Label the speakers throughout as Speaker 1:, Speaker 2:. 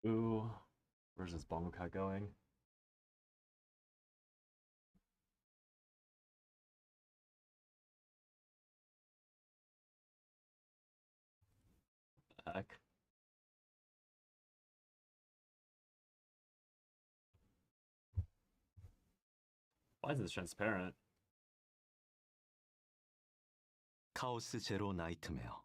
Speaker 1: Ooh, where's this bomb cut going? The heck? Why is this transparent?
Speaker 2: 카오스 제로 나이트메어.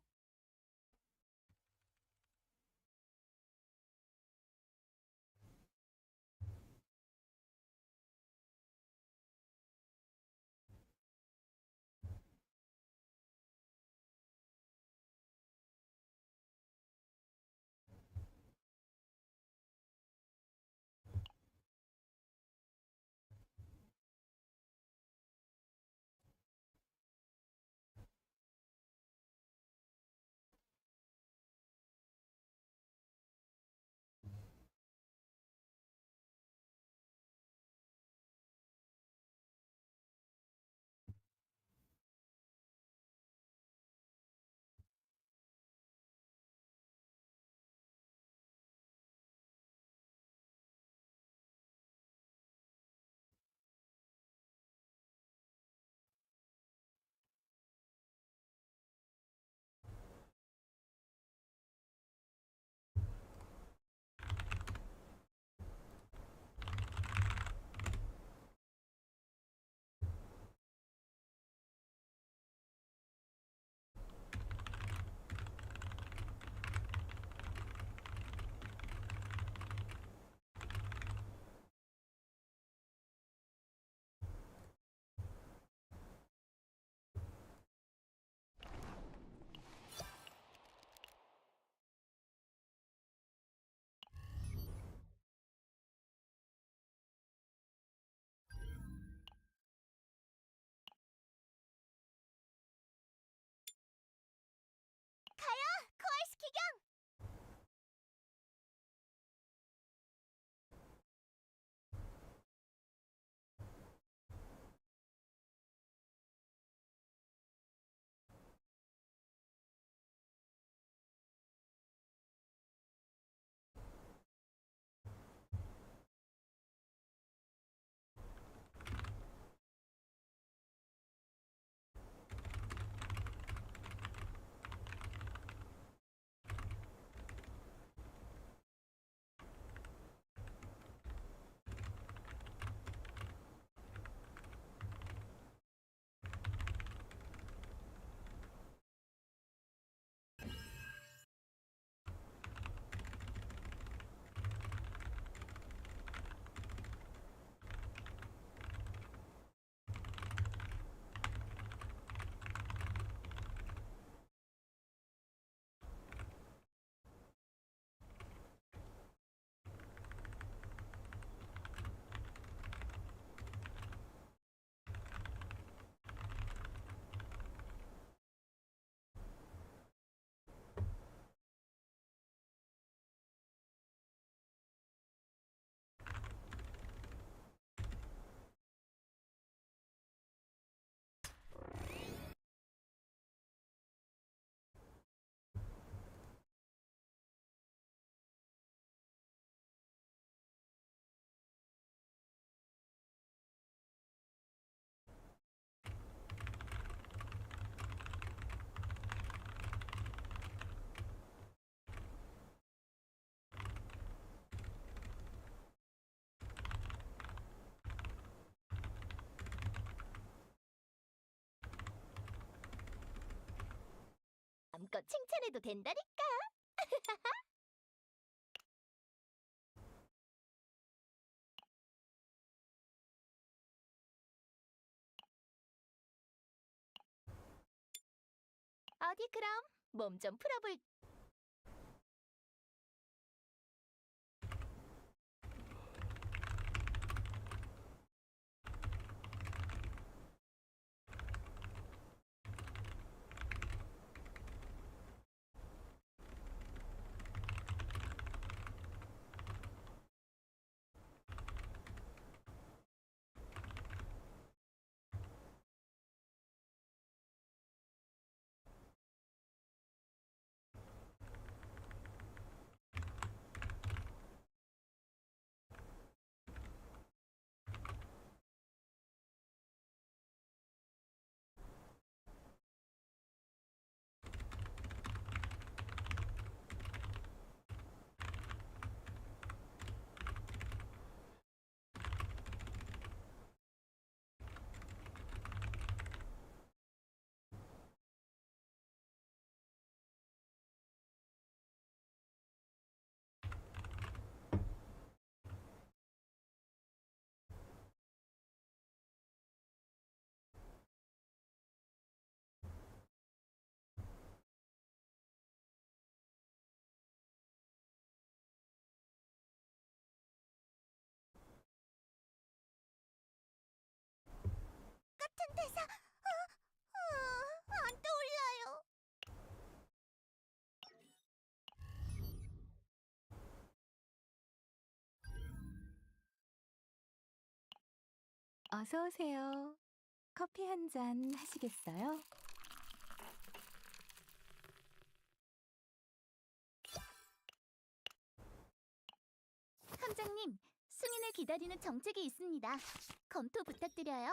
Speaker 3: 마음껏 칭찬해도 된다니까. 어디 그럼 몸 좀 풀어볼. 같은 대사, 안 떠올라요.
Speaker 4: 어서 오세요. 커피 한 잔 하시겠어요?
Speaker 3: 함장님, 승인을 기다리는 정책이 있습니다. 검토 부탁드려요.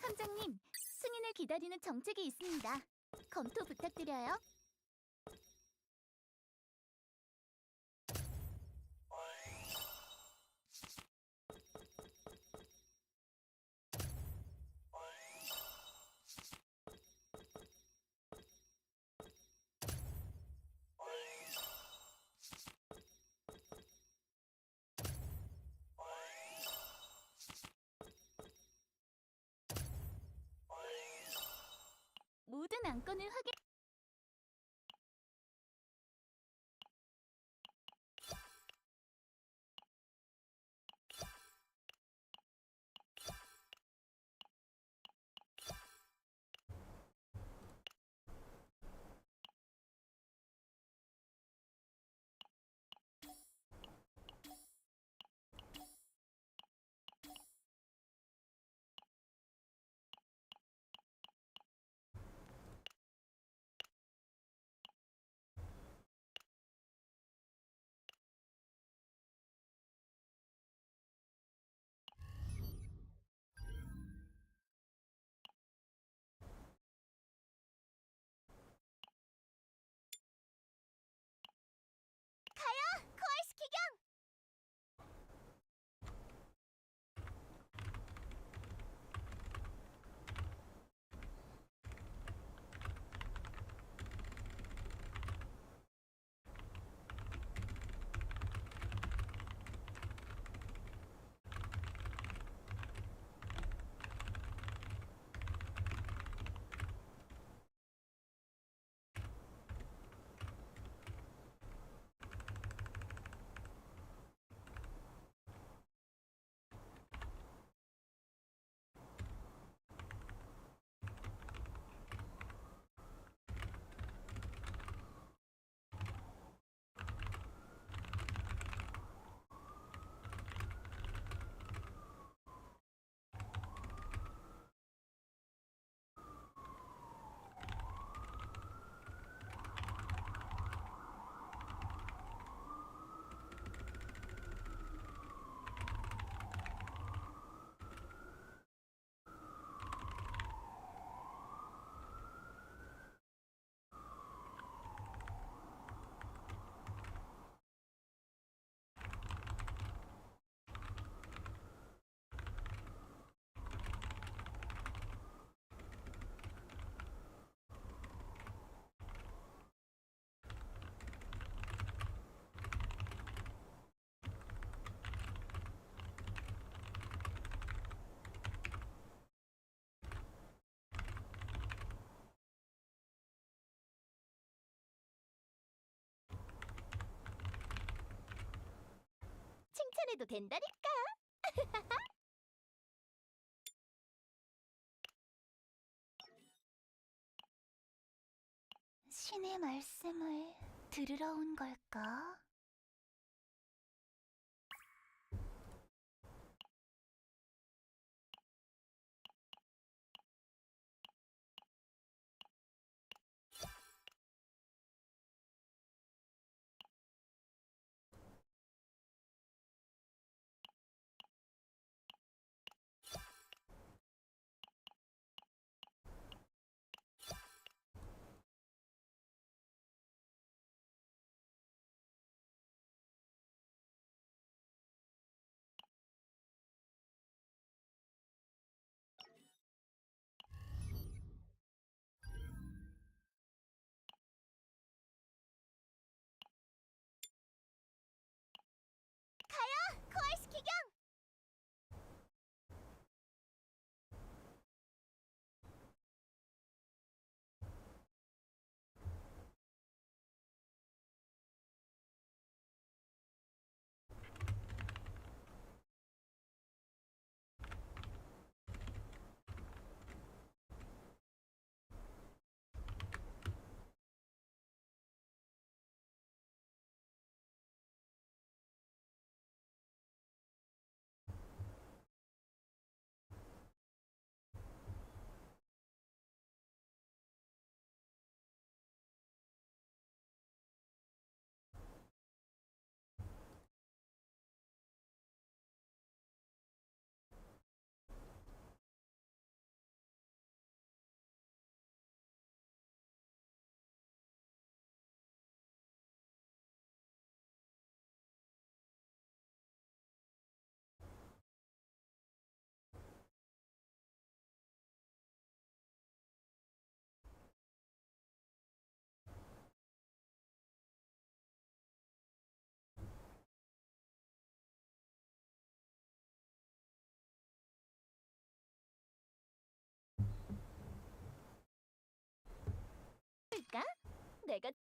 Speaker 3: 함장님, 승인을 기다리는 정책이 있습니다. 검토 부탁드려요. 모든 안건을 확인. 코알스키경! 칭찬해도 된다니까. 신의 말씀을 들으러 온 걸까? 내가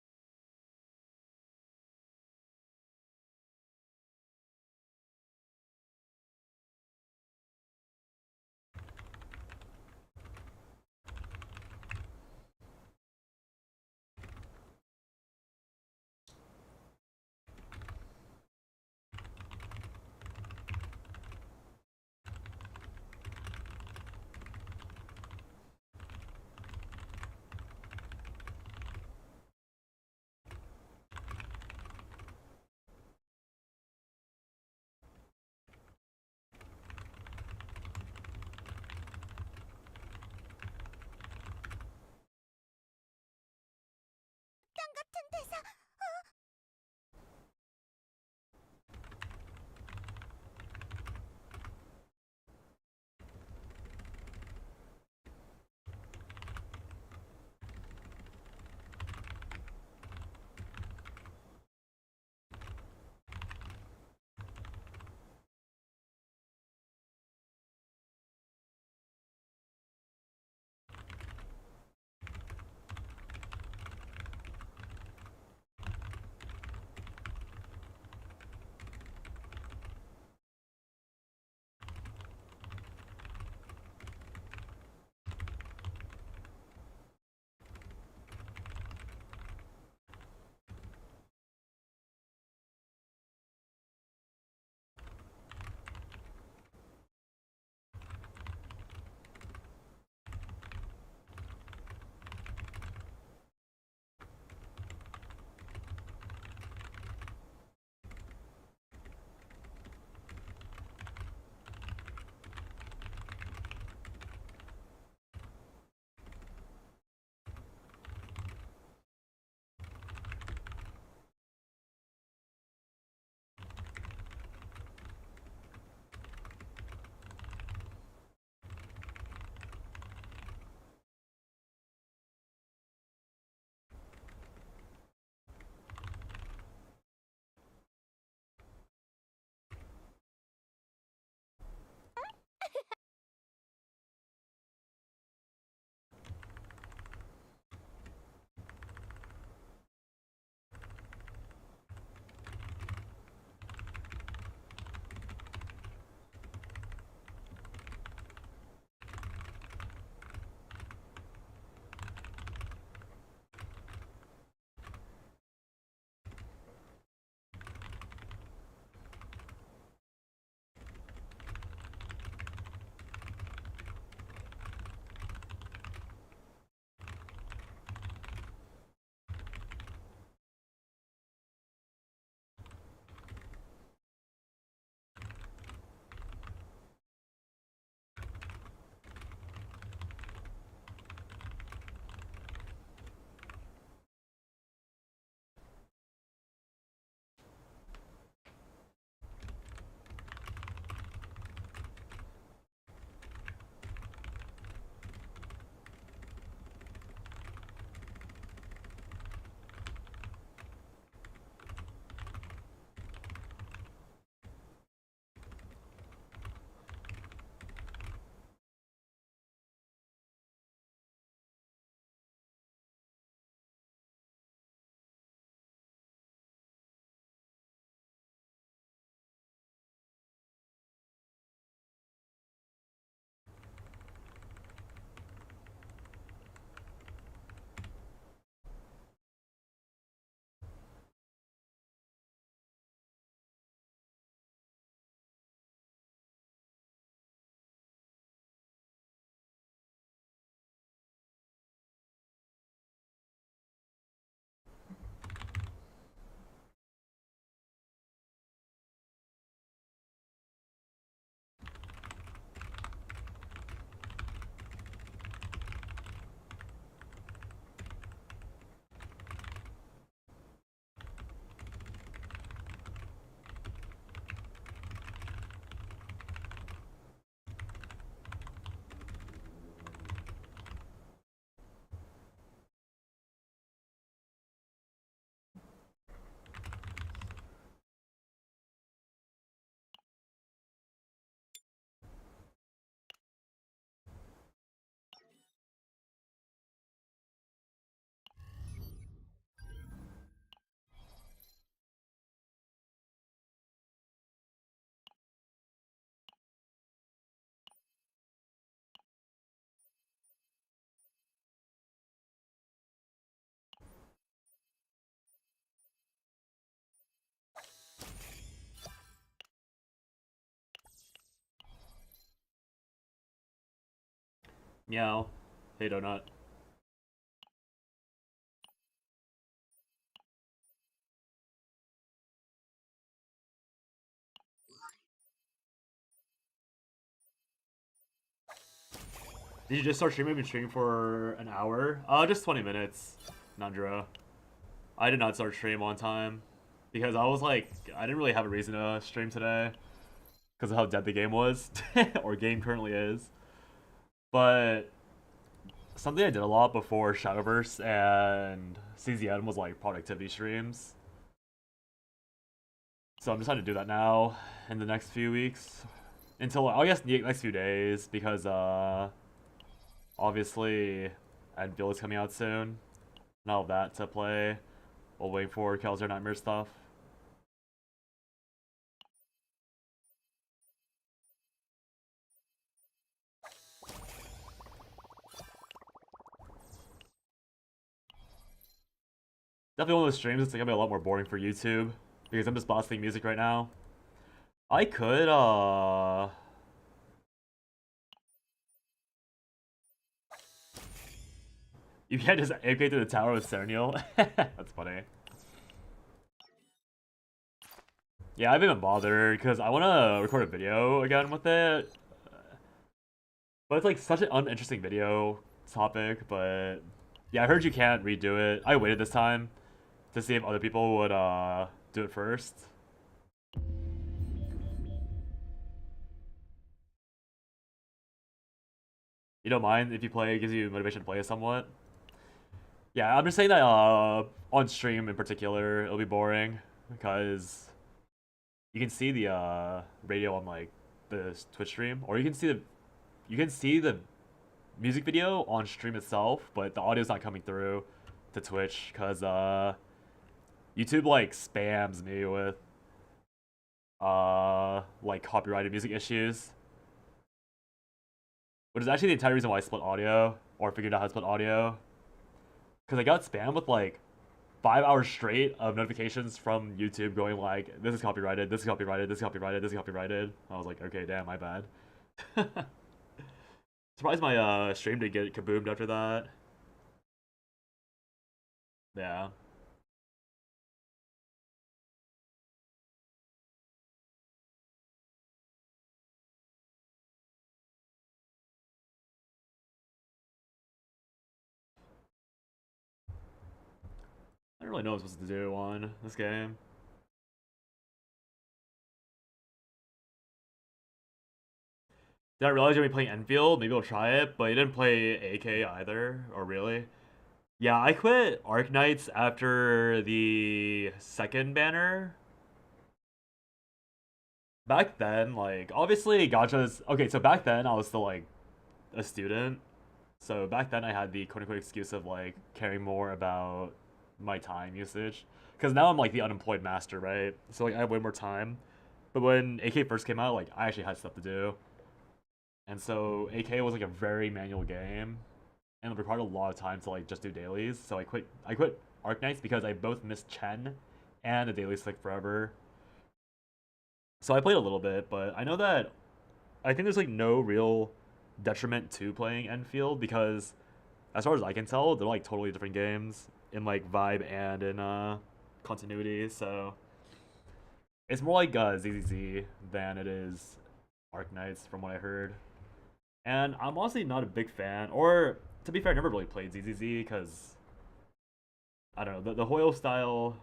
Speaker 3: 짱 같은 대사.
Speaker 1: Meow. Hey, Donut. Did you just start streaming? I've been streaming for an hour. Just 20 minutes, Nandra. I did not start stream on time because I was like, I didn't really have a reason to stream today because of how dead the game was, or game currently is. But something I did a lot before Shadowverse and CZN was like productivity streams. So I'm just trying to do that now in the next few weeks. Until, I guess, the next few days because, obviously, Enfield is coming out soon. And all of that to play while waiting for Kelzer Nightmare stuff. Definitely one of those streams that's gonna be a lot more boring for YouTube because I'm just blasting music right now. I could, you can't just AFK to the tower with Cernial? That's funny. Yeah, I haven't even bothered because I want to record a video again with it. But it's like such an uninteresting video topic, but yeah, I heard you can't redo it. I waited this time to see if other people would do it first. You don't mind if you play, it gives you motivation to play somewhat. Yeah, I'm just saying that on stream in particular, it'll be boring because you can see the radio on like the Twitch stream, or you can see the music video on stream itself, but the audio's not coming through to Twitch because YouTube like spams me with like copyrighted music issues, which is actually the entire reason why I split audio or figured out how to split audio, because I got spammed with like 5 hours straight of notifications from YouTube going like, this is copyrighted, this is copyrighted, this is copyrighted, this is copyrighted. I was like, okay, damn, my bad. Surprised my stream didn't get kaboomed after that. Yeah. I don't really know what I'm supposed to do on this game. Did I realize you're gonna be playing Enfield? Maybe I'll try it, but you didn't play AK either, or really? Yeah, I quit Arknights after the second banner. Back then, like, obviously gachas... Okay, so back then I was still, like, a student. So back then I had the quote-unquote excuse of, like, caring more about my time usage. Because now I'm, like, the unemployed master, right? So, like, I have way more time. But when AK first came out, like, I actually had stuff to do. And so AK was, like, a very manual game. And it required a lot of time to, like, just do dailies. So I quit Arknights because I both missed Chen and the dailies took forever. So I played a little bit, but I know that I think there's like no real detriment to playing Enfield because as far as I can tell, they're like totally different games in like vibe and in continuity, so it's more like ZZZ than it is Arknights from what I heard. And I'm honestly not a big fan, or to be fair, I never really played ZZZ because I don't know, the Hoyle style.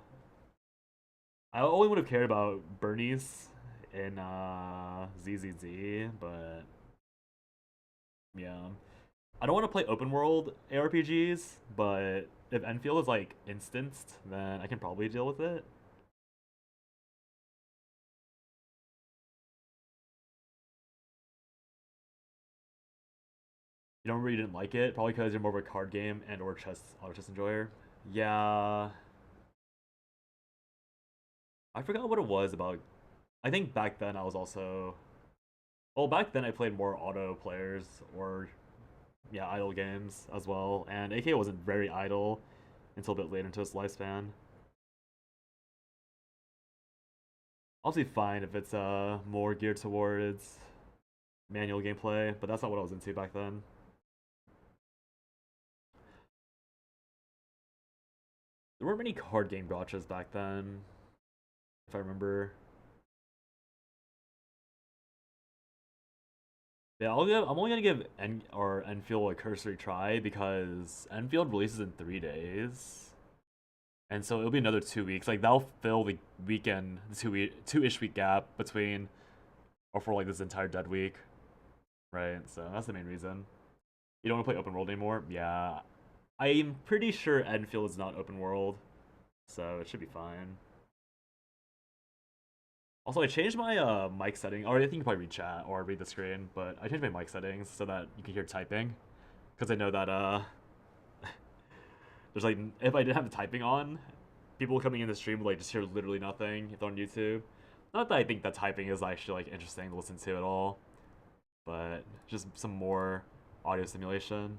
Speaker 1: I only would have cared about Bernice in ZZZ, but yeah. I don't want to play open world ARPGs, but if Enfield is like instanced, then I can probably deal with it. You don't really didn't like it, probably because you're more of a card game and or auto chess enjoyer. Yeah. I forgot what it was about. I think back then I was also... Well, back then I played more auto players or, yeah, idle games as well. And AK wasn't very idle until a bit later into its lifespan. I'll be fine if it's more geared towards manual gameplay, but that's not what I was into back then. There weren't many card game gotchas back then, if I remember. Yeah, I'm only gonna give Enfield a cursory try because Enfield releases in 3 days, and so it'll be another 2 weeks. Like that'll fill the weekend, the two-ish week gap between, or for like this entire dead week, right? So that's the main reason. You don't want to play open world anymore? Yeah, I'm pretty sure Enfield is not open world, so it should be fine. Also, I changed my mic setting, or I think you can probably read chat or read the screen, but I changed my mic settings so that you can hear typing, because I know that there's like if I didn't have the typing on, people coming in the stream would like just hear literally nothing if they're on YouTube. Not that I think that typing is actually like interesting to listen to at all, but just some more audio simulation.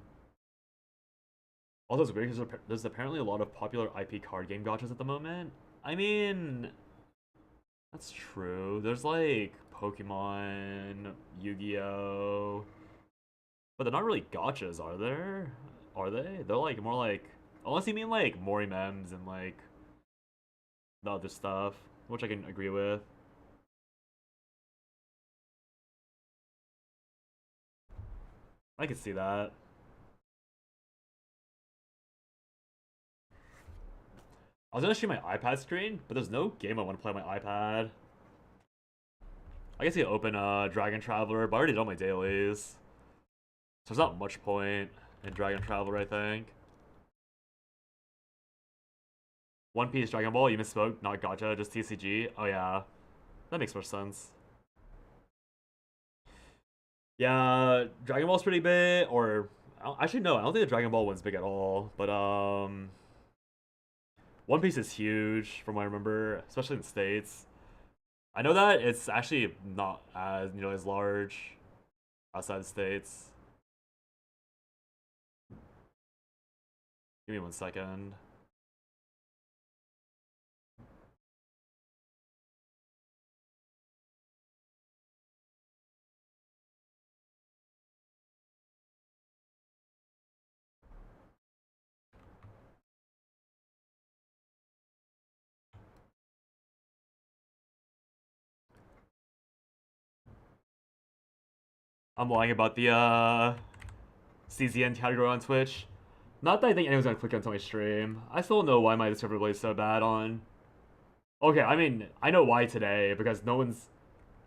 Speaker 1: Also, it's weird because there's apparently a lot of popular IP card game gotchas at the moment. I mean, that's true. There's like Pokemon, Yu-Gi-Oh, but they're not really gotchas, are there? Are they? They're like more like, unless you mean like Mori memes and like the other stuff, which I can agree with. I can see that. I was gonna stream my iPad screen, but there's no game I want to play on my iPad. I guess you could open Dragon Traveler, but I already done my dailies. So there's not much point in Dragon Traveler, I think. One Piece Dragon Ball, you misspoke, not gacha, just TCG. Oh yeah, that makes more sense. Yeah, Dragon Ball's pretty big, or actually no, I don't think the Dragon Ball one's big at all. But One Piece is huge from what I remember, especially in the States. I know that it's actually not as as large outside the States. Give me 1 second. I'm lying about the CZN category on Twitch. Not that I think anyone's gonna click onto my stream. I still don't know why my discoverability is so bad on. Okay, I mean, I know why today, because no one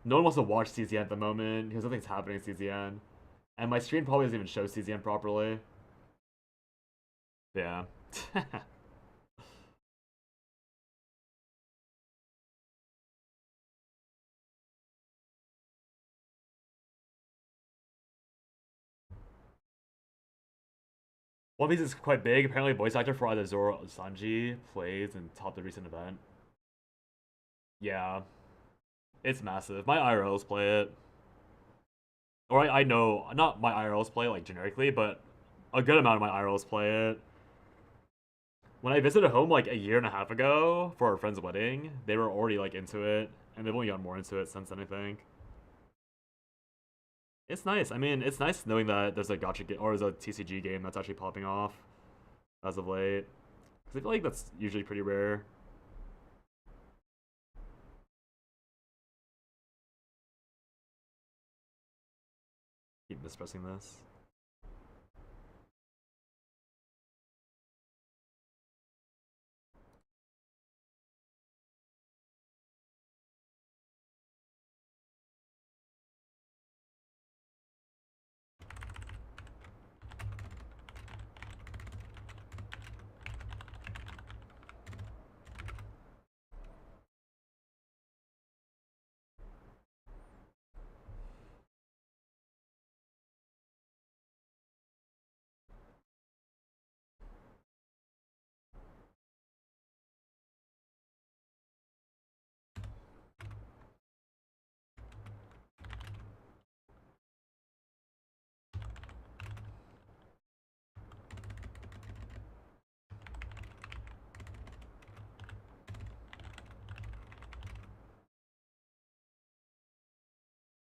Speaker 1: wants to watch CZN at the moment, because nothing's happening in CZN. And my stream probably doesn't even show CZN properly. Yeah. One Piece is quite big. Apparently, voice actor for either Zoro or Sanji plays and topped the recent event. Yeah. It's massive. My IRLs play it. Or I know, not my IRLs play it, like, generically, but a good amount of my IRLs play it. When I visited home, like, a year and a half ago for our friend's wedding, they were already, like, into it, and they've only gotten more into it since then, I think. It's nice. I mean, it's nice knowing that there's a gacha game, or there's a TCG game that's actually popping off as of late. Because I feel like that's usually pretty rare. Keep mispressing this.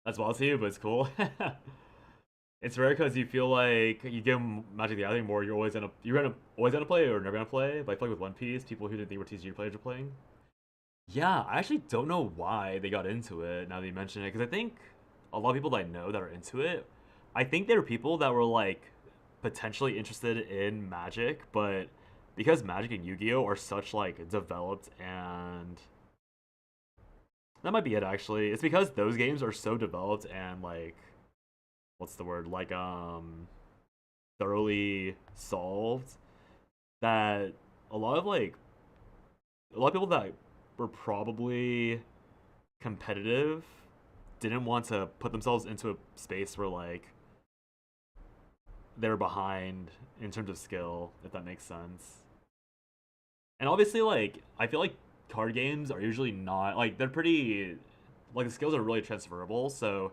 Speaker 1: That's wild to you, but it's cool. It's rare because you feel like you give Magic the Gathering more, you're gonna always gonna play or never gonna play. But I feel like with One Piece, people who didn't think were TCG players are playing. Yeah, I actually don't know why they got into it now that you mention it, because I think a lot of people that I know that are into it, I think there were people that were like potentially interested in Magic, but because Magic and Yu-Gi-Oh are such like developed and that might be it actually. It's because those games are so developed and like what's the word? Like thoroughly solved that a lot of like a lot of people that were probably competitive didn't want to put themselves into a space where like they're behind in terms of skill, if that makes sense. And obviously, like I feel like card games are usually not like they're pretty like the skills are really transferable. So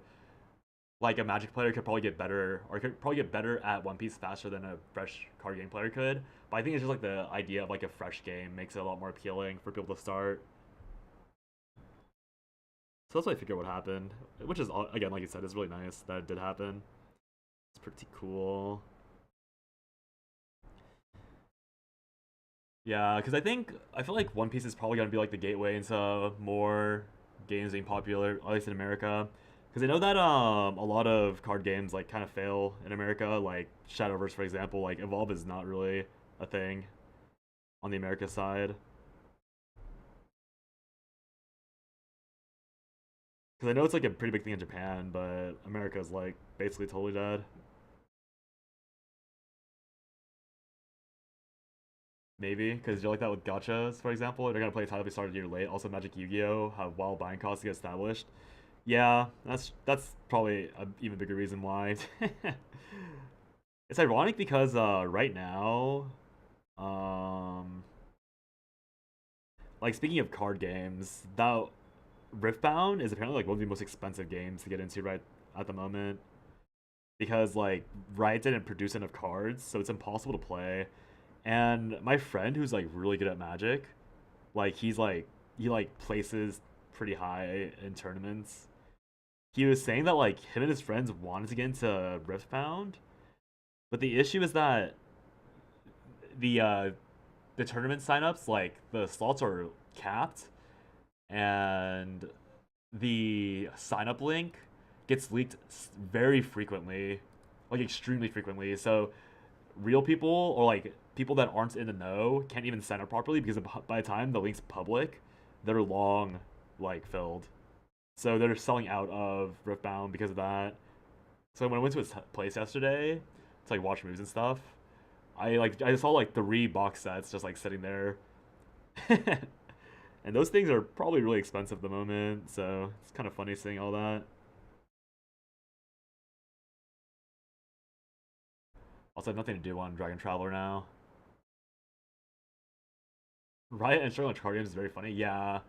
Speaker 1: like a Magic player could probably get better or could probably get better at One Piece faster than a fresh card game player could. But I think it's just like the idea of like a fresh game makes it a lot more appealing for people to start. So that's why I figure what happened, which is again like you said, is really nice that it did happen. It's pretty cool. Yeah, because I feel like One Piece is probably gonna be like the gateway into more games being popular, at least in America. Because I know that a lot of card games like kind of fail in America, like Shadowverse for example. Like Evolve is not really a thing on the America side. Because I know it's like a pretty big thing in Japan, but America is like basically totally dead. Maybe because you're like that with gachas, for example. They're gonna play a title they started a year late. Also, Magic Yu-Gi-Oh have wild buying costs to get established. Yeah, that's probably an even bigger reason why. It's ironic because right now, um, like speaking of card games, that Riftbound is apparently like one of the most expensive games to get into right at the moment because like Riot didn't produce enough cards, so it's impossible to play. And my friend who's like really good at Magic, like he like places pretty high in tournaments. He was saying that like him and his friends wanted to get into Riftbound, but the issue is that the uh the tournament signups like the slots are capped and the sign up link gets leaked very frequently, like extremely frequently. So real people or like people that aren't in the know can't even sign up properly because by the time the link's public, they're long like filled. So they're selling out of Riftbound because of that. So when I went to his place yesterday to like watch movies and stuff, I saw like three box sets just like sitting there. And those things are probably really expensive at the moment, so it's kind of funny seeing all that. Also, I have nothing to do on Dragon Traveler now. Riot and struggling with card games is very funny. Yeah,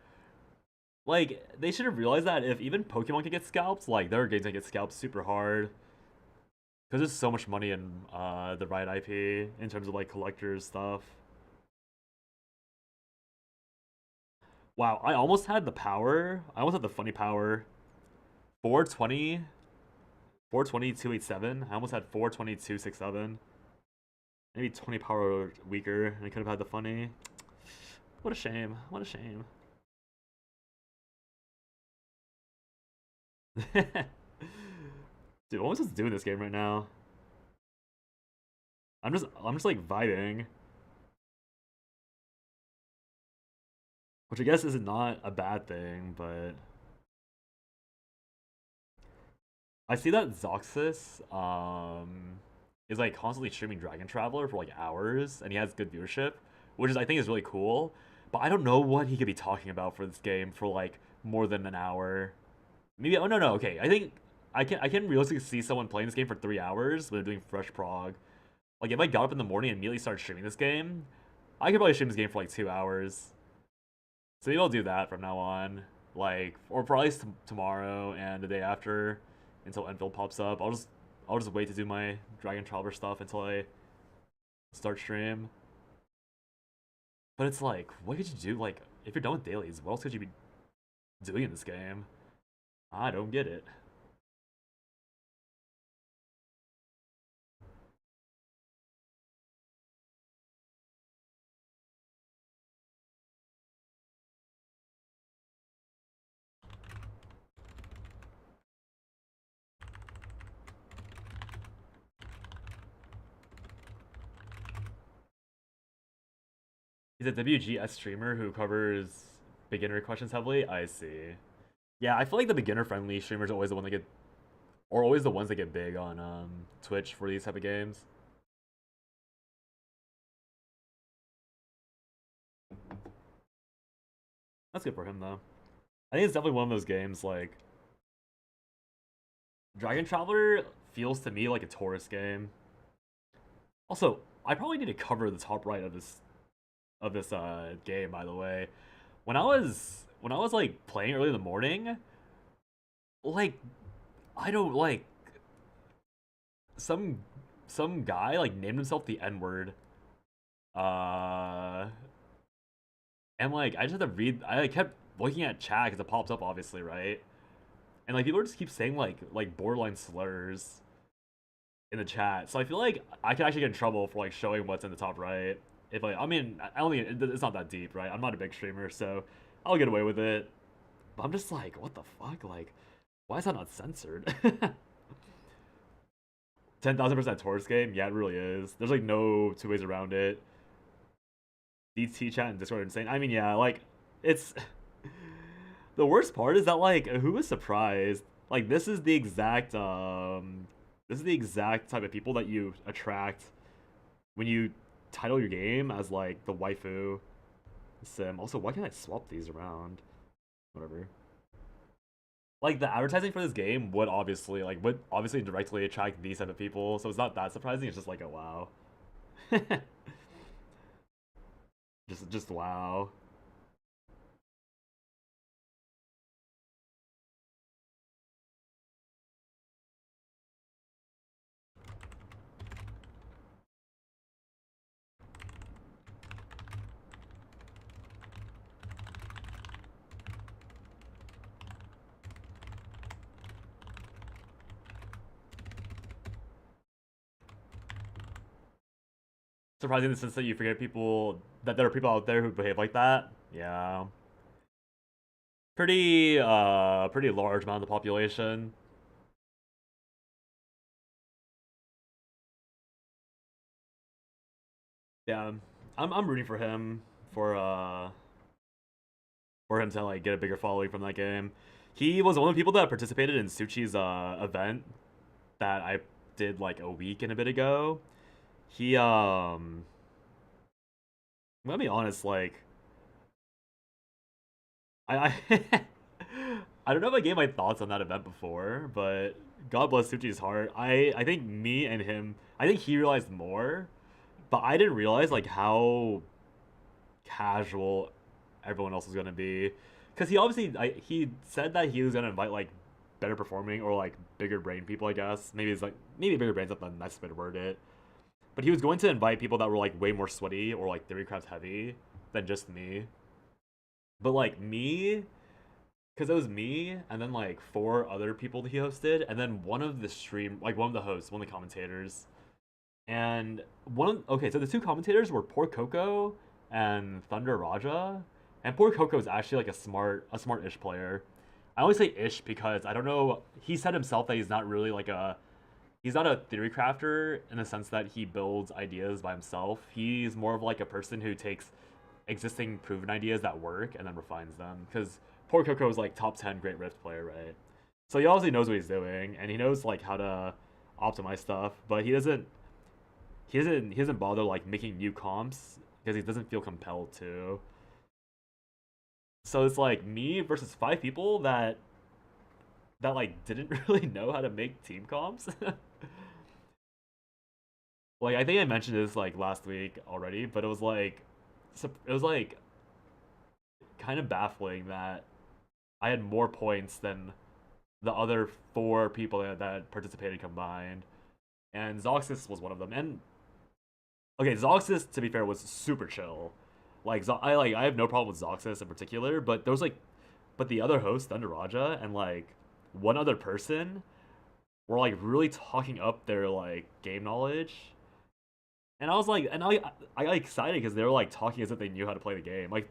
Speaker 1: like they should have realized that if even Pokemon can get scalped, like there are games that get scalped super hard because there's so much money in the Riot IP in terms of like collectors stuff. Wow, I almost had the power. I almost had the funny power. 420, 420, 287. I almost had 420, 267. Maybe 20 power weaker, and I could have had the funny. What a shame. What a shame. Dude, what am I supposed to do in this game right now? I'm just like vibing, which I guess is not a bad thing, but I see that Zoxus is like constantly streaming Dragon Traveler for like hours, and he has good viewership, which is I think is really cool. But I don't know what he could be talking about for this game for like more than an hour. Maybe oh no, okay. I think I can realistically see someone playing this game for 3 hours when they're doing fresh prog. Like if I got up in the morning and immediately started streaming this game, I could probably stream this game for like 2 hours. So maybe I'll do that from now on. Like or probably tomorrow and the day after until Enfield pops up. I'll just wait to do my Dragon Traveler stuff until I start stream. But it's like, what could you do? Like, if you're done with dailies, what else could you be doing in this game? I don't get it. He's a WGS streamer who covers beginner questions heavily. I see. Yeah, I feel like the beginner friendly streamers are always the one that get, or always the ones that get big on Twitch for these type of games. That's good for him though. I think it's definitely one of those games like Dragon Traveler feels to me like a tourist game. Also, I probably need to cover the top right of this game, by the way. When I was like playing early in the morning, like I don't like some guy like named himself the N-word. Uh and like I just had to read, I like, kept looking at chat because it pops up obviously, right? And like people just keep saying like borderline slurs in the chat. So I feel like I could actually get in trouble for like showing what's in the top right. If like, I mean, I don't think it's not that deep, right? I'm not a big streamer, so I'll get away with it. But I'm just like, what the fuck? Like, why is that not censored? 10,000% tourist game? Yeah, it really is. There's like no two ways around it. DT chat and Discord are insane. I mean, yeah, like, it's the worst part is that like, who was surprised? Like, this is the exact type of people that you attract when you title your game as like the waifu sim. Also, why can't I swap these around? Whatever. Like the advertising for this game would obviously directly attract these type of people, so it's not that surprising. It's just like, oh wow. just wow. Surprising in the sense that you forget people that there are people out there who behave like that. Yeah. Pretty large amount of the population. Yeah. I'm rooting for him to like get a bigger following from that game. He was one of the people that participated in Suchi's event that I did like a week and a bit ago. He let me be honest, like I I don't know if I gave my thoughts on that event before, but God bless Suchi's heart. I think me and him, I think he realized more, but I didn't realize like how casual everyone else was gonna be, because he obviously he said that he was gonna invite like better performing or like bigger brain people. I guess maybe bigger brains not the nice way to word it, but he was going to invite people that were like way more sweaty or like theorycraft heavy than just me. But like me, because it was me and then like four other people that he hosted, and then one of the hosts, one of the commentators, and okay, so the two commentators were Poor Coco and Thunder Raja, and Poor Coco is actually like a smart-ish player. I only say ish because I don't know. He said himself that he's not a theory crafter in the sense that he builds ideas by himself. He's more of like a person who takes existing proven ideas that work and then refines them. Because Poor Coco is like top 10 Great Rift player, right? So he obviously knows what he's doing and he knows like how to optimize stuff, but he doesn't bother like making new comps because he doesn't feel compelled to. So it's like me versus five people that like didn't really know how to make team comps. Like I think I mentioned this like last week already, but it was like kind of baffling that I had more points than the other four people that participated combined, and Zoxys was one of them. And okay, Zoxys, to be fair, was super chill. I have no problem with Zoxys in particular, but there was like, but the other host, Thunder Raja, and like one other person were like really talking up their like game knowledge, and I was like, and I got excited because they were like talking as if they knew how to play the game. Like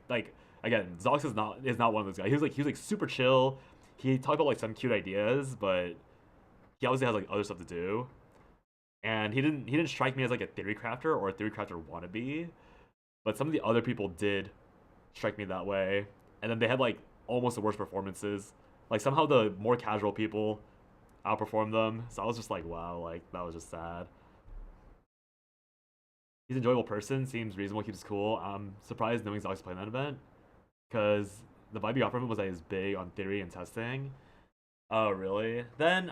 Speaker 1: again, Zox is not one of those guys. He was like super chill. He talked about like some cute ideas, but he obviously has like other stuff to do. And he didn't strike me as like a theory crafter or a theory crafter wannabe. but some of the other people did strike me that way. And then they had like almost the worst performances. Like somehow the more casual people outperformed them. So I was just like, wow, like that was just sad. He's an enjoyable person, seems reasonable, keeps cool. I'm surprised knowing Zox playing that event. Because the vibe you got from him was that he's big on theory and testing. Oh, really? Then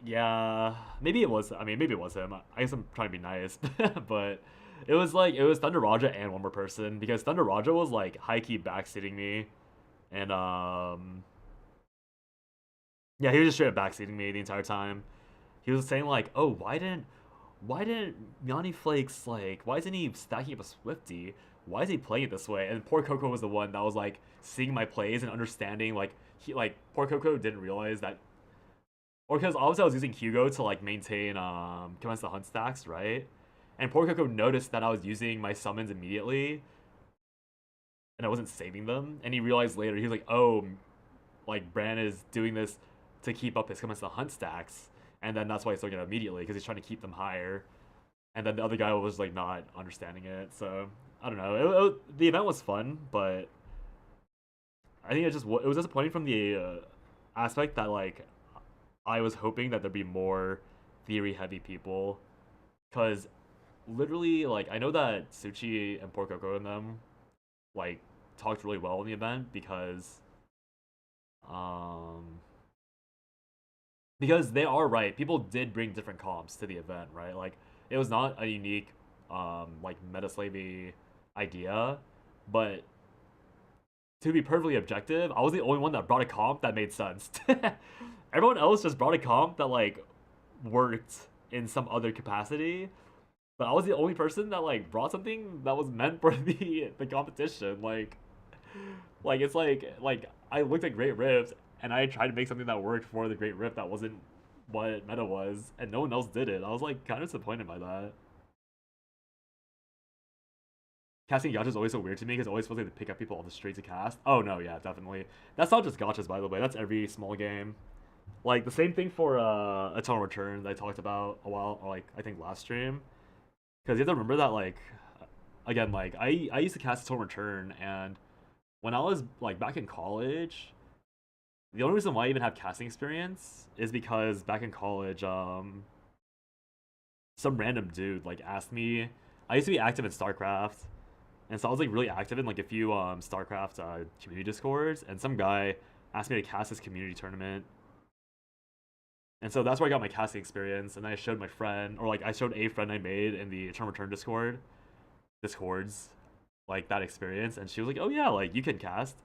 Speaker 1: yeah, maybe it was. I mean, maybe it was him. I guess I'm trying to be nice, but it was like it was Thunder Raja and one more person because Thunder Raja was like high key backseating me, and yeah, he was just straight up backseating me the entire time. He was saying like, oh, why didn't Yanni Flakes like why isn't he stacking up a Swifty? Why is he playing it this way? And poor Coco was the one that was like seeing my plays and understanding like he like poor Coco didn't realize that, or because obviously I was using Hugo to like maintain commence the hunt stacks, right? And poor Coco noticed that I was using my summons immediately and I wasn't saving them, and he realized later, he was like, oh, like Bran is doing this to keep up his commence the hunt stacks, and then that's why he's doing it immediately because he's trying to keep them higher. And then the other guy was like not understanding it, so I don't know. The event was fun, but I think it was disappointing from the aspect that like I was hoping that there'd be more theory heavy people, because literally like I know that Suchi and Porcoco and them like talked really well in the event because they are right. People did bring different comps to the event, right? Like it was not a unique like meta slavey idea, but to be perfectly objective, I was the only one that brought a comp that made sense. Everyone else just brought a comp that like worked in some other capacity, but I was the only person that like brought something that was meant for the competition. Like it's like I looked at Great Rift and I tried to make something that worked for the Great Rift that wasn't what meta was, and no one else did it. I was like kind of disappointed by that. Casting gachas is always so weird to me because it's always supposed to pick up people on the street to cast. Oh no, yeah, definitely. That's not just gachas, by the way. That's every small game. Like the same thing for Eternal Return that I talked about a while, or like I think last stream. Because you have to remember that like, again, like I used to cast Eternal Return, and when I was like back in college, the only reason why I even have casting experience is because back in college, some random dude like asked me. I used to be active in StarCraft. And so I was like really active in like a few StarCraft community discords, and some guy asked me to cast this community tournament. And so that's where I got my casting experience, and I showed my friend, or like I showed a friend I made in the Eternal Return discords, like that experience, and she was like, oh yeah, like you can cast.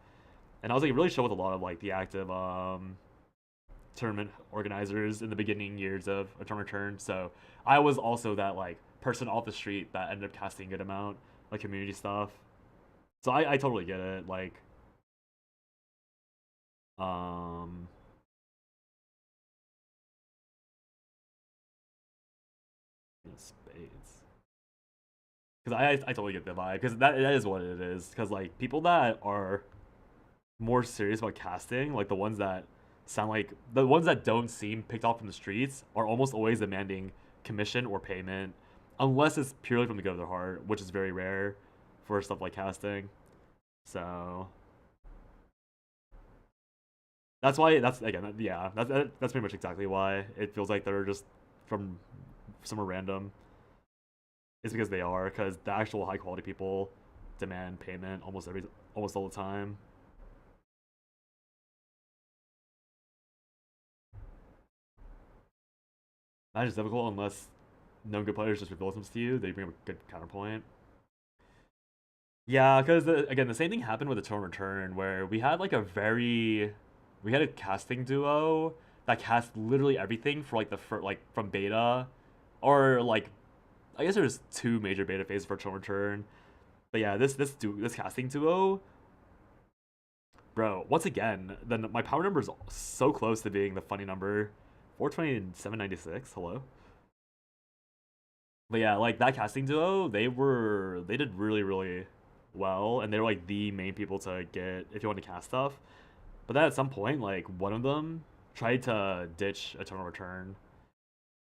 Speaker 1: And I was like really chill with a lot of like the active tournament organizers in the beginning years of Eternal Return. So I was also that like person off the street that ended up casting a good amount like community stuff. So I totally get it. Like spades. Because I totally get the vibe, because that is what it is. Because like people that are more serious about casting, like the ones that sound like the ones that don't seem picked off from the streets, are almost always demanding commission or payment, unless it's purely from the good of their heart, which is very rare for stuff like casting. So that's why yeah, that's pretty much exactly why it feels like they're just from somewhere random. It's because they are, because the actual high quality people demand payment almost all the time. That is difficult unless no good players just reveal themselves to you. They bring up a good counterpoint. Yeah, because again, the same thing happened with the Eternal Return, where we had a casting duo that cast literally everything for like like from beta, or like I guess there's two major beta phases for Eternal Return. But yeah, this casting duo, bro. Once again, then my power number is so close to being the funny number, 420 and 796. Hello. But yeah, like that casting duo, they did really well, and they were like the main people to get if you want to cast stuff. But then at some point, like one of them tried to ditch Eternal Return,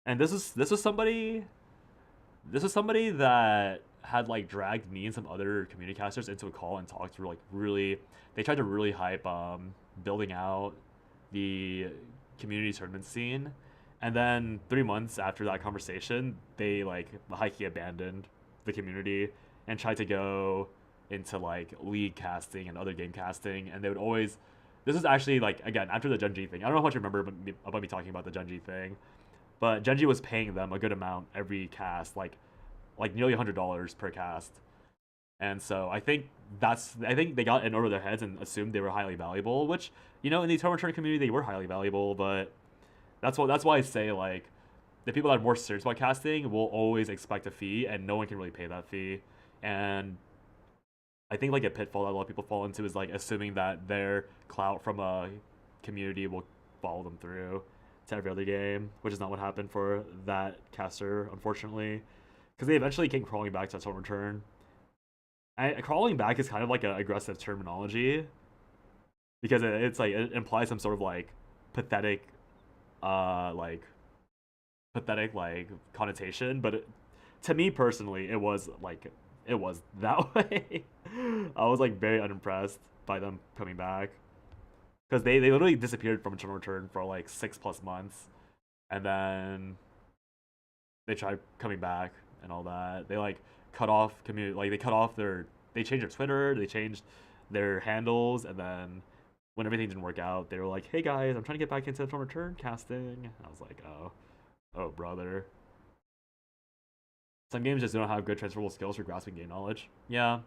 Speaker 1: and this is somebody that had like dragged me and some other community casters into a call and talked through like really. They tried to really hype building out the community tournament scene, and then 3 months after that conversation, they like high key abandoned the community and tried to go into like league casting and other game casting, and they would always. This is actually like again after the Genji thing. I don't know how much you remember about me talking about the Genji thing, but Genji was paying them a good amount every cast, like nearly $100 per cast. And so I think they got in over their heads and assumed they were highly valuable, which in the tournament return community they were highly valuable, but that's why I say like the people that are more serious about casting will always expect a fee, and no one can really pay that fee. And I think like a pitfall that a lot of people fall into is like assuming that their clout from a community will follow them through to every other game, which is not what happened for that caster, unfortunately, because they eventually came crawling back to tournament return. Crawling back is kind of like an aggressive terminology because it's like it implies some sort of like pathetic, like connotation. But to me personally, it was that way. I was like very unimpressed by them coming back because they literally disappeared from Eternal Return for like 6+ months, and then they tried coming back and all that. They like cut off community, like they changed their Twitter, they changed their handles, and then when everything didn't work out, they were like, "Hey guys, I'm trying to get back into Eternal Return casting." I was like, oh brother. Some games just don't have good transferable skills for grasping game knowledge. Yeah,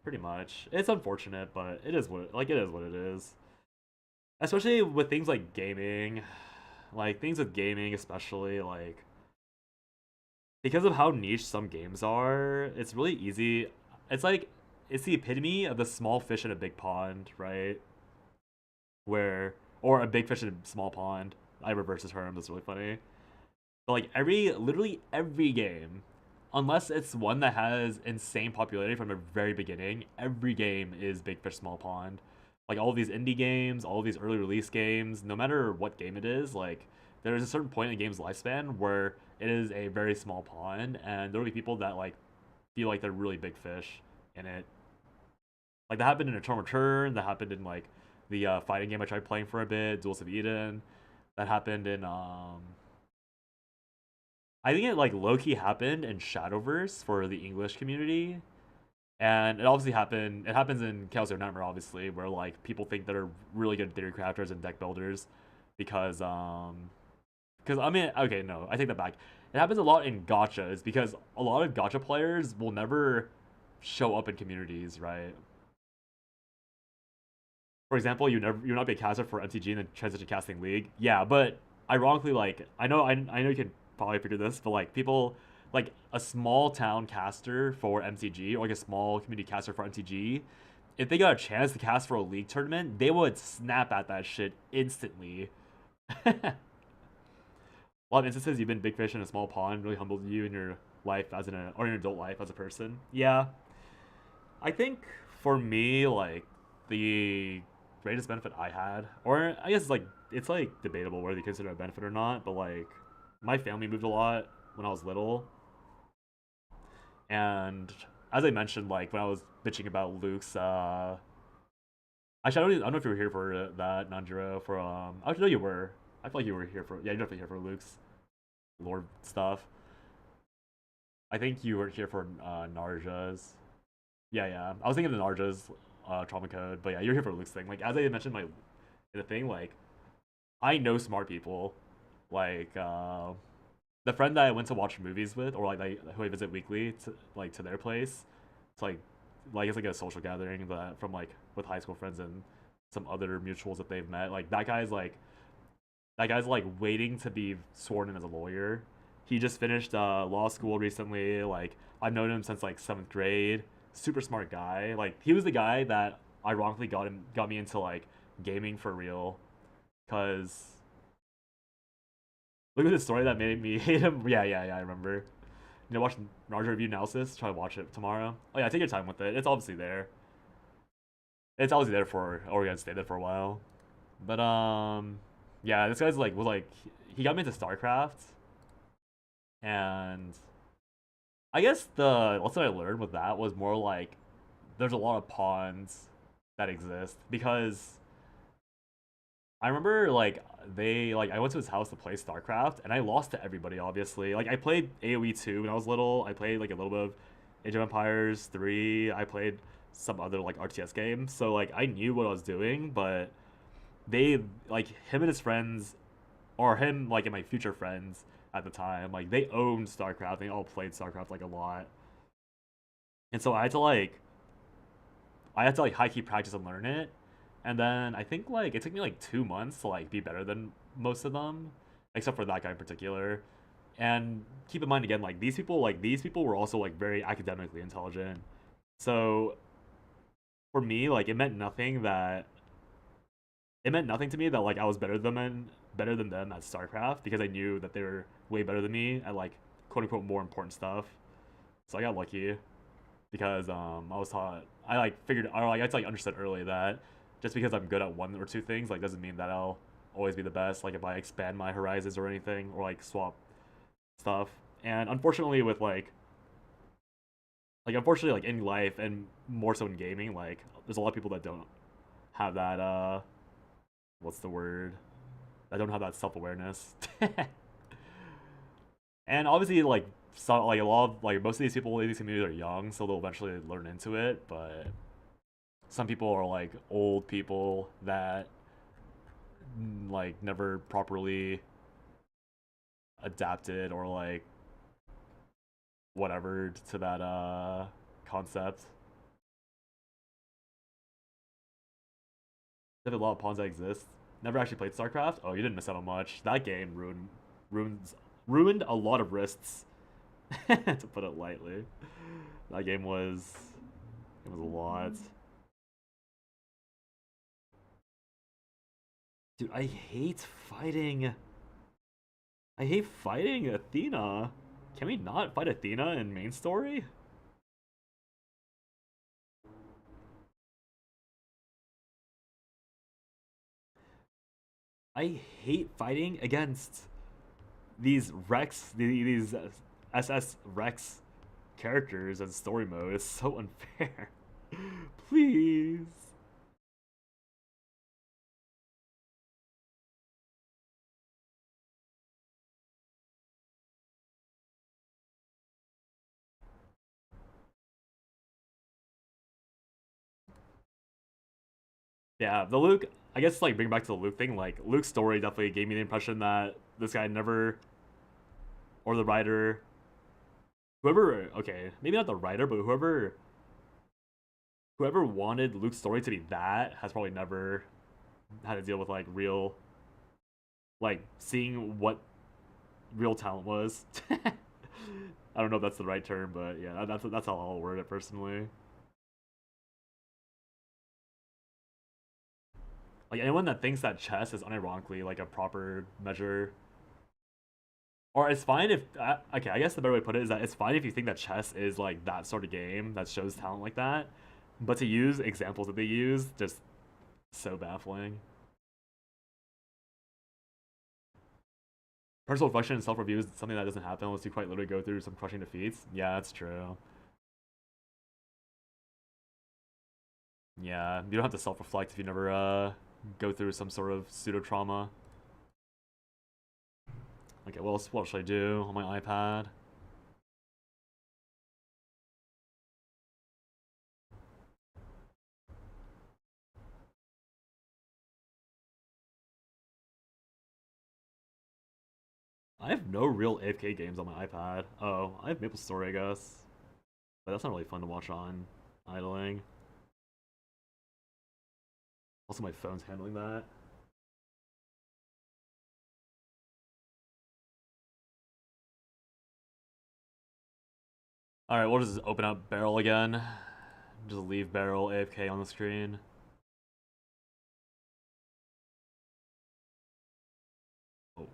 Speaker 1: pretty much. It's unfortunate, but it is what it is. Especially with things like gaming, especially like because of how niche some games are, it's really easy. It's like it's the epitome of the small fish in a big pond, right? Or a big fish in a small pond. I reverse the term. That's really funny. But like literally every game, unless it's one that has insane popularity from the very beginning, every game is big fish, small pond. Like all of these indie games, all of these early release games, no matter what game it is, like there's a certain point in the game's lifespan where it is a very small pond, and there will be people that like feel like they're really big fish in it. Like that happened in Eternal Return. That happened in like the fighting game I tried playing for a bit, Duels of Eden. That happened in I think it like low-key happened in Shadowverse for the English community. And it obviously happened. It happens in Chaos Zero Nightmare, obviously, where like people think that are really good theory crafters and deck builders, because I mean, okay, no, I take that back. It happens a lot in gachas because a lot of gacha players will never show up in communities, right? For example, you not be a caster for MTG and then transition to casting League. Yeah, but ironically, like I know you can probably figure this, but like people like a small town caster for MTG or like a small community caster for MTG, if they got a chance to cast for a league tournament, they would snap at that shit instantly. A lot of instances you've been big fish in a small pond really humbled you in your life or in your adult life as a person. Yeah, I think for me, like the greatest benefit I had, or I guess it's like debatable whether you consider it a benefit or not, but like my family moved a lot when I was little, and as I mentioned, like when I was bitching about Luke's, actually I don't know if you were here for that, Nanjiro. For actually no, you were. I feel like you were here for, yeah, you're definitely here for Luke's lore stuff. I think you were here for Narja's. Yeah. I was thinking of the Narja's trauma code, but yeah, you're here for Luke's thing. Like as I mentioned, in the thing, like I know smart people, like the friend that I went to watch movies with, or like who I visit weekly to their place. It's like it's like a social gathering that from like with high school friends and some other mutuals that they've met. Like that guy's like waiting to be sworn in as a lawyer. He just finished law school recently. Like I've known him since like 7th grade. Super smart guy. Like he was the guy that ironically got me into like gaming for real. Cause look at the story that made me hate him. Yeah. I remember. You know, watch Naruto review analysis. Try to watch it tomorrow. Oh yeah, take your time with it. It's obviously there. It's obviously there for Oregon stayed there for a while. But yeah, this guy's he got me into StarCraft, and I guess the lesson I learned with that was more like there's a lot of pawns that exist because I remember like I went to his house to play StarCraft and I lost to everybody obviously. Like I played AoE 2 when I was little. I played like a little bit of Age of Empires 3. I played some other like RTS games. So like I knew what I was doing, but they like him and his friends or him like and my future friends at the time, like they owned StarCraft. They all played StarCraft like a lot. And so I had to like high key practice and learn it. And then I think like it took me like 2 months to like be better than most of them, except for that guy in particular. And keep in mind again, like these people were also like very academically intelligent. So for me, like it meant nothing to me that like I was better than them at StarCraft because I knew that they were way better than me at like quote unquote more important stuff. So I got lucky because I was taught I like figured or like I like understood early that just because I'm good at one or two things like doesn't mean that I'll always be the best. Like if I expand my horizons or anything or like swap stuff. And unfortunately with unfortunately like in life and more so in gaming, like there's a lot of people that don't have that what's the word? That don't have that self awareness. And obviously like some like a lot of like most of these people in these communities are young, so they'll eventually learn into it, but some people are like old people that like never properly adapted or like whatever to that concept. There's a lot of pawns that exist. Never actually played StarCraft. Oh, you didn't miss out on much. That game ruins ruined a lot of wrists, to put it lightly. That game was it was a lot. Dude, I hate fighting Athena. Can we not fight Athena in main story? I hate fighting against these SS Rex characters in story mode. It's so unfair. Please. Yeah, the Luke. I guess like bring back to the Luke thing. Like Luke's story definitely gave me the impression that this guy never, or the writer, whoever. Okay, maybe not the writer, but whoever wanted Luke's story to be that has probably never had to deal with like real, like seeing what real talent was. I don't know if that's the right term, but yeah, that's how I'll word it personally. Like anyone that thinks that chess is unironically like a proper measure, or it's fine if okay, I guess the better way to put it is that it's fine if you think that chess is like that sort of game that shows talent like that, but to use examples that they use just so baffling. Personal reflection and self review is something that doesn't happen unless you quite literally go through some crushing defeats. Yeah, that's true. Yeah, you don't have to self reflect if you never go through some sort of pseudo trauma. Okay, what should I do on my iPad? I have no real AFK games on my iPad. Oh, I have MapleStory, I guess. But that's not really fun to watch on idling. Also, my phone's handling that. Alright, we'll just open up Barrel again. Just leave Barrel AFK on the screen. Oh.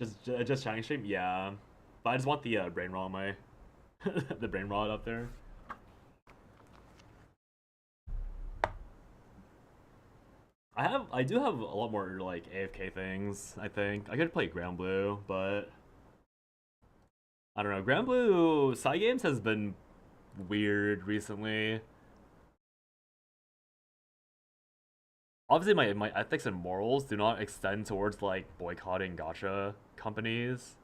Speaker 1: Just chatting stream, yeah. But I just want the brain rot on my the brain rot up there. I do have a lot more like AFK things. I think I could play Grand Blue, but I don't know. Grand Blue side games has been weird recently. Obviously, my ethics and morals do not extend towards like boycotting gacha companies.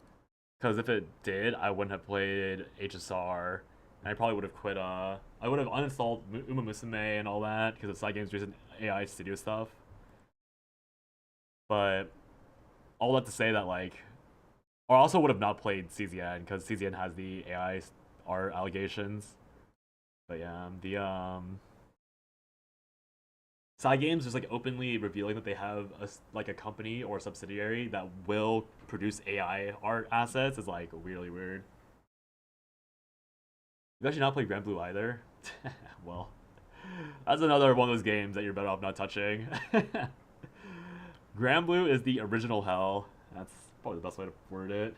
Speaker 1: Because if it did, I wouldn't have played HSR, and I probably would have quit. I would have uninstalled Uma Musume and all that because of side games recent AI studio stuff. But all that to say that like, or I also would have not played CZN because CZN has the AI art allegations. But yeah, the side games just like openly revealing that they have like a company or a subsidiary that will produce AI art assets is like really weird. You've actually not played Grand Blue either? Well, that's another one of those games that you're better off not touching. Grand Blue is the original hell. That's probably the best way to word it.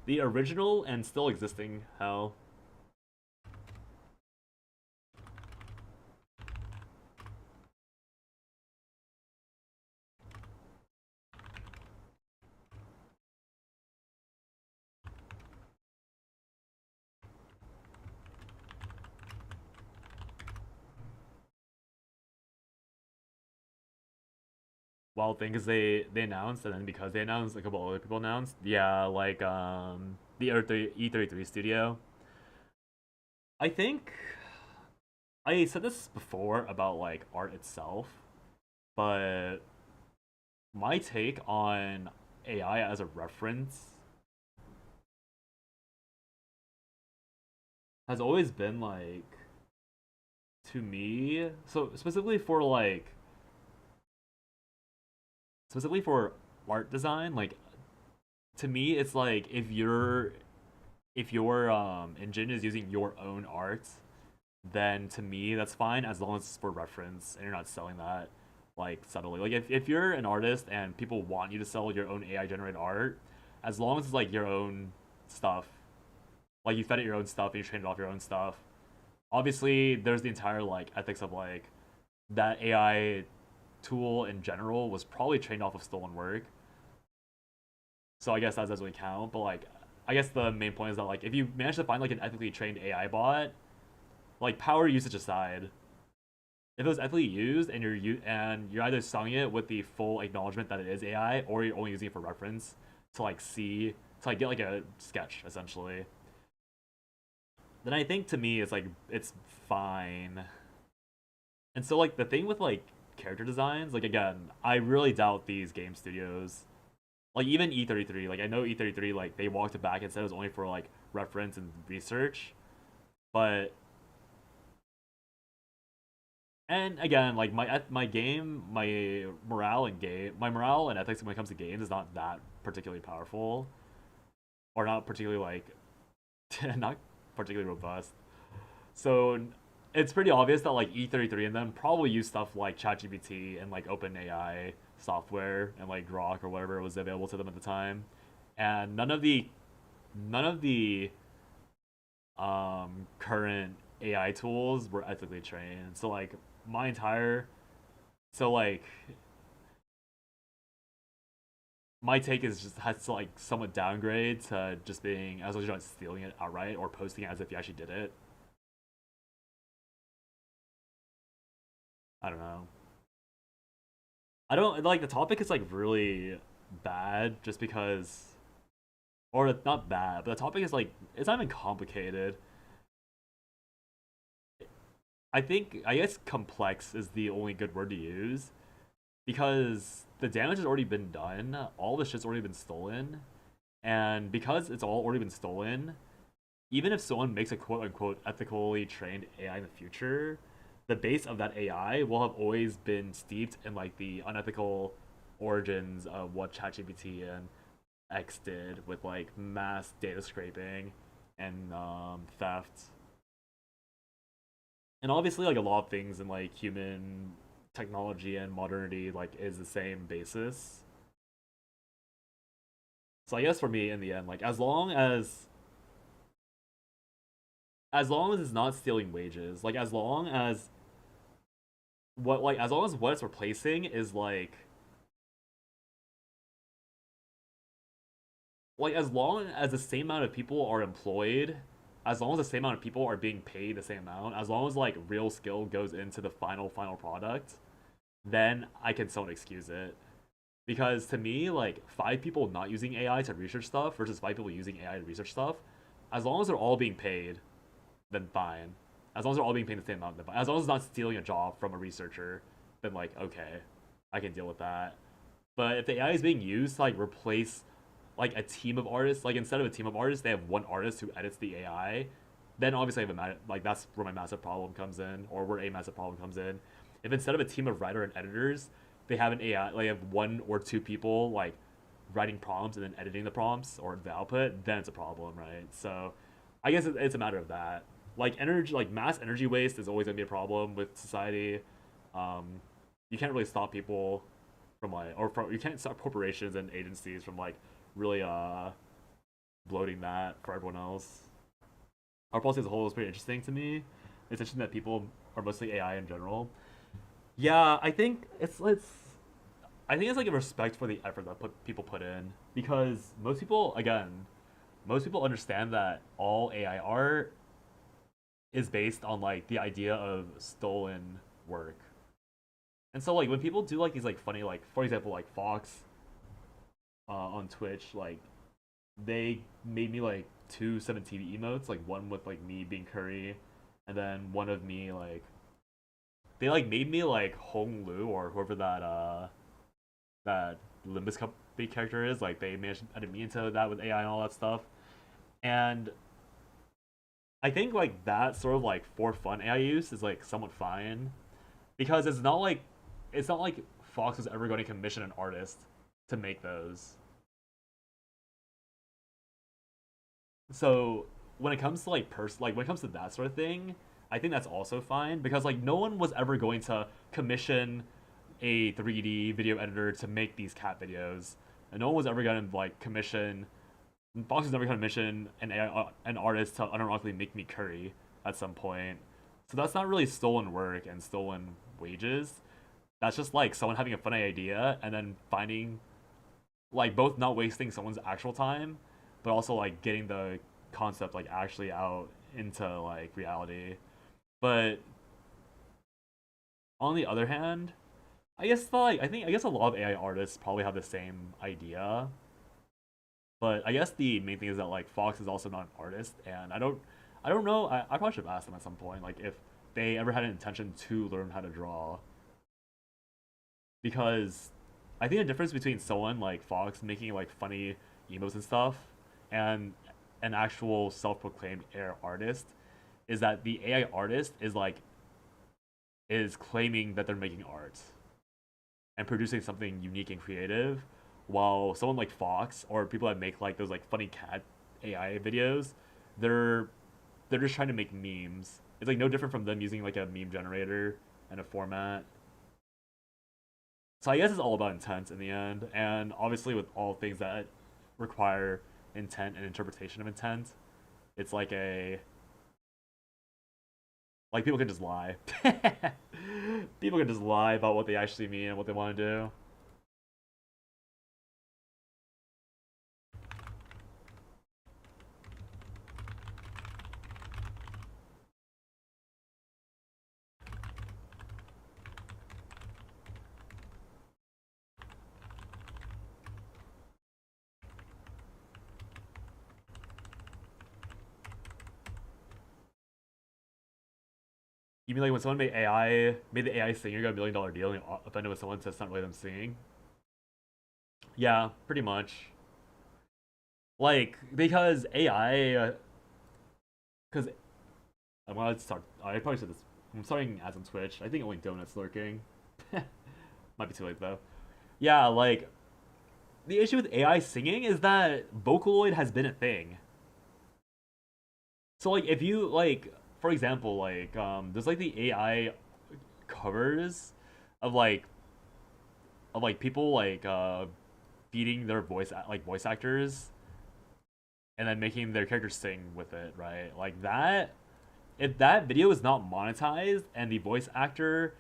Speaker 1: The original and still existing hell. Wild thing is they announced, and then because they announced, a couple other people announced. Yeah, like the E33 studio. I think I said this before about like art itself, but my take on AI as a reference has always been like, to me, so specifically for art design, like to me it's like if your engine is using your own art, then to me that's fine as long as it's for reference and you're not selling that like subtly. Like if you're an artist and people want you to sell your own AI generated art, as long as it's like your own stuff, like you fed it your own stuff and you trained it off your own stuff. Obviously, there's the entire like ethics of like that AI tool in general was probably trained off of stolen work. So I guess that doesn't really count. But like, I guess the main point is that like if you manage to find like an ethically trained AI bot, like power usage aside, if it was ethically used and you're either selling it with the full acknowledgement that it is AI, or you're only using it for reference to like see to like get like a sketch essentially, then I think to me it's fine. And so like the thing with like character designs, like again, I really doubt these game studios, like even E33, like I know E33 like they walked it back and said it was only for like reference and research, but and again, like my morale and ethics when it comes to games is not that particularly powerful, or not particularly like not particularly robust. So it's pretty obvious that like E33 and them probably use stuff like ChatGPT and like OpenAI software and like Grok or whatever was available to them at the time, and none of the current AI tools were ethically trained. So like my entire so like my take is just has to like somewhat downgrade to just being as long as you're not stealing it outright or posting it as if you actually did it. I don't know. I don't like the topic is like really bad just because, or not bad, but the topic is like it's not even complicated. I guess complex is the only good word to use because the damage has already been done. All the shit's already been stolen, and because it's all already been stolen, even if someone makes a quote unquote ethically trained AI in the future, the base of that AI will have always been steeped in like the unethical origins of what ChatGPT and X did with like mass data scraping and theft. And obviously like a lot of things in like human technology and modernity like is the same basis. So I guess for me in the end, like as long as it's not stealing wages, like as long as what it's replacing is like as long as the same amount of people are employed, as long as the same amount of people are being paid the same amount, as long as like real skill goes into the final product, then I can somewhat excuse it. Because to me, like 5 people not using AI to research stuff versus 5 people using AI to research stuff, as long as they're all being paid, then fine. As long as they're all being paid the same amount, then fine. As long as it's not stealing a job from a researcher, then like okay, I can deal with that. But if the AI is being used to like replace like a team of artists, like instead of a team of artists, they have one artist who edits the AI, then obviously I have like that's where my massive problem comes in, or where a massive problem comes in. If instead of a team of writer and editors, they have an AI, like have 1 or 2 people like writing prompts and then editing the prompts or the output, then it's a problem, right? So I guess it's a matter of that. Like energy, like mass energy waste is always gonna be a problem with society. Um, you can't really stop people from like, you can't stop corporations and agencies from like really bloating that for everyone else. Our policy as a whole is pretty interesting to me. It's interesting that people are mostly AI in general. Yeah, I think it's like a respect for the effort that people put in, because most people understand that all AI art is based on like the idea of stolen work. And so like when people do like these like funny, like for example like Fox on Twitch, like they made me like 2 7TV emotes, like one with like me being Curry, and then one of me like they like made me like Hong Lu or whoever that Limbus Company character is. Like they managed to edit me into that with AI and all that stuff. And I think like that sort of like for fun AI use is like somewhat fine, because it's not like Fox is ever going to commission an artist to make those. So when it comes to like when it comes to that sort of thing, I think that's also fine, because like no one was ever going to commission a 3D video editor to make these cat videos, and no one was ever gonna like commission. Fox was never gonna commission an artist to unironically make me Curry at some point. So that's not really stolen work and stolen wages. That's just like someone having a funny idea and then finding like both not wasting someone's actual time, but also like getting the concept like actually out into like reality. But on the other hand, I guess a lot of AI artists probably have the same idea. But I guess the main thing is that like Fox is also not an artist, and I don't know. I probably should have asked them at some point, like if they ever had an intention to learn how to draw, because I think the difference between someone like Fox making like funny emotes and stuff and an actual self-proclaimed AI artist is that the AI artist is claiming that they're making art and producing something unique and creative, while someone like Fox or people that make like those like funny cat AI videos, they're they're just trying to make memes. It's like no different from them using like a meme generator and a format. So I guess it's all about intent in the end, and obviously with all things that require intent and interpretation of intent, it's like people can just lie. People can just lie about what they actually mean and what they want to do. You mean like when someone made the AI singer got $1 million deal and offended with someone says it's not really them singing? Yeah, pretty much. Like because AI, because I'm gonna start. I probably said this. I'm starting ads on Twitch. I think only Donut's lurking. Might be too late though. Yeah, like the issue with AI singing is that Vocaloid has been a thing. So like if you like, for example, like there's like the AI covers of like people like feeding their voice actors and then making their characters sing with it, right? Like that, if that video is not monetized and the voice actor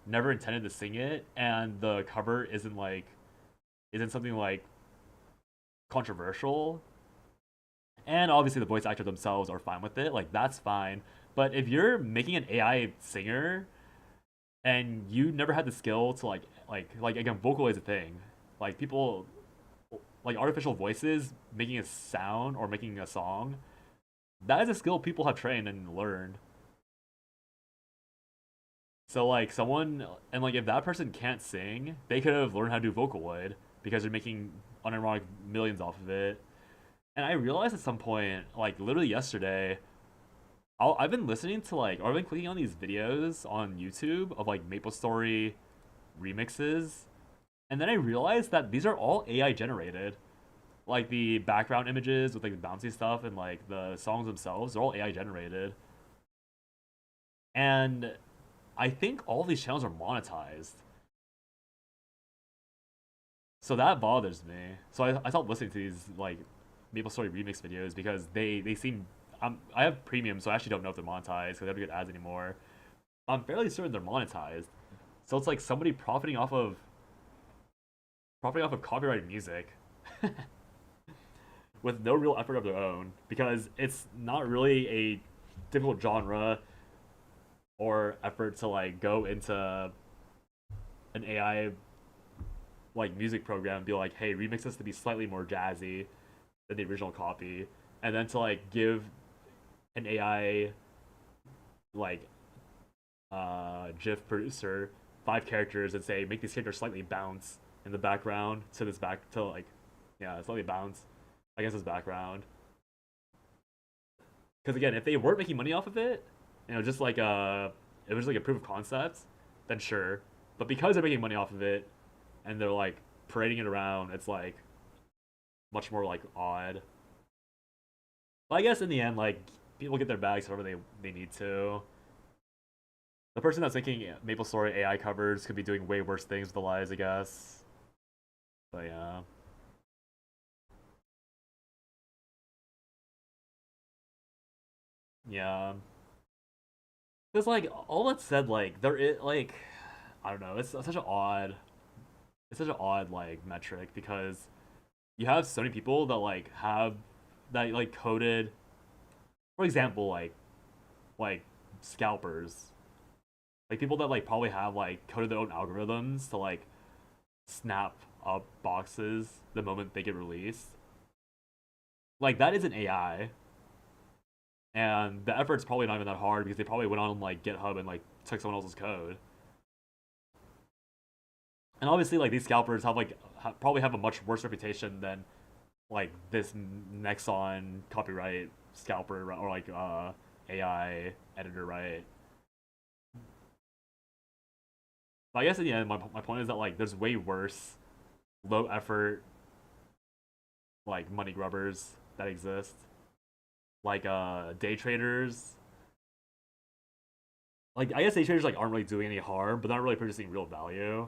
Speaker 1: never intended to sing it and the cover isn't something like controversial, and obviously the voice actors themselves are fine with it, like that's fine. But if you're making an AI singer and you never had the skill to like again, vocal is a thing. Like people like artificial voices making a sound or making a song, that is a skill people have trained and learned. So like someone and like if that person can't sing, they could have learned how to do Vocaloid because they're making unironic millions off of it. And I realized at some point, like literally yesterday, I've been listening to like, or I've been clicking on these videos on YouTube of like MapleStory remixes, and then I realized that these are all AI generated. Like the background images with like the bouncy stuff and like the songs themselves are all AI generated. And I think all these channels are monetized. So that bothers me. So I stopped listening to these like MapleStory remix videos because they seem I have premium, so I actually don't know if they're monetized because they don't get ads anymore. I'm fairly certain they're monetized. So it's like somebody profiting off of copyrighted music with no real effort of their own because it's not really a difficult genre or effort to like go into an AI like music program and be like, hey, remix this to be slightly more jazzy than the original copy, and then to like give an AI like GIF producer 5 characters and say make these characters slightly bounce in the background to this back to like slightly bounce against this background. Because again, if they weren't making money off of it, just like it was like a proof of concept, then sure. But because they're making money off of it and they're like parading it around, it's like much more like odd. But I guess in the end, like people get their bags however they need to. The person that's making MapleStory AI covers could be doing way worse things with the lives, I guess. But yeah. Yeah. Because like all that said, like there is like I don't know, it's such an odd like metric because you have so many people that like have that like coded, for example, like scalpers, like people that like probably have like coded their own algorithms to like snap up boxes the moment they get released. Like that is an AI, and the effort's probably not even that hard because they probably went on like GitHub and like took someone else's code. And obviously, like these scalpers have like probably have a much worse reputation than like this Nexon copyright scalper or like AI editor, right? But I guess in the end, my point is that like there's way worse low effort like money grubbers that exist, like day traders. Like I guess day traders like aren't really doing any harm, but they're not really producing real value.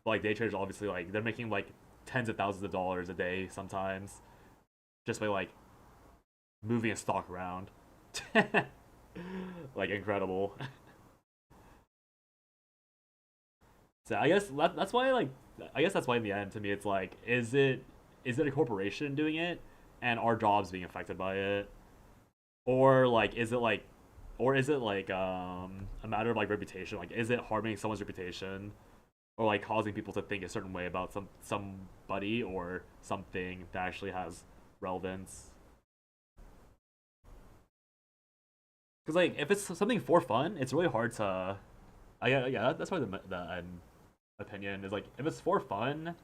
Speaker 1: But like day traders obviously like they're making like tens of thousands of dollars a day sometimes just by like moving a stock around. Like incredible. So that's why like I guess that's why in the end to me it's like is it a corporation doing it and our jobs being affected by it, or like is it like a matter of like reputation, like is it harming someone's reputation or like causing people to think a certain way about somebody or something that actually has relevance. Because like if it's something for fun, it's really hard to. Yeah, that's why the opinion is like if it's for fun,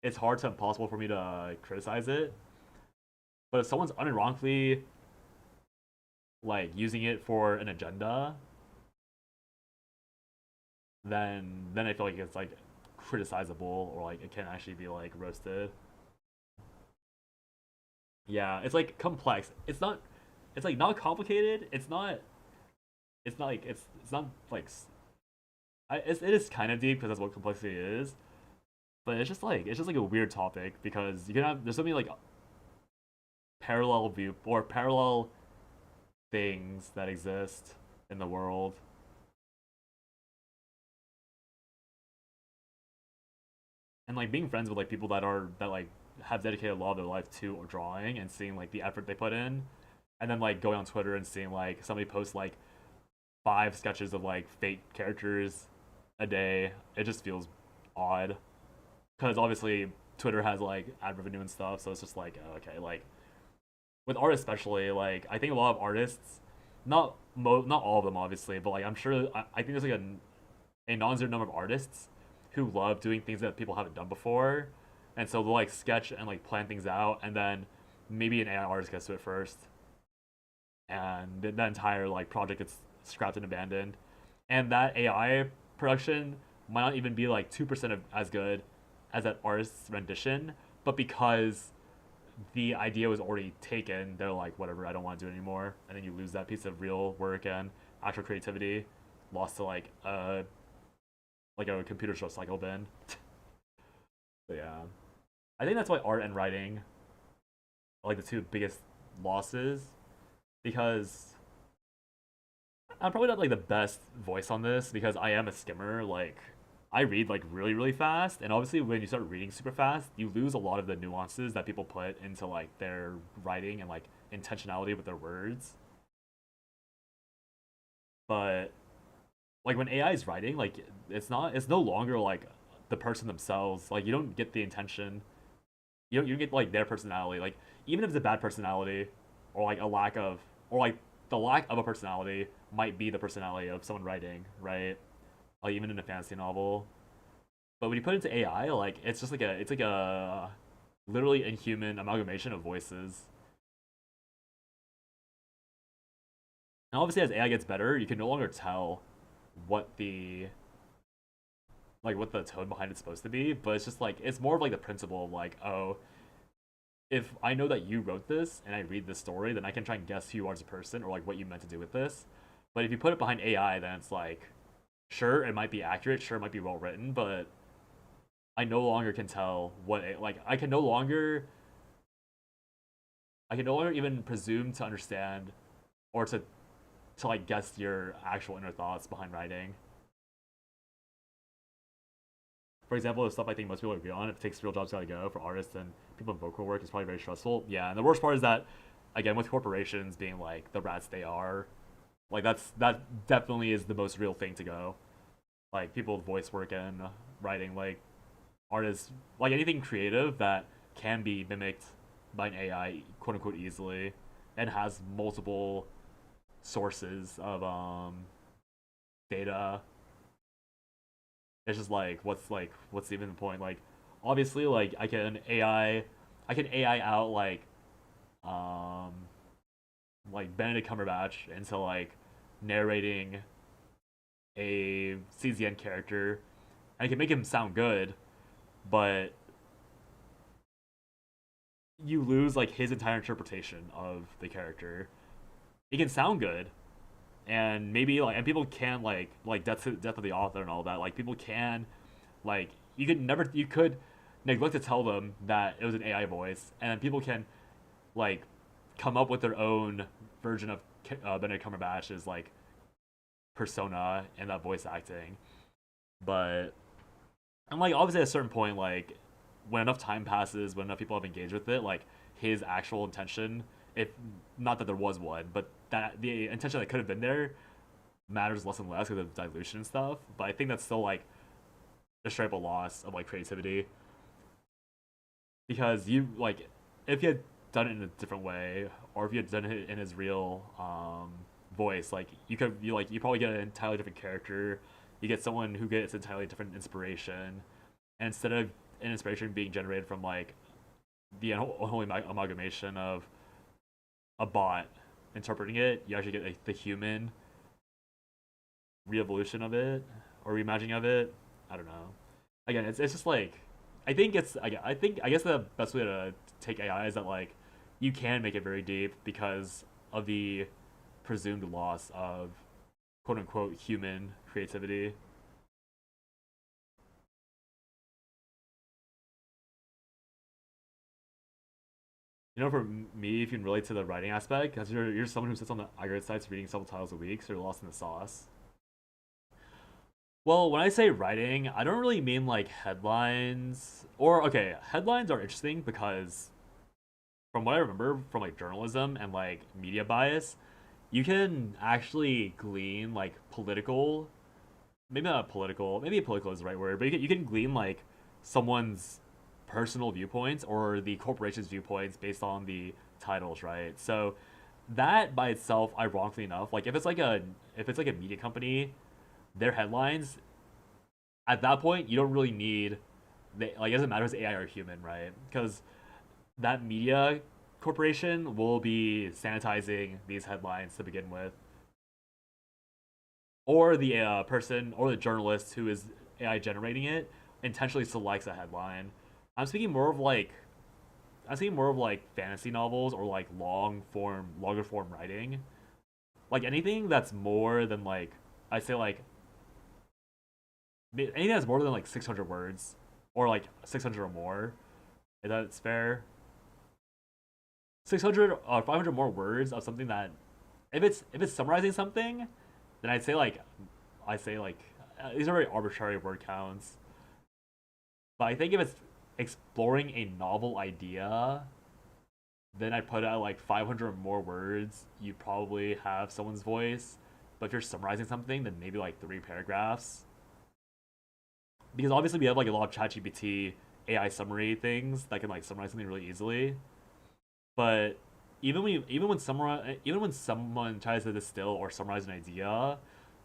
Speaker 1: it's hard to impossible for me to criticize it. But if someone's unironically like using it for an agenda, then I feel like it's like criticizable or like it can actually be like roasted. Yeah, it's like complex. It's like not complicated. It's not like it's not like it is kind of deep because that's what complexity is, But it's just like a weird topic because you can have there's so many like parallel view or parallel things that exist in the world. And like being friends with like people that like have dedicated a lot of their life to or drawing and seeing like the effort they put in, and then like going on Twitter and seeing like somebody post like 5 sketches of like fake characters a day, it just feels odd because obviously Twitter has like ad revenue and stuff, so it's just like okay, like with art especially, like I think a lot of artists, not all of them obviously, but like I'm sure I think there's like a non-zero number of artists who love doing things that people haven't done before, and so they'll like sketch and like plan things out, and then maybe an AI artist gets to it first, and the entire like project gets scrapped and abandoned, and that AI production might not even be like 2% of as good as that artist's rendition, but because the idea was already taken, they're like, whatever, I don't want to do it anymore, and then you lose that piece of real work and actual creativity, lost to like a computer show cycle bin. But yeah, I think that's why art and writing are like the two biggest losses because I'm probably not like the best voice on this because I am a skimmer. Like I read like really really fast, and obviously when you start reading super fast, you lose a lot of the nuances that people put into like their writing and like intentionality with their words. But like when AI is writing, like it's no longer like the person themselves. Like you don't get the intention. You don't get like their personality. Like even if it's a bad personality or like a lack of or like the lack of a personality might be the personality of someone writing, right? Like even in a fantasy novel. But when you put it into AI, like it's like a literally inhuman amalgamation of voices. And obviously as AI gets better, you can no longer tell what the what the tone behind it's supposed to be, but it's just like it's more of like the principle of like, oh, if I know that you wrote this and I read this story, then I can try and guess who you are as a person or like what you meant to do with this. But if you put it behind AI, then it's like, sure, it might be accurate, sure, it might be well written, but I no longer can tell what it, like I can no longer even presume to understand or to like guess your actual inner thoughts behind writing. For example, the stuff I think most people agree on, if it takes real jobs gotta go for artists and people in vocal work, it's probably very stressful. Yeah, and the worst part is that, again, with corporations being like the rats they are, like that definitely is the most real thing to go. Like people with voice work and writing, like artists, like anything creative that can be mimicked by an AI, quote unquote, easily, and has multiple sources of data. It's just what's even the point? Like obviously like I can AI out um like Benedict Cumberbatch into like narrating a CZN character, and I can make him sound good, but you lose like his entire interpretation of the character. He can sound good, and maybe like and people can like death of the author and all that. Like people can like you could neglect to tell them that it was an AI voice, and then people can like come up with their own version of Benedict Cumberbatch's like persona and that voice acting. But I'm like obviously at a certain point, like when enough time passes, when enough people have engaged with it, like his actual intention, if not that there was one, but that the intention that could have been there matters less and less because of dilution and stuff. But I think that's still like a straight up loss of like creativity because you like if you had done it in a different way or if you had done it in his real voice, like you probably get an entirely different character. You get someone who gets entirely different inspiration, and instead of an inspiration being generated from like the unholy amalgamation of a bot interpreting it, you actually get like, the human re-evolution of it or reimagining of it. I don't know. Again, it's just like I guess the best way to take AI is that like you can make it very deep because of the presumed loss of quote unquote human creativity. You know, for me, if you can relate to the writing aspect, because you're someone who sits on the aggregate sites reading several titles a week, so you're lost in the sauce. Well, when I say writing, I don't really mean like headlines. Or okay, headlines are interesting because from what I remember from like journalism and like media bias, you can actually glean like political, maybe not political, maybe political is the right word, but you can glean like someone's personal viewpoints or the corporation's viewpoints based on the titles, right? So that by itself, ironically enough, like if it's like a media company, their headlines at that point you don't really need like it doesn't matter if it's AI or human, right? Because that media corporation will be sanitizing these headlines to begin with, or the person or the journalist who is AI generating it intentionally selects a headline. I'm speaking more of like I'm speaking more of like fantasy novels or like longer form writing. Like anything that's more than like I say like anything that's more than like 600 words or like 600 or more. If that's fair. 600 or 500 more words of something that if it's summarizing something, then I say like these are very arbitrary word counts. But I think if it's exploring a novel idea, then I put out like 500 or more words. You probably have someone's voice. But if you're summarizing something, then maybe like 3 paragraphs. Because obviously we have like a lot of ChatGPT AI summary things that can like summarize something really easily. But even when someone tries to distill or summarize an idea,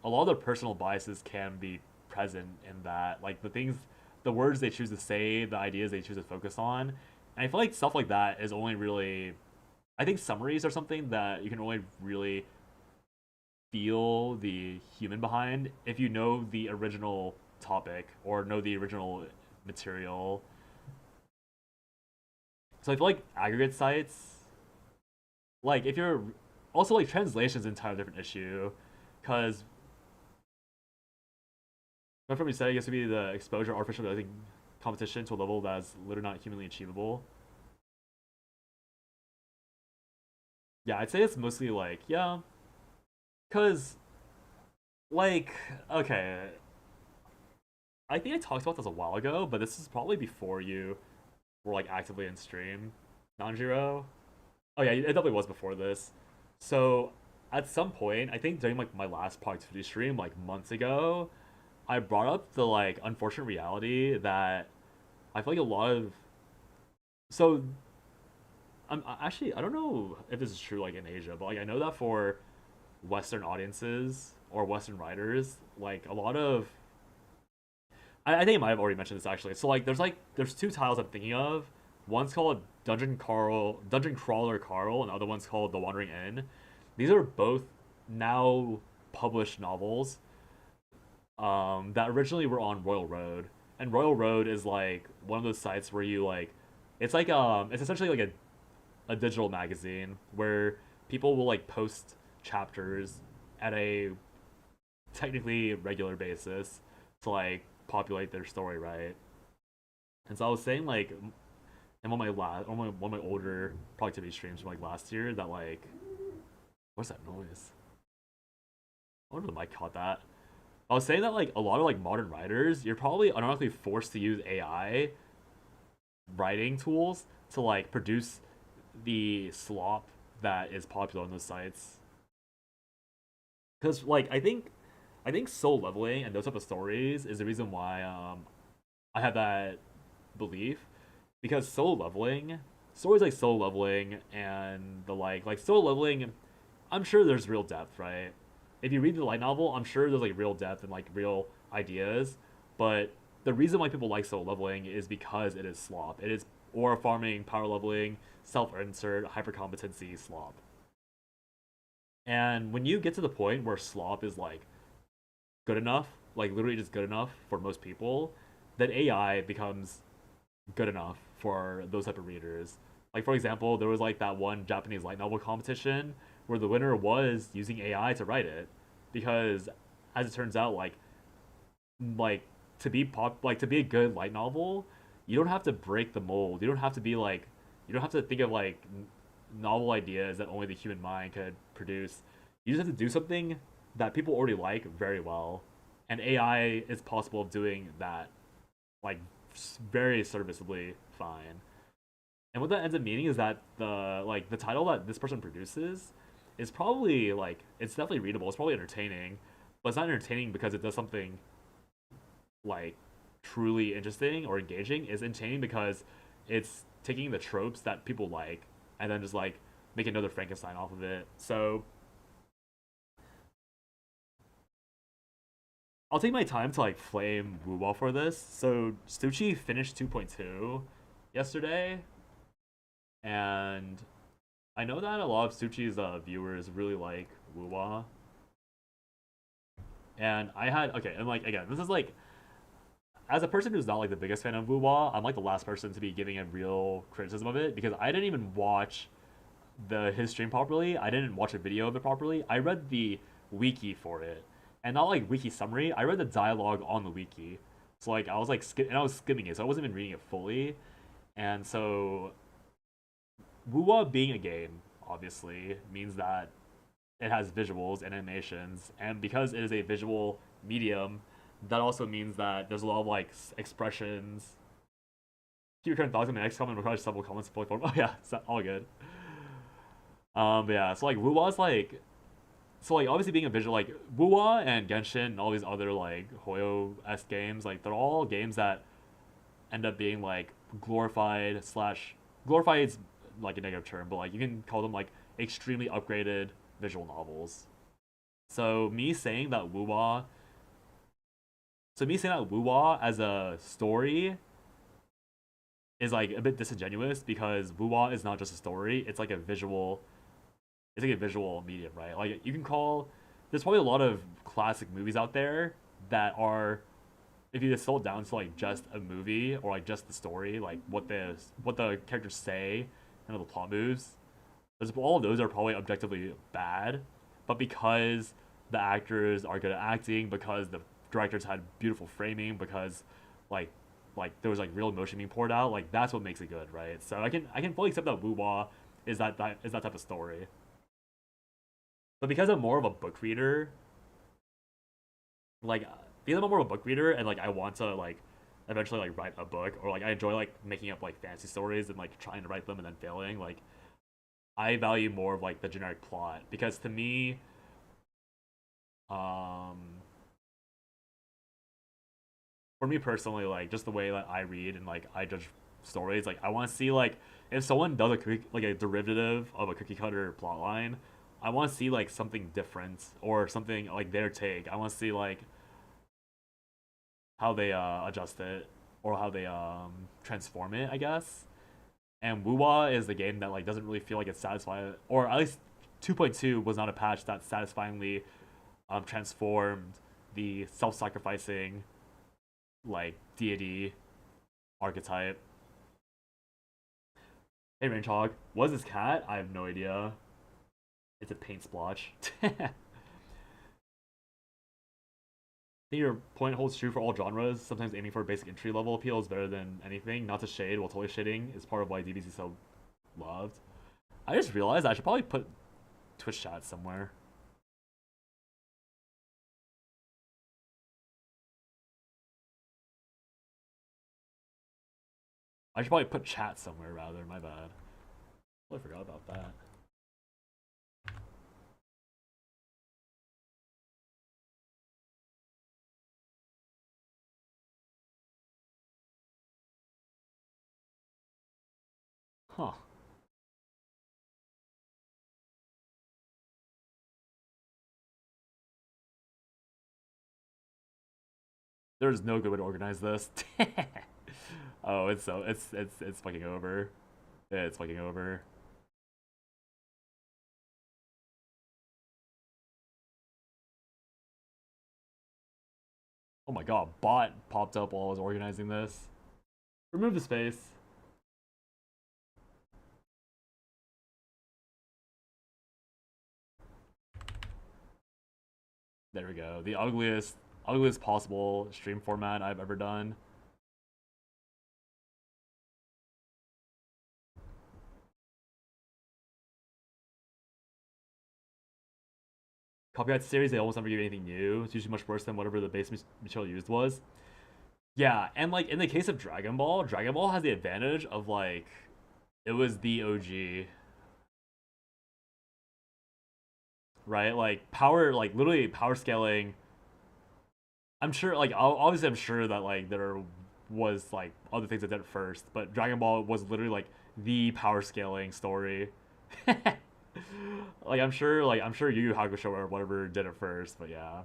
Speaker 1: a lot of their personal biases can be present in that. Like the words they choose to say, the ideas they choose to focus on. And I feel like stuff like that is only really I think summaries are something that you can only really feel the human behind if you know the original topic or know the original material. So I feel like aggregate sites, like if you're also like translation is an entirely different issue, because from you said, I guess would be the exposure of artificial intelligence competition to a level that is literally not humanly achievable. Yeah, I'd say it's mostly like yeah, because like okay, I think I talked about this a while ago, but this is probably before you were like actively in stream, Nanjiro. Oh yeah, it definitely was before this. So at some point, I think during like my last productivity stream, like months ago, I brought up the like unfortunate reality that I feel like a lot of so actually I don't know if this is true like in Asia, but like I know that for Western audiences or Western writers, like a lot of I think I might have already mentioned this actually. So there's 2 titles I'm thinking of. One's called Dungeon Crawler Carl, and the other one's called The Wandering Inn. These are both now published novels that originally were on Royal Road, and Royal Road is like one of those sites where you like it's essentially like a digital magazine where people will like post chapters at a technically regular basis to like populate their story, right? And so I was saying like in one of my older productivity streams from like last year that like what's that noise? I wonder if the mic caught that. I was saying that like a lot of like modern writers, you're probably unironically forced to use AI writing tools to like produce the slop that is popular on those sites. Because like I think soul leveling and those type of stories is the reason why I have that belief, because soul leveling stories like soul leveling and the like soul leveling, I'm sure there's real depth, right? If you read the light novel, I'm sure there's like real depth and like real ideas, but the reason why people like soul leveling is because it is slop. It is aura farming, power leveling, self insert, hyper competency slop. And when you get to the point where slop is like good enough, like literally just good enough for most people, then AI becomes good enough for those type of readers. Like for example, there was like that one Japanese light novel competition where the winner was using AI to write it, because as it turns out, like to be a good light novel, you don't have to break the mold. You don't have to be like You don't have to think of like novel ideas that only the human mind could produce. You just have to do something that people already like very well, and AI is possible of doing that like very serviceably fine. And what that ends up meaning is that the title that this person produces is probably like it's definitely readable. It's probably entertaining, but it's not entertaining because it does something like truly interesting or engaging. It's entertaining because it's taking the tropes that people like and then just like make another Frankenstein off of it. So I'll take my time to like flame Wuwa for this. So Stucci finished 2.2 yesterday, and I know that a lot of Stucci's viewers really like Wuwa. And I had okay, and like again, this is like as a person who's not like the biggest fan of Wuwa, I'm like the last person to be giving a real criticism of it because I didn't even watch his stream properly. I didn't watch a video of it properly. I read the wiki for it, and not like wiki summary. I read the dialogue on the wiki, so like I was like and I was skimming it, so I wasn't even reading it fully. And so, Wuwa being a game obviously means that it has visuals and animations, and because it is a visual medium, that also means that there's a lot of like expressions. Keep your current thoughts in the next comment. Requires several comments. Oh yeah, it's all good. But yeah, so like Wuwa's like, so like obviously being a visual like Wuwa and Genshin and all these other like Hoyo-esque games, like they're all games that end up being like glorified slash glorified is like a negative term, but like you can call them like extremely upgraded visual novels. So me saying that Wuwa as a story is like a bit disingenuous because Wuwa is not just a story, it's like a visual medium, right? Like you can call there's probably a lot of classic movies out there that are if you distill it down to like just a movie or like just the story, like what the characters say and the plot moves, all of those are probably objectively bad, but because the actors are good at acting, because the directors had beautiful framing, because like there was like real emotion being poured out, like that's what makes it good, right? So I can fully accept that Wuwa is that type of story. But because I'm more of a book reader, like because I'm more of a book reader and like I want to like eventually like write a book or like I enjoy like making up like fantasy stories and like trying to write them and then failing, like I value more of like the generic plot because to me um for me personally, like just the way that I read and like I judge stories, like I want to see like if someone does like a derivative of a cookie cutter plot line, I want to see like something different or something like their take. I want to see like how they adjust it or how they transform it, I guess. And Wuwa is the game that like doesn't really feel like it's satisfied, or at least 2.2 was not a patch that satisfyingly transformed the self-sacrificing like deity archetype. Hey Rainchog, what is this cat? I have no idea. It's a paint splotch. I think your point holds true for all genres. Sometimes aiming for basic entry level appeal is better than anything. Not to shade, while totally shading is part of why DBZ is so loved. I just realized I should probably put Twitch chat somewhere. I should probably put chat somewhere rather. My bad. I forgot about that. Huh. There's no good way to organize this. Oh, it's fucking over. It's fucking over. Oh my god, bot popped up while I was organizing this. Remove the space. There we go. The ugliest possible stream format I've ever done. copyright series, they almost never give you anything new. It's usually much worse than whatever the base material used was. Yeah, and like in the case of Dragon Ball has the advantage of like it was the OG. Right? Like power, like literally power scaling. I'm sure, like obviously, I'm sure that like there was like other things that did it first, but Dragon Ball was literally like the power scaling story. Like I'm sure Yu Yu Hakusho or whatever did it first, but yeah.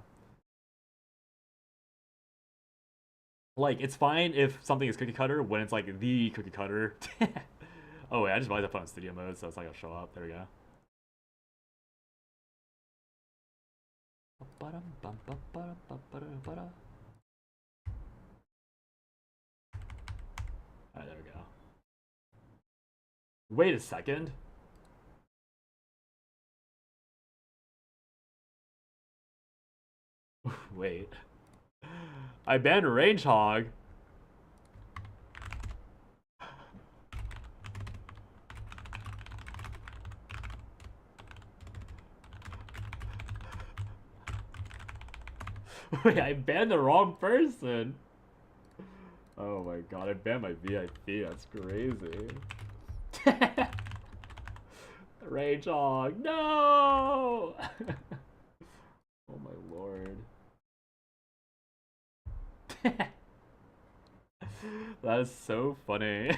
Speaker 1: Like it's fine if something is cookie cutter when it's like the cookie cutter. Oh wait, I just realized I put on studio mode, so it's not gonna show up. There we go. Alright, there we go. Wait a second. Wait. I banned Range Hog. Wait, I banned the wrong person. Oh my god, I banned my VIP. That's crazy. Rage Hog, no! Oh my lord. That is so funny.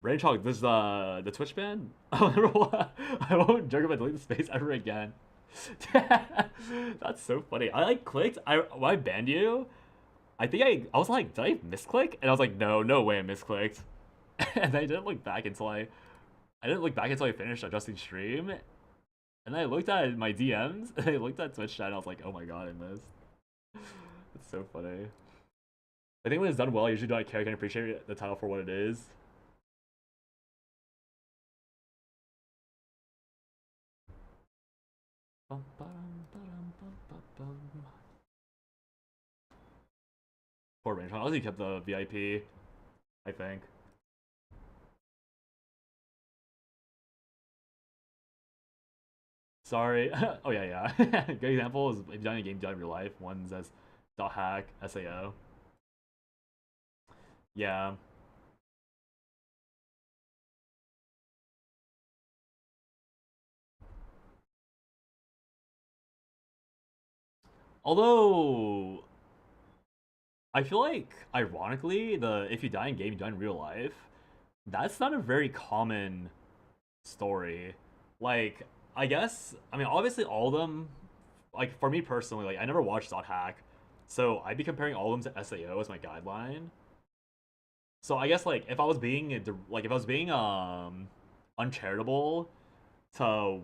Speaker 1: Rage Hog, this is the Twitch ban? I won't joke about deleting the space ever again. That's so funny. I like clicked. When I banned you, I think I was like, did I misclick? And I was like, no way I misclicked. And I didn't look back until I didn't look back until I finished adjusting stream. And I looked at my DMs and I looked at Twitch chat and I was like, oh my god, I missed. It's so funny. I think when it's done well, I usually don't care. I can appreciate the title for what it is. Poor Range. I also kept the VIP, I think. Sorry. Oh yeah. Good example is if you've done a game done in real life. One's as .hack, SAO. Yeah. Although I feel like ironically the if you die in game you die in real life, that's not a very common story. Like I guess I mean obviously all of them, like for me personally, like I never watched .hack, so I'd be comparing all of them to SAO as my guideline. So I guess like if I was being uncharitable to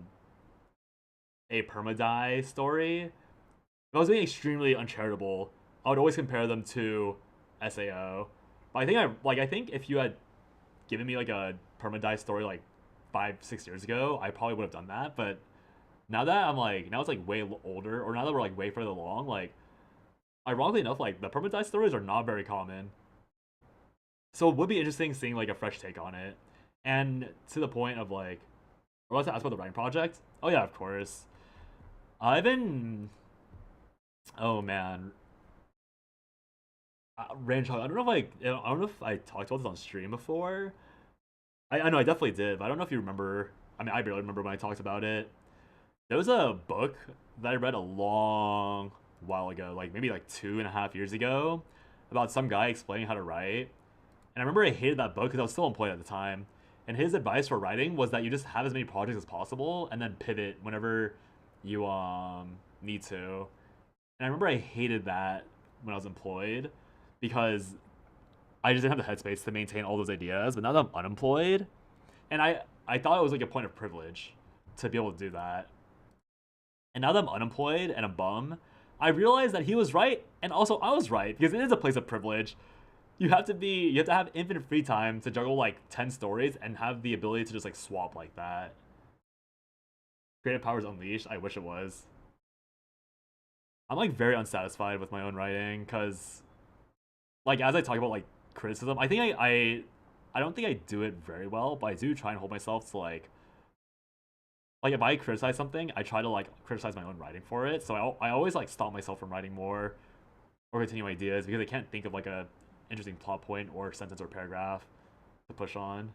Speaker 1: a permadie story, if I was being extremely uncharitable, I would always compare them to SAO. But I think if you had given me like a permadie story like 5-6 years ago, I probably would have done that. But now that I'm like now it's like way older, or now that we're like way further along, like ironically enough, like the permadie stories are not very common. So it would be interesting seeing like a fresh take on it. And to the point of like, I was to ask about the writing project. Oh yeah, of course. I've been. Oh man. Range Hog. I don't know if I talked about this on stream before. I know I definitely did, but I don't know if you remember. I mean, I barely remember when I talked about it. There was a book that I read a long while ago, like maybe like 2.5 years ago, about some guy explaining how to write. And I remember I hated that book because I was still employed at the time. And his advice for writing was that you just have as many projects as possible and then pivot whenever you need to. And I remember I hated that when I was employed because I just didn't have the headspace to maintain all those ideas. But now that I'm unemployed, and I thought it was like a point of privilege to be able to do that. And now that I'm unemployed and a bum, I realized that he was right and also I was right because it is a place of privilege. You have to have infinite free time to juggle like 10 stories and have the ability to just like swap like that. Creative powers unleashed. I wish it was. I'm like very unsatisfied with my own writing because like as I talk about like criticism, I think I don't think I do it very well, but I do try and hold myself to like if I criticize something, I try to like criticize my own writing for it. So I always like stop myself from writing more or continue ideas because I can't think of like a interesting plot point or sentence or paragraph to push on.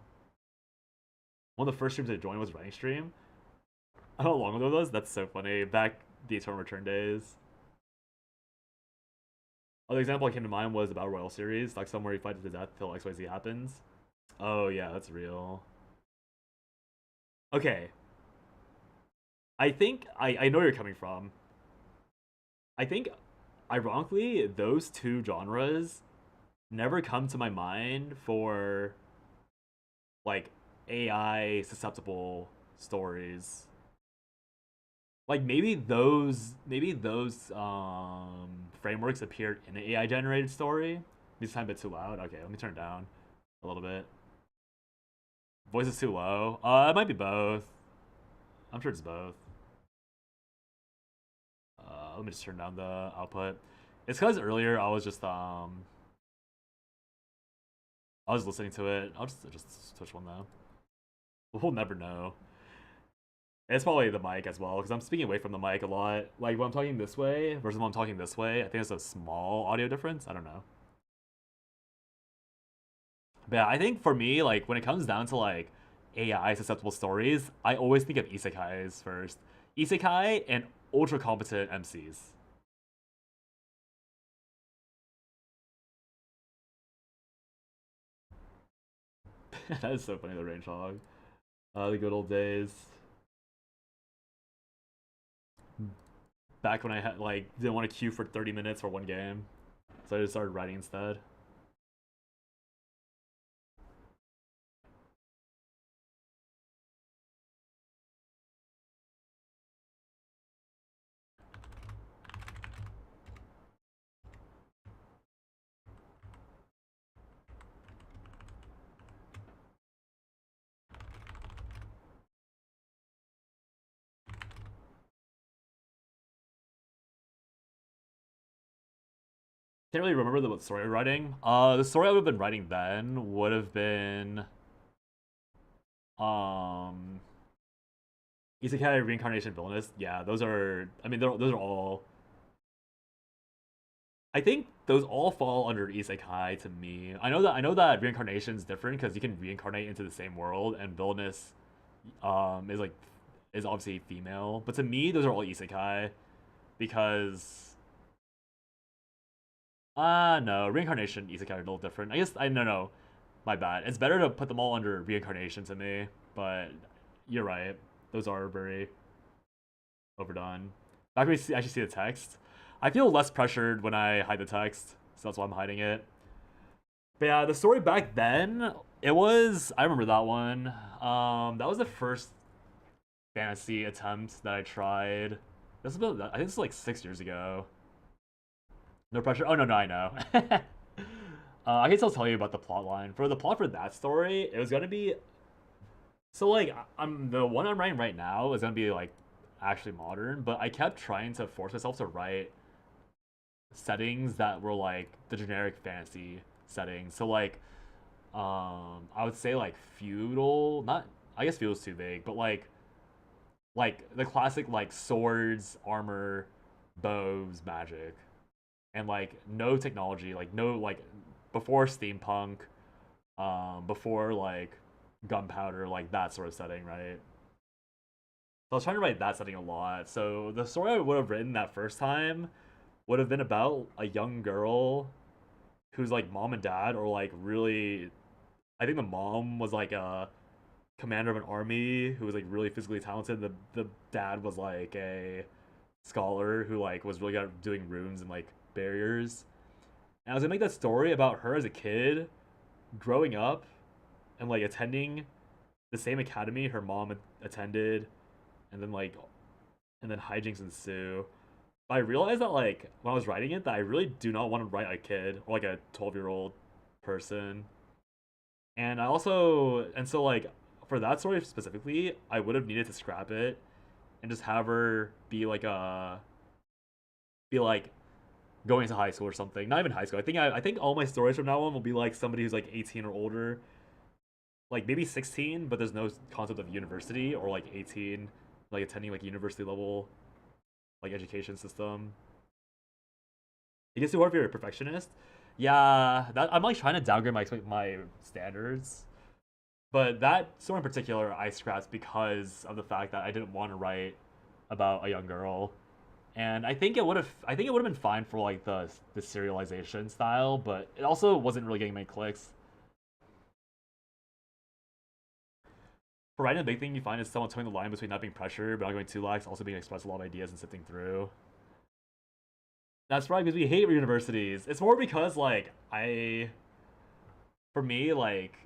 Speaker 1: One of the first streams I joined was writing stream. I don't know how long ago it was. That's so funny. Back the Eternal Return days. Other example that came to mind was the Battle Royale series, like somewhere you fight to the death till XYZ happens. Oh yeah, that's real. Okay. I think I know where you're coming from. I think ironically those two genres never come to my mind for like AI susceptible stories. Like maybe those frameworks appeared in an AI generated story. This time a bit too loud. Okay, let me turn it down a little bit. Voice is too low. It might be both. I'm sure it's both. Let me just turn down the output. It's because earlier I was listening to it. I'll just switch one though. We'll never know. It's probably the mic as well, because I'm speaking away from the mic a lot. Like when I'm talking this way versus when I'm talking this way, I think there's a small audio difference. I don't know. But yeah, I think for me, like when it comes down to like AI susceptible stories, I always think of isekais first. Isekai and ultra competent MCs. That is so funny, the range hog. The good old days. Back when I had like didn't want to queue for 30 minutes for one game, so I just started writing instead. Can't really remember the story writing. The story I would have been writing then would have been um Isekai Reincarnation Villainous. Yeah, those are. I mean, those are all. I think those all fall under Isekai to me. I know that reincarnation is different because you can reincarnate into the same world, and Villainous is like is obviously female. But to me, those are all Isekai because no, reincarnation isekai are a little different. I guess I no, my bad. It's better to put them all under reincarnation to me, but you're right. Those are very overdone. Back when we actually see the text, I feel less pressured when I hide the text, so that's why I'm hiding it. But yeah, the story back then, it was I remember that one. That was the first fantasy attempt that I tried. This is about, I think it's like 6 years ago. No pressure. Oh no, no, I know. I can still tell you about the plot line. For the plot for that story, it was gonna be so like I'm the one I'm writing right now is gonna be like actually modern, but I kept trying to force myself to write settings that were like the generic fantasy settings. So like I would say like feudal, not I guess feudal's too vague, but like the classic like swords, armor, bows, magic and like no technology, like no like before steampunk, before like gunpowder, like that sort of setting, right? So I was trying to write that setting a lot. So the story I would have written that first time would have been about a young girl whose like mom and dad or like really I think the mom was like a commander of an army who was like really physically talented. The dad was like a scholar who like was really good at doing runes and like barriers. And I was gonna make that story about her as a kid growing up and like attending the same academy her mom attended, and then like and then hijinks ensue. But I realized that like when I was writing it that I really do not want to write a kid or like a 12-year-old person. And I also and so like for that story specifically, I would have needed to scrap it and just have her be like going to high school or something. Not even high school. I think all my stories from now on will be like somebody who's like 18 or older, like maybe 16, but there's no concept of university, or like 18, like attending like university level like education system. It gets too hard if you're a perfectionist. Yeah, that I'm like trying to downgrade my standards, but that story in particular I scrapped because of the fact that I didn't want to write about a young girl, and I think it would have been fine for like the serialization style, but it also wasn't really getting many clicks. For writing, the big thing you find is someone towing the line between not being pressured but not going too lax, also being expressed a lot of ideas and sifting through. That's right, because we hate universities. It's more because like for me, like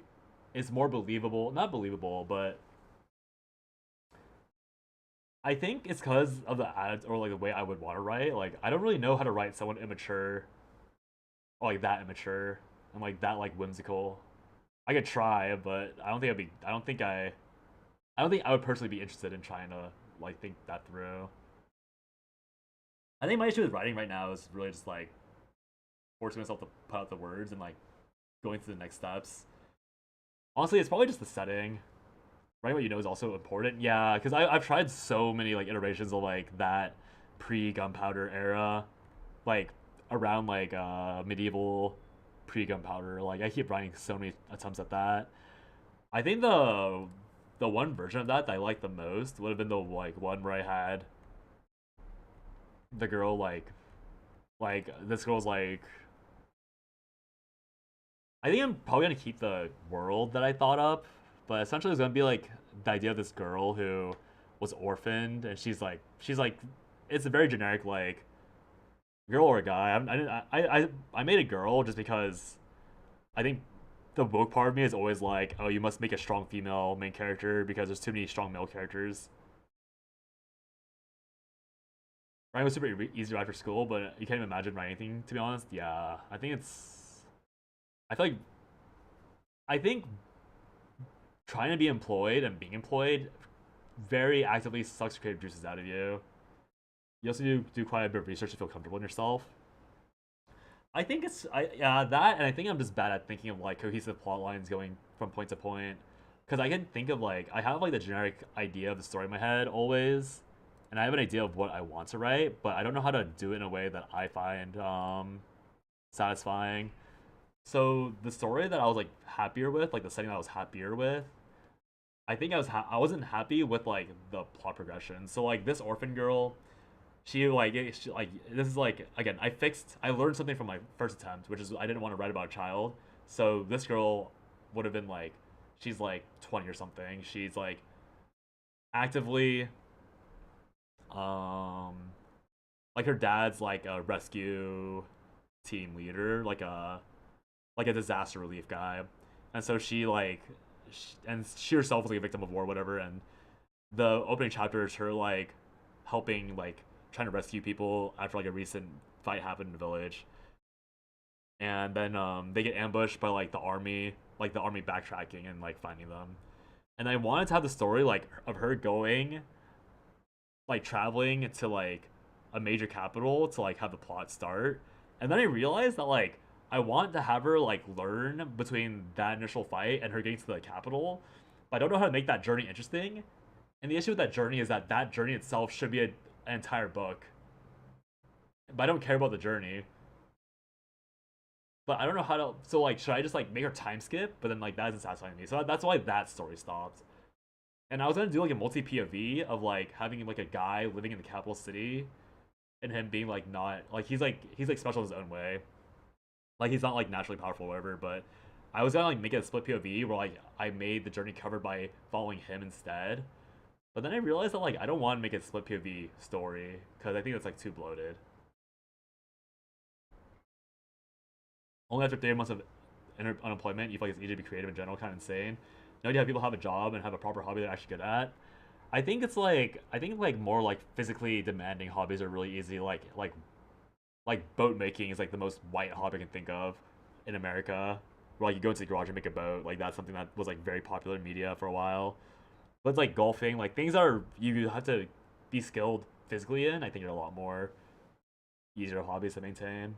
Speaker 1: it's more believable, not believable, but I think it's because of the ads or like the way I would want to write. Like I don't really know how to write someone immature, or like that immature and like that like whimsical. I could try, but I don't think I would personally be interested in trying to like think that through. I think my issue with writing right now is really just like forcing myself to put out the words and like going through the next steps. Honestly, it's probably just the setting. Writing what you know is also important. Yeah, because I've tried so many like iterations of like that pre gunpowder era, like around like medieval pre gunpowder. Like I keep writing so many attempts at that. I think the one version of that I liked the most would have been the like one where I had the girl like this girl's like I think I'm probably gonna keep the world that I thought up, but essentially it's gonna be like the idea of this girl who was orphaned, and she's like it's a very generic like girl or a guy. I made a girl just because I think the woke part of me is always like, oh, you must make a strong female main character because there's too many strong male characters. Writing was super easy to write for school, but you can't even imagine writing anything. To be honest, yeah, I think it's. I feel like I think trying to be employed and being employed very actively sucks creative juices out of you. You also do quite a bit of research to feel comfortable in yourself. I think it's yeah that, and I think I'm just bad at thinking of like cohesive plot lines going from point to point. Because I can think of like I have like the generic idea of the story in my head always, and I have an idea of what I want to write, but I don't know how to do it in a way that I find satisfying. So the story that I was like happier with, like the setting that I was happier with, I think I wasn't happy with like the plot progression. So like this orphan girl, she this is like again I learned something from my first attempt, which is I didn't want to write about a child. So this girl would have been like she's like 20 or something. She's like actively um like her dad's like a rescue team leader, like a disaster relief guy, and so and she herself was like a victim of war, whatever. And the opening chapter is her like helping like trying to rescue people after like a recent fight happened in the village, and then they get ambushed by like the army backtracking and like finding them. And I wanted to have the story like of her going like traveling to like a major capital to like have the plot start. And then I realized that like I want to have her like learn between that initial fight and her getting to the capital, but I don't know how to make that journey interesting. And the issue with that journey is that that journey itself should be an entire book, but I don't care about the journey. But I don't know how to. So like, should I just like make her time skip? But then like that isn't satisfying to me. So that's why that story stopped. And I was gonna do like a multi POV of like having like a guy living in the capital city, and him being like not like he's like special in his own way. Like he's not like naturally powerful or whatever. But I was gonna like make it a split POV where like I made the journey covered by following him instead. But then I realized that like I don't want to make it a split POV story because I think it's like too bloated. Only after 3 months of unemployment, you feel like it's easy to be creative in general, kind of insane. No idea how people have a job and have a proper hobby they're actually good at. I think like more like physically demanding hobbies are really easy. Like boat making is like the most white hobby I can think of in America. Where like you go into the garage and make a boat. Like that's something that was like very popular in media for a while. But it's like golfing, like things are you have to be skilled physically in. I think are a lot more easier hobbies to maintain.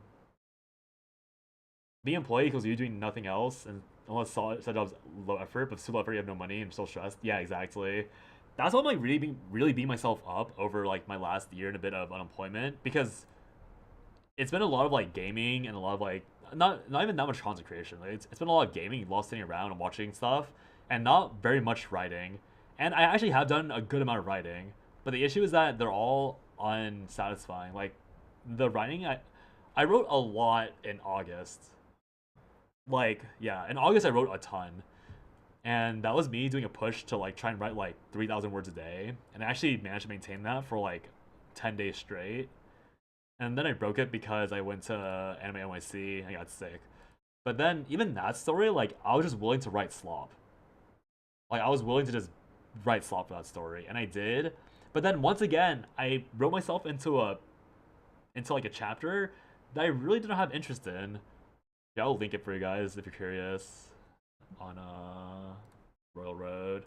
Speaker 1: being employee because you're doing nothing else, and unless side job's low effort, but super low effort, you have no money and still stressed. Yeah, exactly. That's why I'm like really beating myself up over like my last year and a bit of unemployment, because it's been a lot of like gaming and a lot of like not even that much content creation. Like, it's been a lot of gaming, a lot of sitting around and watching stuff, and not very much writing. And I actually have done a good amount of writing, but the issue is that they're all unsatisfying. Like the writing, I wrote a lot in August. Like yeah, in August I wrote a ton, and that was me doing a push to like try and write like 3,000 words a day, and I actually managed to maintain that for like 10 days straight. And then I broke it because I went to Anime NYC and I got sick. But then even that story, like I was just willing to write slop. Like I was willing to just write slop for that story, and I did. But then once again, I wrote myself into like a chapter that I really didn't have interest in. Yeah, I'll link it for you guys if you're curious on Royal Road.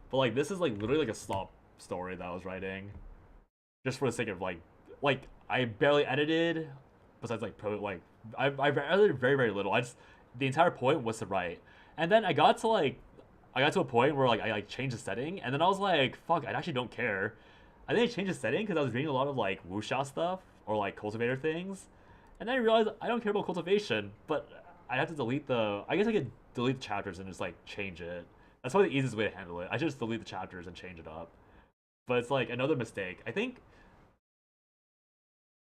Speaker 1: But like this is like literally like a slop story that I was writing, just for the sake of like I barely edited. Besides like I edited very little. I just the entire point was to write, and then I got to a point where like I like changed the setting, and then I was like, fuck, I actually don't care. I think I changed the setting because I was reading a lot of like wuxia stuff or like cultivator things, and then I realized I don't care about cultivation, but I have to delete the. I guess I could delete the chapters and just like change it. That's probably the easiest way to handle it. I should just delete the chapters and change it up. But it's like another mistake. I think,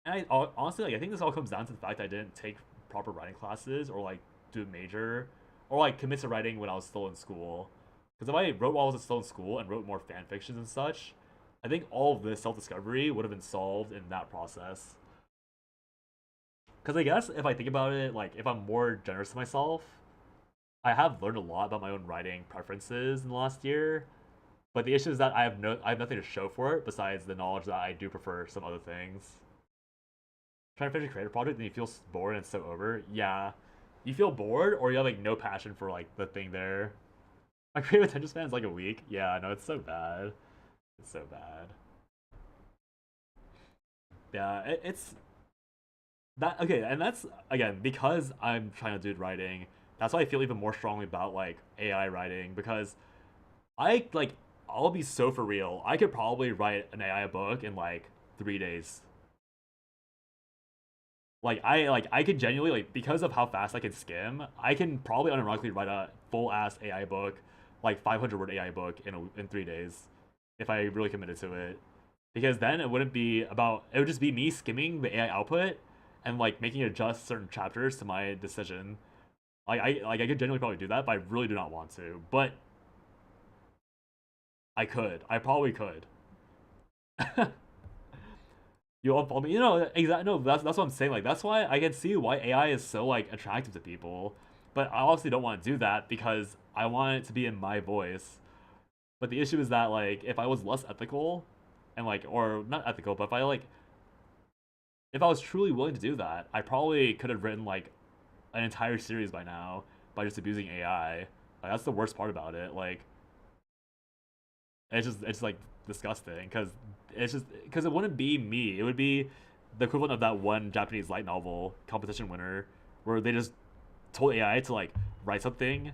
Speaker 1: and honestly like I think this all comes down to the fact that I didn't take proper writing classes or like do a major or like commit to writing when I was still in school. Because if I wrote while I was still in school and wrote more fan fictions and such, I think all of this self discovery would have been solved in that process. Because I guess if I think about it, like if I'm more generous to myself, I have learned a lot about my own writing preferences in the last year. But the issue is that I have nothing to show for it besides the knowledge that I do prefer some other things. Trying to finish a creative project and you feel bored and it's so over. Yeah, you feel bored or you have like no passion for like the thing there. My creative attention span is like a week. Yeah, I know it's so bad. It's so bad. Yeah, it's that okay, and that's again because I'm trying to do writing. That's why I feel even more strongly about like AI writing, because I like I'll be so for real. I could probably write an AI book in like 3 days. I could genuinely like because of how fast I can skim, I can probably unironically write a full ass AI book, like 500 word AI book in 3 days, if I really committed to it. Because then it wouldn't be about it would just be me skimming the AI output and like making it adjust certain chapters to my decision. I could genuinely probably do that, but I really do not want to. But I could. I probably could. You unfollow me. You know, exactly. No, that's what I'm saying. Like, that's why I can see why AI is so like attractive to people. But I obviously don't want to do that because I want it to be in my voice. But the issue is that like if I was less ethical, and like or not ethical, but if I was truly willing to do that, I probably could have written like an entire series by now by just abusing AI. Like that's the worst part about it. Like it's like disgusting because it's just because it wouldn't be me. It would be the equivalent of that one Japanese light novel competition winner where they just told AI to like write something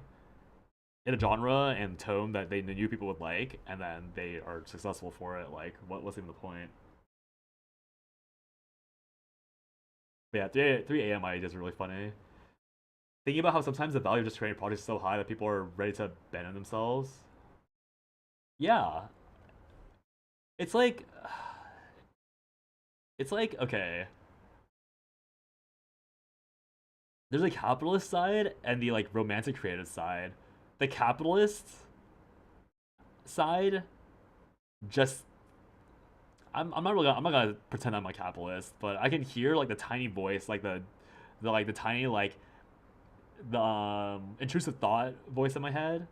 Speaker 1: in a genre and tone that they knew people would like, and then they are successful for it. Like, what's even the point? But yeah, 3 a.m. ideas are really funny. Thinking about how sometimes the value of just creating projects is so high that people are ready to abandon themselves. Yeah, it's like it's like okay. There's a capitalist side and the like romantic creative side. The capitalist side just I'm not gonna pretend I'm a capitalist, but I can hear like the tiny voice, like the tiny like the intrusive thought voice in my head.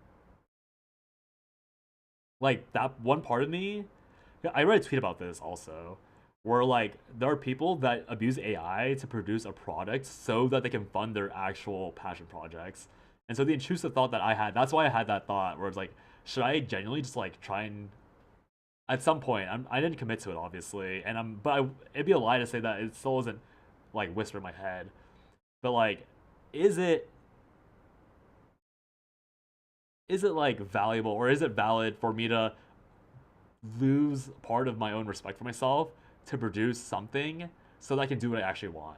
Speaker 1: Like that one part of me, I read a tweet about this also, where like there are people that abuse AI to produce a product so that they can fund their actual passion projects. And so the intrusive thought that I had, that's why I had that thought where it's like, should I genuinely just like try and at some point I didn't commit to it obviously, and it'd be a lie to say that it still isn't like whisper in my head. But like, is it like valuable, or is it valid for me to lose part of my own respect for myself to produce something so that I can do what I actually want?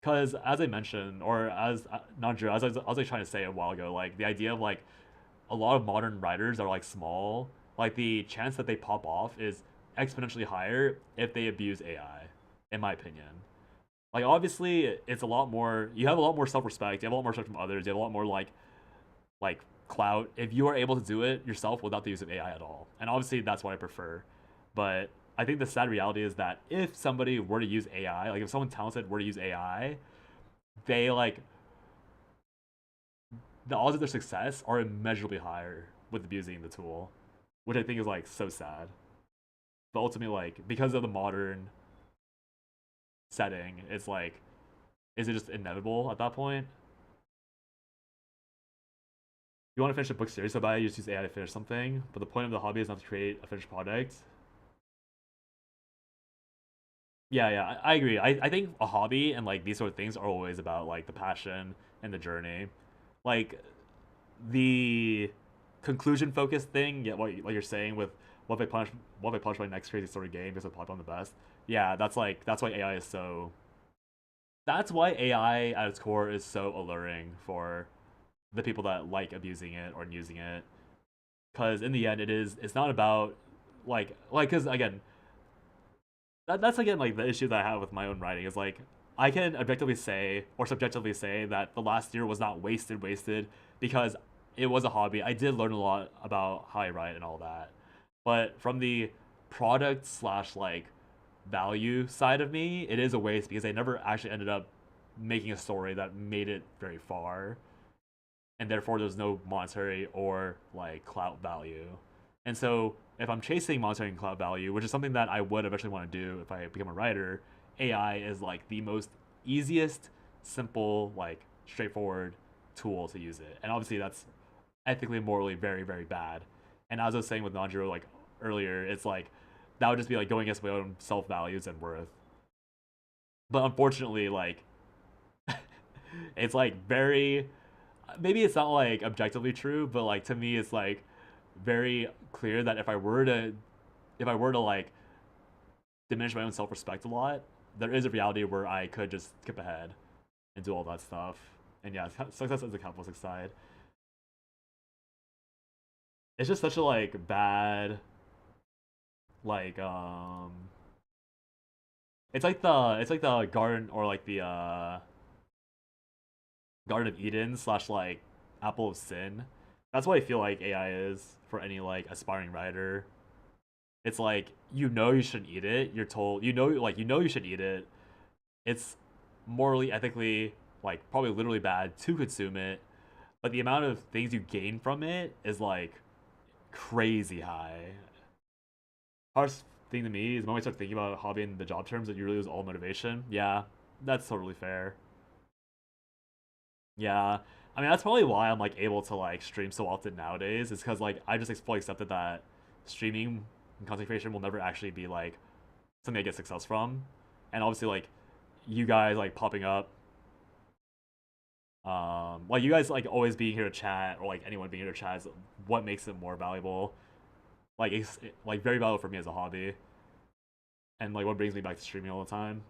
Speaker 1: Because as I mentioned, or as not Drew, as I was like trying to say a while ago, like the idea of like a lot of modern writers are like small, like the chance that they pop off is exponentially higher if they abuse AI, in my opinion. Like obviously it's a lot more, you have a lot more self-respect, you have a lot more respect from others, you have a lot more like clout if you are able to do it yourself without the use of AI at all. And obviously that's what I prefer. But I think the sad reality is that if somebody were to use AI, like if someone talented were to use AI, they like the odds of their success are immeasurably higher with abusing the tool, which I think is like so sad. But ultimately, like because of the modern setting, it's like, is it just inevitable at that point? You want to finish a book series so bad, you just use AI to finish something. But the point of the hobby is not to create a finished product. Yeah, yeah, I agree. I think a hobby and like these sort of things are always about like the passion and the journey. Like the conclusion focused thing, yeah, what you're saying with what if I publish my next crazy story game because I on the best. Yeah, that's why AI is so. That's why AI at its core is so alluring for the people that like abusing it or using it. Because in the end, it's not about because again, that's again like the issue that I have with my own writing is like I can objectively say or subjectively say that the last year was not wasted because it was a hobby. I did learn a lot about how I write and all that. But from the product slash like value side of me, it is a waste because I never actually ended up making a story that made it very far, and therefore there's no monetary or like clout value. And so if I'm chasing monetary and clout value, which is something that I would eventually want to do if I become a writer, AI is like the most easiest, simple, like straightforward tool to use it. And obviously that's ethically and morally very, very bad. And as I was saying with Nanjiro like earlier, it's like that would just be like going against my own self values and worth. But unfortunately, like it's like very maybe it's not like objectively true, but like to me it's like very clear that if I were to like diminish my own self respect a lot, there is a reality where I could just skip ahead and do all that stuff. And yeah, success is the capitalistic side. It's just such a like bad like it's like the garden or like the Garden of Eden slash like Apple of Sin. That's what I feel like AI is for any like aspiring writer. It's like you know you shouldn't eat it. You're told you know you should eat it. It's morally, ethically, like probably literally bad to consume it. But the amount of things you gain from it is like crazy high. Hardest thing to me is when I start thinking about hobby in the job terms that you really lose all motivation. Yeah, that's totally fair. Yeah, I mean that's probably why I'm like able to like stream so often nowadays. Is because like I just fully accepted that streaming and content creation will never actually be like something I get success from, and obviously like you guys like popping up, like you guys like always being here to chat or like anyone being here to chat is what makes it more valuable. Like like very valuable for me as a hobby, and like what brings me back to streaming all the time.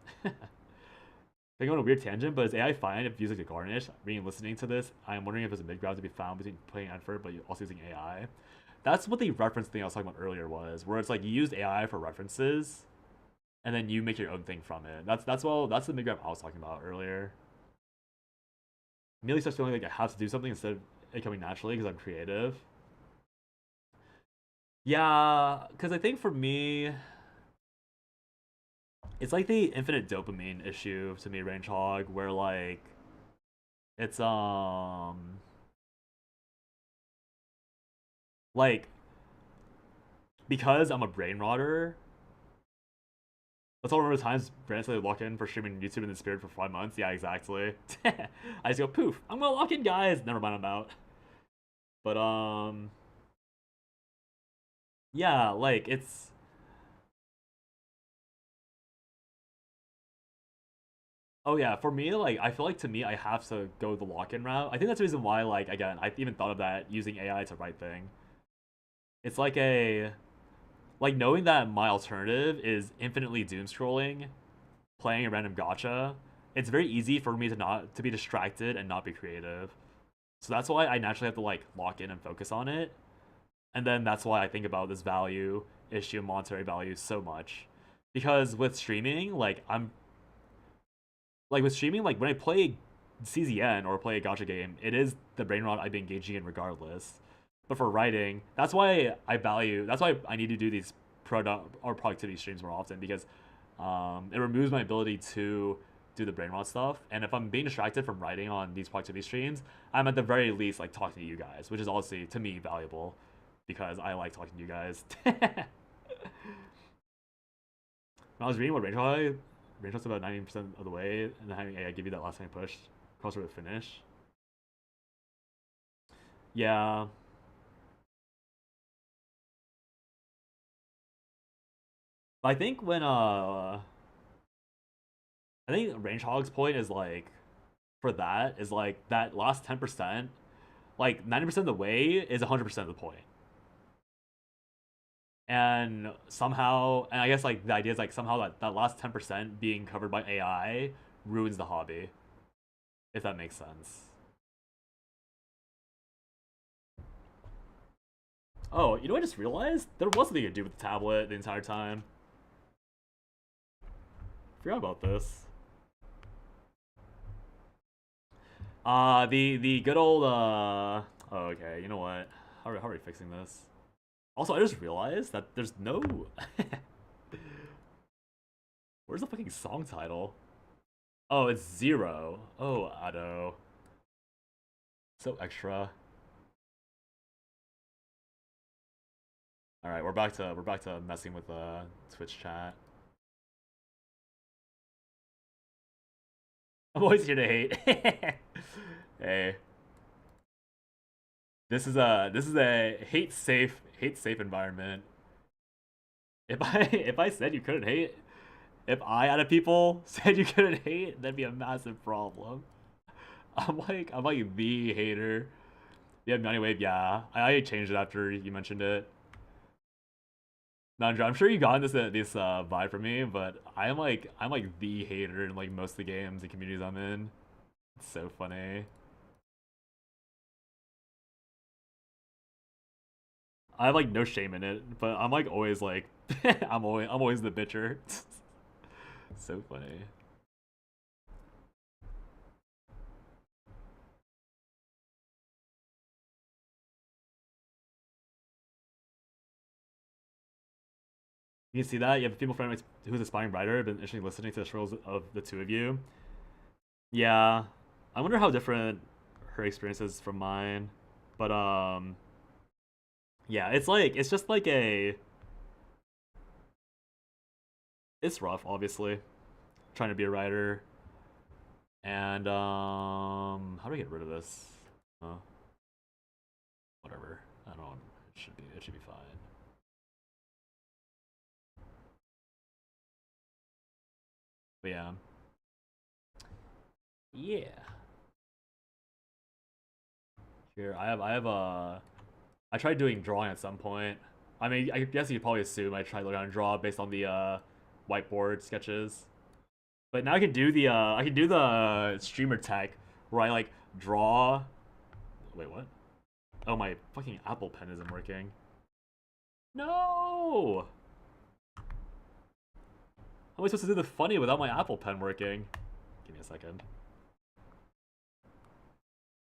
Speaker 1: I go on a weird tangent, but is AI fine if used like a garnish? Reading and listening to this, I am wondering if there's a mid ground to be found between playing effort but also using AI. That's what the reference thing I was talking about earlier was, where it's like you use AI for references, and then you make your own thing from it. That's the mid ground I was talking about earlier. Immediately starts feeling like I have to do something instead of it coming naturally because I'm creative. Yeah, because I think for me, it's like the infinite dopamine issue to me, Range Hog, where like it's like because I'm a brain rotter. Let's all remember the times Brandon said lock in for streaming YouTube in the spirit for 5 months. Yeah, exactly. I just go poof. I'm gonna lock in, guys. Never mind, I'm out. But yeah, like Oh yeah, for me, like I feel like to me, I have to go the lock-in route. I think that's the reason why, like again, I even thought of that using AI to write thing. It's like a like knowing that my alternative is infinitely doom scrolling, playing a random gotcha. It's very easy for me to not to be distracted and not be creative. So that's why I naturally have to like lock in and focus on it. And then that's why I think about this value issue, monetary value so much. Because with streaming, with streaming, like when I play CZN or play a gotcha game, it is the brain rot I've been engaging in regardless. But for writing, that's why I need to do these product or productivity streams more often because it removes my ability to do the brain rot stuff. And if I'm being distracted from writing on these productivity streams, I'm at the very least like talking to you guys, which is obviously to me valuable because I like talking to you guys. When I was reading what Range about 90% of the way, and then having AI give you that last time push, closer to the finish. Yeah. I think when I think Range Hog's point is like for that is like that last 10%, like 90% of the way is 100% of the point. And somehow, and I guess like the idea is like somehow that last 10% being covered by AI ruins the hobby, if that makes sense. Oh, you know what I just realized? There was nothing to do with the tablet the entire time. Forgot about this. The good old oh, okay, you know what? How are we fixing this? Also, I just realized that there's no where's the fucking song title? Oh, it's zero. Oh, Otto. So extra. Alright, we're back to messing with the Twitch chat. I'm always here to hate. Hey. This is a hate safe environment. If I said you couldn't hate, if I out of people said you couldn't hate, that'd be a massive problem. I'm like the hater. Yeah, Money Wave, yeah. I changed it after you mentioned it. Nandra, I'm sure you got this vibe from me, but I'm like the hater in like most of the games and communities I'm in. It's so funny. I have like no shame in it, but I'm like always like I'm always the bitcher. So funny. You can see that you have a female friend who's a aspiring writer. Been interesting listening to the struggles of the two of you. Yeah, I wonder how different her experience is from mine. But yeah, it's just like a it's rough, obviously, trying to be a writer. And how do I get rid of this? Whatever. I don't know. It should be fine. But yeah. Yeah. Here, I have I tried doing drawing at some point. I mean, I guess you could probably assume I tried learning how to draw based on the whiteboard sketches. But now I can do the streamer tech where I like draw. Wait, what? Oh, my fucking Apple Pen isn't working. No! How am I supposed to do the funny without my Apple Pen working? Give me a second.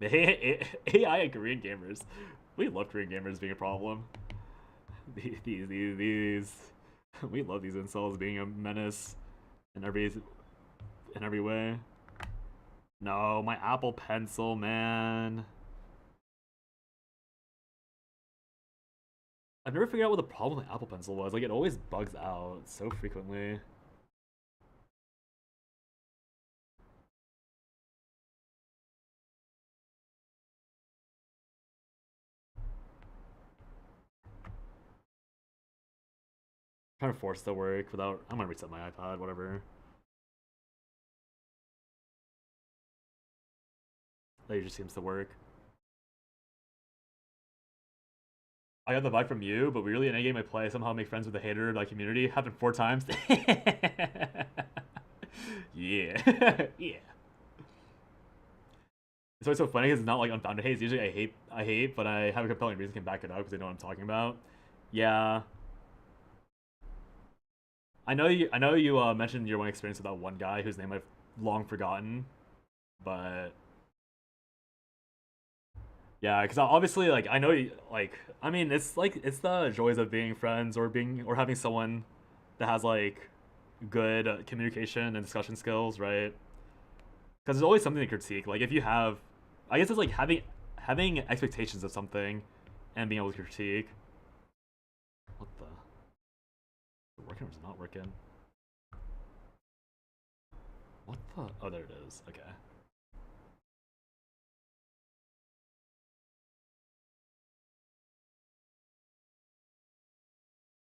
Speaker 1: AI and Korean gamers. We love Korean gamers being a problem. These. We love these incels being a menace in every way. No, my Apple Pencil, man. I've never figured out what the problem with Apple Pencil was. Like, it always bugs out so frequently. I'm trying to force the work without. I'm gonna reset my iPad, whatever. That usually seems to work. I got the vibe from you, but weirdly in any game I play, somehow make friends with the hater of my community. Happened 4 times. Yeah. Yeah. It's always so funny because it's not like unfounded hate. It's usually I hate, but I have a compelling reason can back it up because I know what I'm talking about. Yeah. I know you mentioned your one experience with that one guy whose name I've long forgotten, but yeah, because obviously like I know like I mean it's like it's the joys of being friends or being or having someone that has like good communication and discussion skills, right? Because there's always something to critique. Like if you have, I guess it's like having expectations of something and being able to critique. What the? Is it working or is it not working? What the? Oh, there it is. Okay.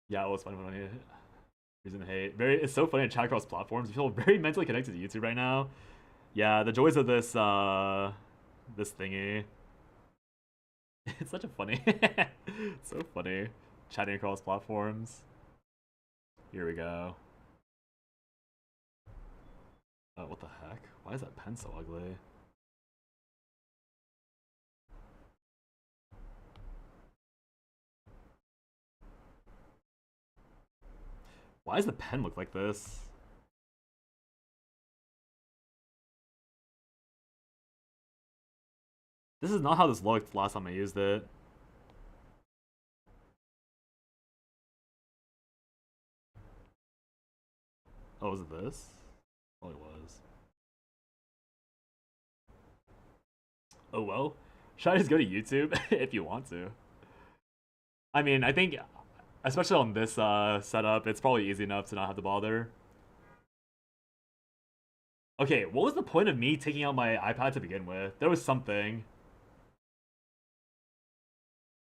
Speaker 1: Yeah, it was funny when I reason to hate. It's so funny to chat across platforms. You feel very mentally connected to YouTube right now. Yeah, the joys of this this thingy. It's such a funny, so funny, chatting across platforms. Here we go. What the heck? Why is that pen so ugly? Why does the pen look like this? This is not how this looked last time I used it. Oh, was it this? Probably was. Oh well. Should I just go to YouTube if you want to? I mean, I think, especially on this setup, it's probably easy enough to not have to bother. Okay, what was the point of me taking out my iPad to begin with? There was something.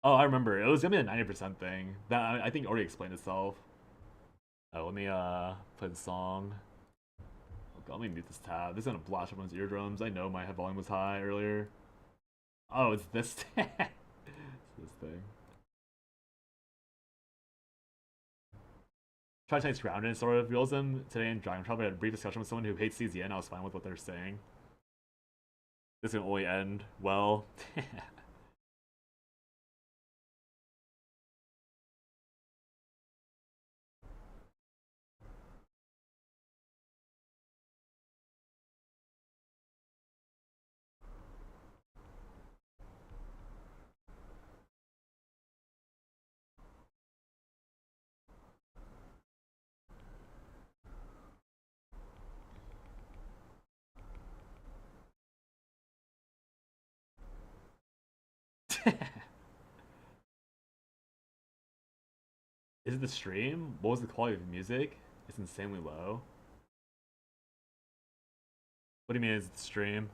Speaker 1: Oh, I remember. It was gonna be a 90% thing. That I think already explained itself. Oh, let me play the song. Oh god, let me mute this tab. This is gonna blast everyone's eardrums. I know my head volume was high earlier. Oh, it's this it's this thing. Try to take grounded and sort of realism today in Dragon Trap. I had a brief discussion with someone who hates CZN. I was fine with what they're saying. This can only end well. Is it the stream? What was the quality of the music? It's insanely low. What do you mean is it the stream?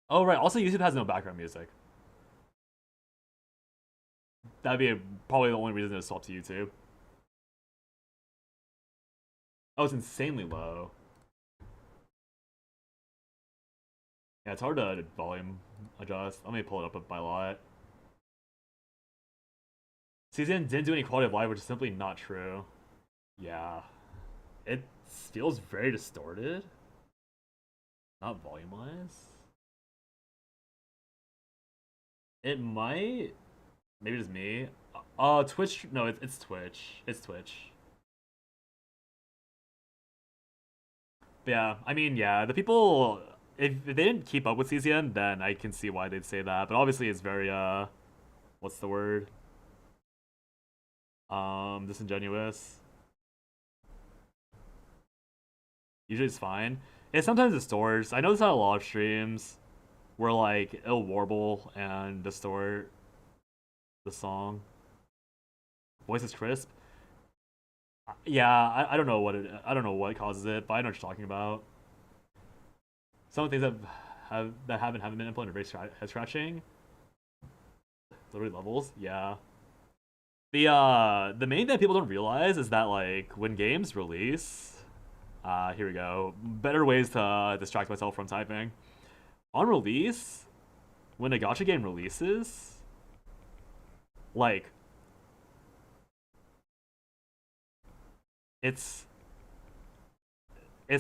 Speaker 1: Oh right, also YouTube has no background music. That'd be probably the only reason to swap to YouTube. Oh, it's insanely low. Yeah, it's hard to volume adjust. Let me pull it up by lot. Season didn't do any quality of life, which is simply not true. Yeah. It feels very distorted. Not volume-wise. It might... Maybe just me. Twitch... No, it's Twitch. It's Twitch. But yeah, I mean, yeah, the people... If they didn't keep up with CZN, then I can see why they'd say that. But obviously it's very, what's the word? Disingenuous. Usually it's fine. It sometimes distorts. I noticed that a lot of streams where like it'll warble and distort the song. Voice is crisp. Yeah, I don't know what I don't know what causes it, but I know what you're talking about. Some of the things that haven't been implemented are very head scratching. Literally levels, yeah. The main thing that people don't realize is that like when games release, Here we go. Better ways to distract myself from typing. On release, when a gacha game releases, like, it's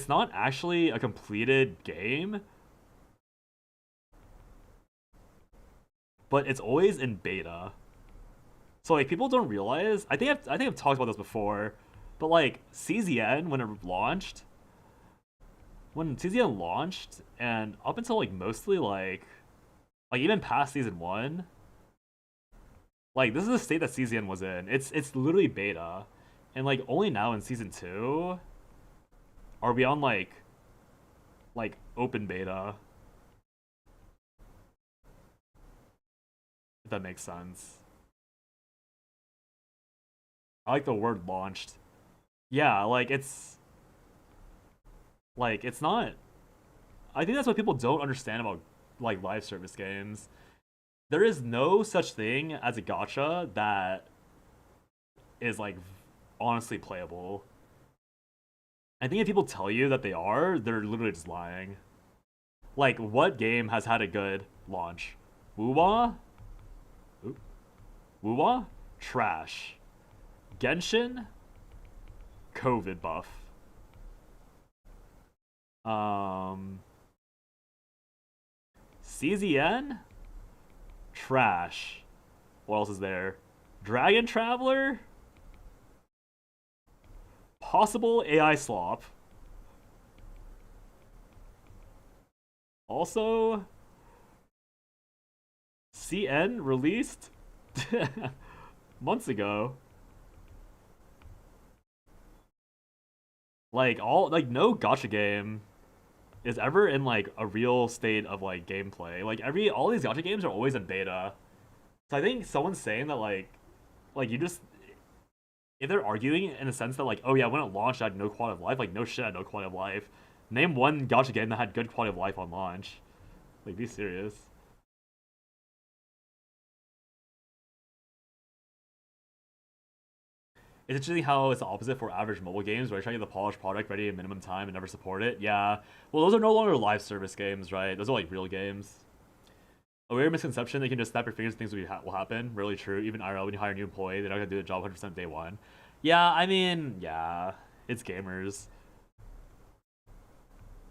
Speaker 1: not actually a completed game, but it's always in beta. So like people don't realize. I think I've talked about this before, but like CZN when CZN launched, and up until like mostly like even past season 1, like this is the state that CZN was in. It's literally beta, and like only now in season 2 are we on like open beta. If that makes sense. I like the word launched. Yeah, like it's not. I think that's what people don't understand about like live service games. There is no such thing as a gacha that is like honestly playable. I think if people tell you that they are, they're literally just lying. Like, what game has had a good launch? Wuwa? Wuwa? Trash. Genshin? COVID buff. CZN? Trash. What else is there? Dragon Traveler? Possible AI slop. Also, CN released months ago. Like no gacha game is ever in like a real state of like gameplay. Like all these gacha games are always in beta. So I think someone's saying that like you just, if they're arguing in a sense that like, oh yeah, when it launched I had no quality of life, like no shit, I had no quality of life. Name one gacha game that had good quality of life on launch. Like, be serious. It's interesting how it's the opposite for average mobile games, where you try to get the polished product ready in minimum time and never support it. Yeah, well, those are no longer live service games, right? Those are like real games. A weird misconception that you can just snap your fingers and things will happen. Really true. Even IRL, when you hire a new employee, they're not gonna do the job 100% day one. Yeah, I mean, yeah, it's gamers.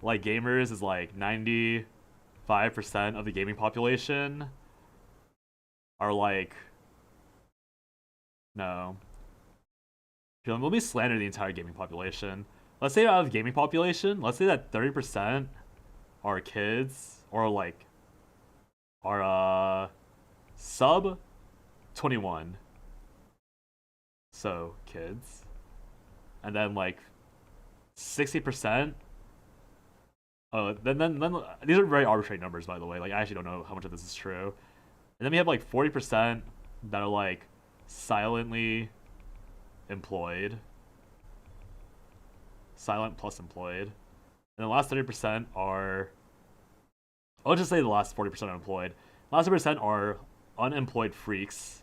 Speaker 1: Like, gamers is like 95% of the gaming population are like, no. Let me slander the entire gaming population. Let's say out of the gaming population, let's say that 30% are kids, or like are sub 21. So kids. And then like 60%. Then these are very arbitrary numbers, by the way. Like, I actually don't know how much of this is true. And then we have like 40% that are like silently employed. Silent plus employed. And the last 30% are, I'll just say the last 40% are employed. The last 30% are unemployed freaks.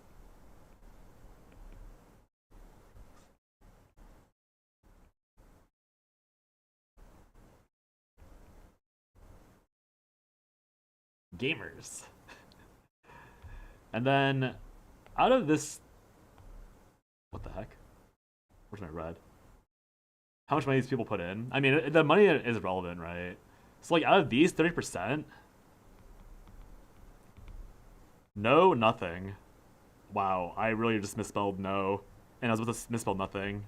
Speaker 1: Gamers. And then out of this, what the heck? Where's my red? How much money these people put in? I mean, the money is irrelevant, right? So like out of these 30%, no, nothing. Wow, I really just misspelled no, and I was about to misspell nothing.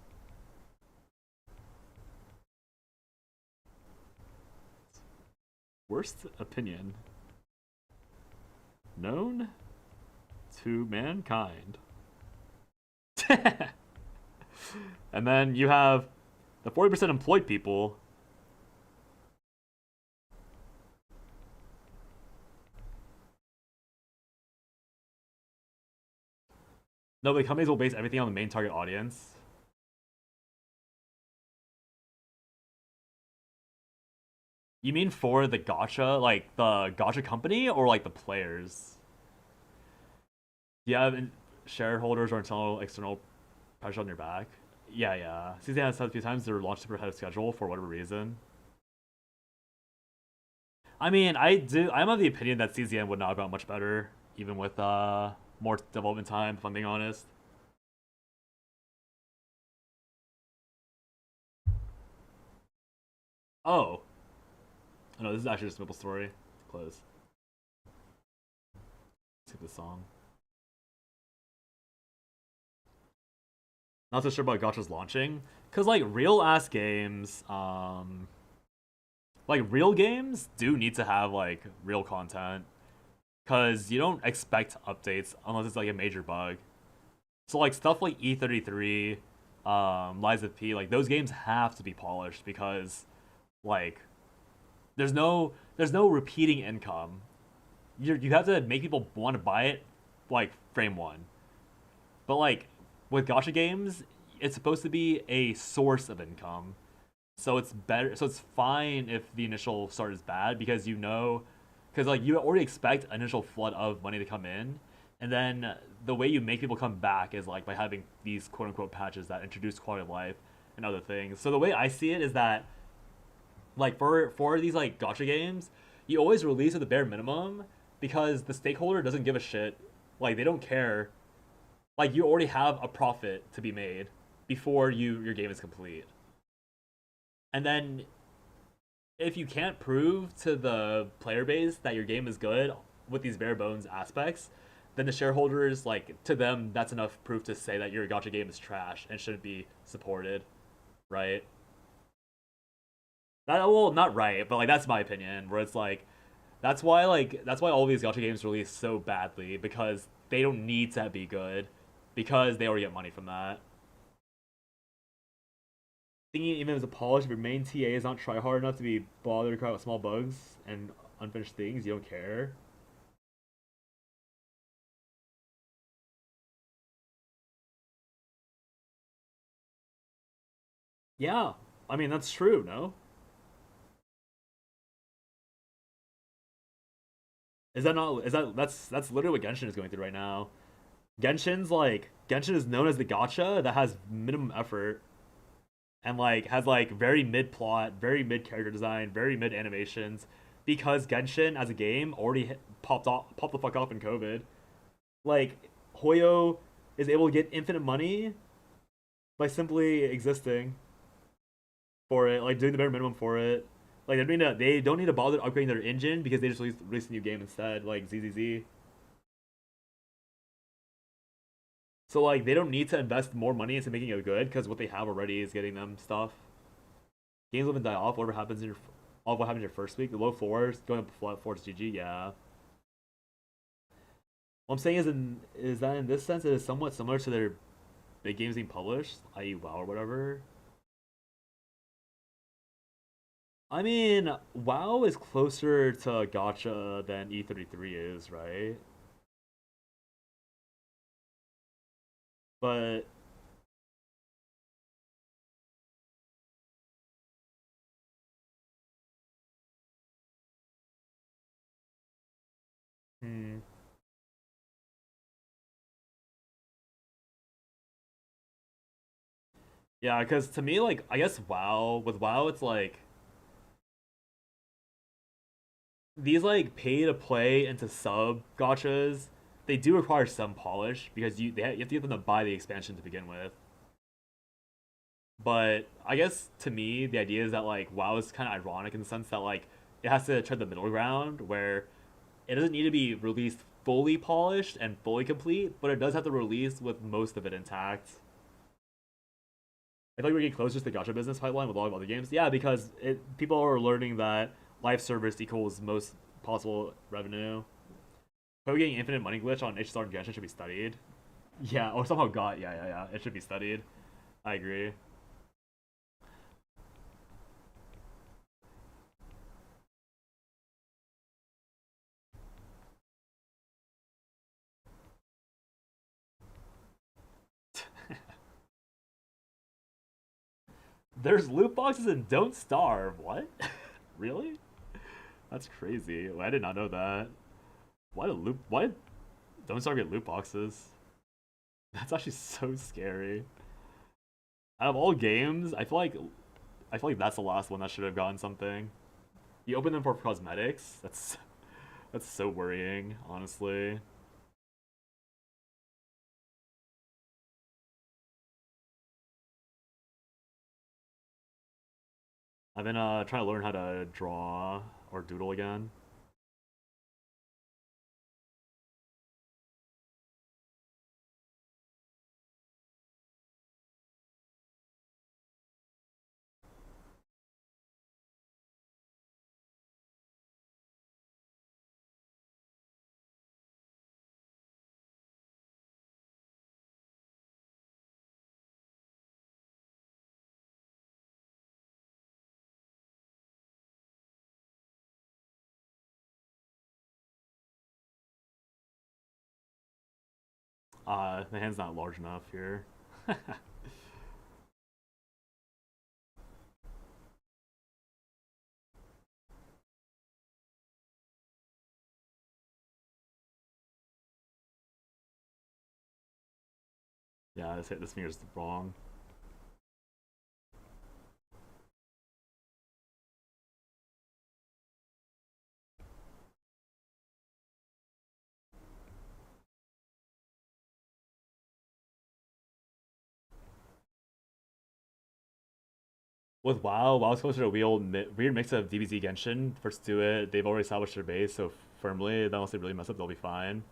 Speaker 1: Worst opinion known to mankind. And then you have the 40% employed people. No, the companies will base everything on the main target audience. You mean for the gacha, like the gacha company, or like the players? Do you have shareholders or internal, external pressure on your back? Yeah. CZN has said a few times they're launched super ahead of schedule for whatever reason. I mean, I'm of the opinion that CZN would not have gotten much better, even with more development time, if I'm being honest. Oh. No, this is actually just a Maple Story. Close. Skip this song. Not so sure about Gacha's launching. Cause like real ass games, like real games do need to have like real content. Cause you don't expect updates unless it's like a major bug. So like stuff like E33, Lies of P, like those games have to be polished because like there's no repeating income. You have to make people want to buy it like frame one. But like with gacha games, it's supposed to be a source of income. So it's better. So it's fine if the initial start is bad because because like you already expect an initial flood of money to come in, and then the way you make people come back is like by having these quote unquote patches that introduce quality of life and other things. So the way I see it is that like for these like gacha games, you always release at the bare minimum because the stakeholder doesn't give a shit. Like they don't care. Like you already have a profit to be made before your game is complete. And then if you can't prove to the player base that your game is good with these bare bones aspects, then the shareholders like to them that's enough proof to say that your gacha game is trash and shouldn't be supported, right? Well, not right, but like that's my opinion. Where it's that's why all these gacha games release so badly because they don't need to be good because they already get money from that. Thinking even as a polish, if your main TA is not try hard enough to be bothered to cry about small bugs and unfinished things, you don't care. Yeah, I mean that's true. No, is that not? Is that's literally what Genshin is going through right now. Genshin is known as the gacha that has minimum effort and like has like very mid plot, very mid character design, very mid animations because Genshin as a game already popped the fuck off in COVID. Like Hoyo is able to get infinite money by simply existing for it, like doing the bare minimum for it. Like they don't need to bother upgrading their engine because they just released a new game instead, like ZZZ. So like they don't need to invest more money into making it good because what they have already is getting them stuff. Games will die off. Whatever happens in your all what happens in your first week, the low fours going up flat fours GG. Yeah. What I'm saying is that in this sense it is somewhat similar to their big games being published, i.e. WoW or whatever. I mean, WoW is closer to Gacha than E33 is, right? But hmm, yeah, because to me, like I guess WoW, it's like these like pay to play into sub gachas. They do require some polish because you have to get them to buy the expansion to begin with. But I guess to me, the idea is that like WoW is kind of ironic in the sense that like it has to tread the middle ground where it doesn't need to be released fully polished and fully complete, but it does have to release with most of it intact. I feel like we're getting closer to the gacha business pipeline with a lot of other games. Yeah, because people are learning that live service equals most possible revenue. Probably getting infinite money glitch on HSR and Genshin should be studied. Yeah, or somehow got. Yeah. It should be studied. I agree. There's loot boxes and Don't Starve. What? Really? That's crazy. I did not know that. Why do loot? Why Don't Starve get loot boxes? That's actually so scary. Out of all games, I feel like that's the last one that should have gotten something. You open them for cosmetics. That's so worrying, honestly. I've been trying to learn how to draw or doodle again. The hand's not large enough here. Yeah, this finger's wrong. With WoW's closer to a weird mix of DBZ Genshin. First do it, they've already established their base so firmly that unless they really mess up, they'll be fine.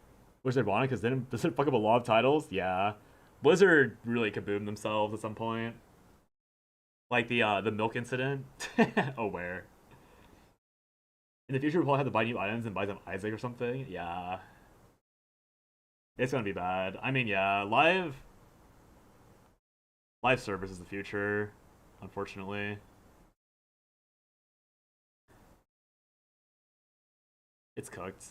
Speaker 1: Which is ironic because then does it fuck up a lot of titles? Yeah. Blizzard really kaboomed themselves at some point. Like the milk incident. Oh, where? In the future, we'll probably have to buy new items and buy some Isaac or something. Yeah. It's gonna be bad. I mean, yeah, live service is the future, unfortunately. It's cooked.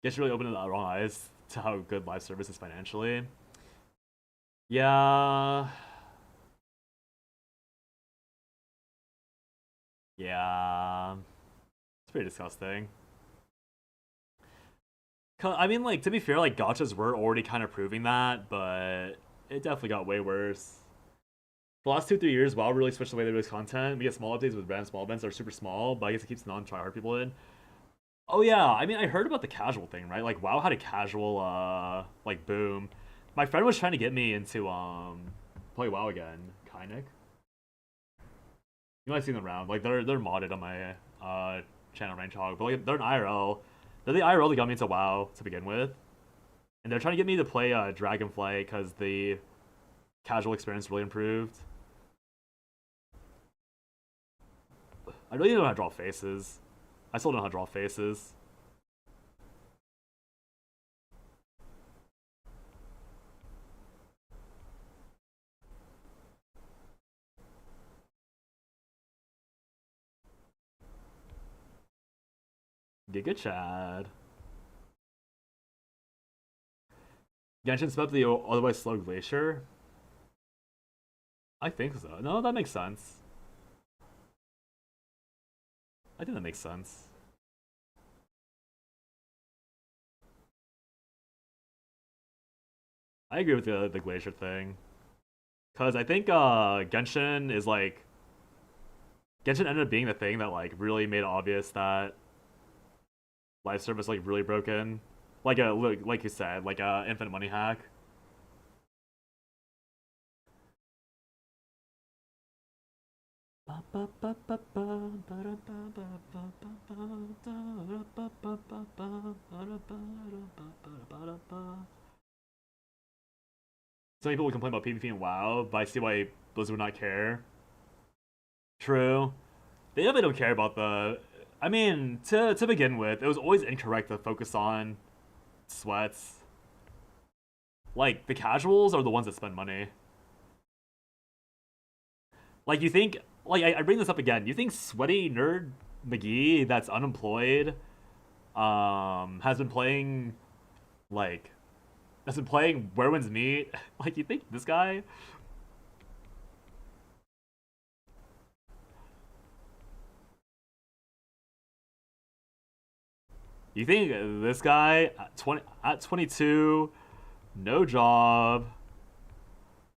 Speaker 1: Guess you really opened the wrong eyes to how good live service is financially. Yeah. Yeah. It's pretty disgusting. I mean, like, to be fair, like, gachas were already kind of proving that, but it definitely got way worse. The last 2-3 years, WoW really switched the way they release content. We get small updates with random small events that are super small, but I guess it keeps non-tryhard people in. Oh yeah, I mean, I heard about the casual thing, right? Like, WoW had a casual, like, boom. My friend was trying to get me into, play WoW again. Kynic. You might have seen them around. Like, they're modded on my, channel, Ranchhog, but, like, they're an IRL. They're the IRL that got me into WoW to begin with. And they're trying to get me to play, Dragonflight, because the casual experience really improved. I really don't know how to draw faces. I still don't know how to draw faces. Giga Chad. Genshin sped up the otherwise slow Glacier? I think so. No, that makes sense. I think that makes sense. I agree with the Glacier thing. Because I think Genshin is like... Genshin ended up being the thing that like really made it obvious that live service like really broken. Like you said, like a infinite money hack. So many people would complain about PvP and WoW, but I see why Blizzard would not care. True. They definitely don't care about the... I mean, to begin with, it was always incorrect to focus on sweats. Like, the casuals are the ones that spend money. Like, you think, like, I bring this up again. You think sweaty nerd McGee that's unemployed, has been playing, like, has been playing Where Winds Meet? Like, you think this guy? You think this guy at 22, no job,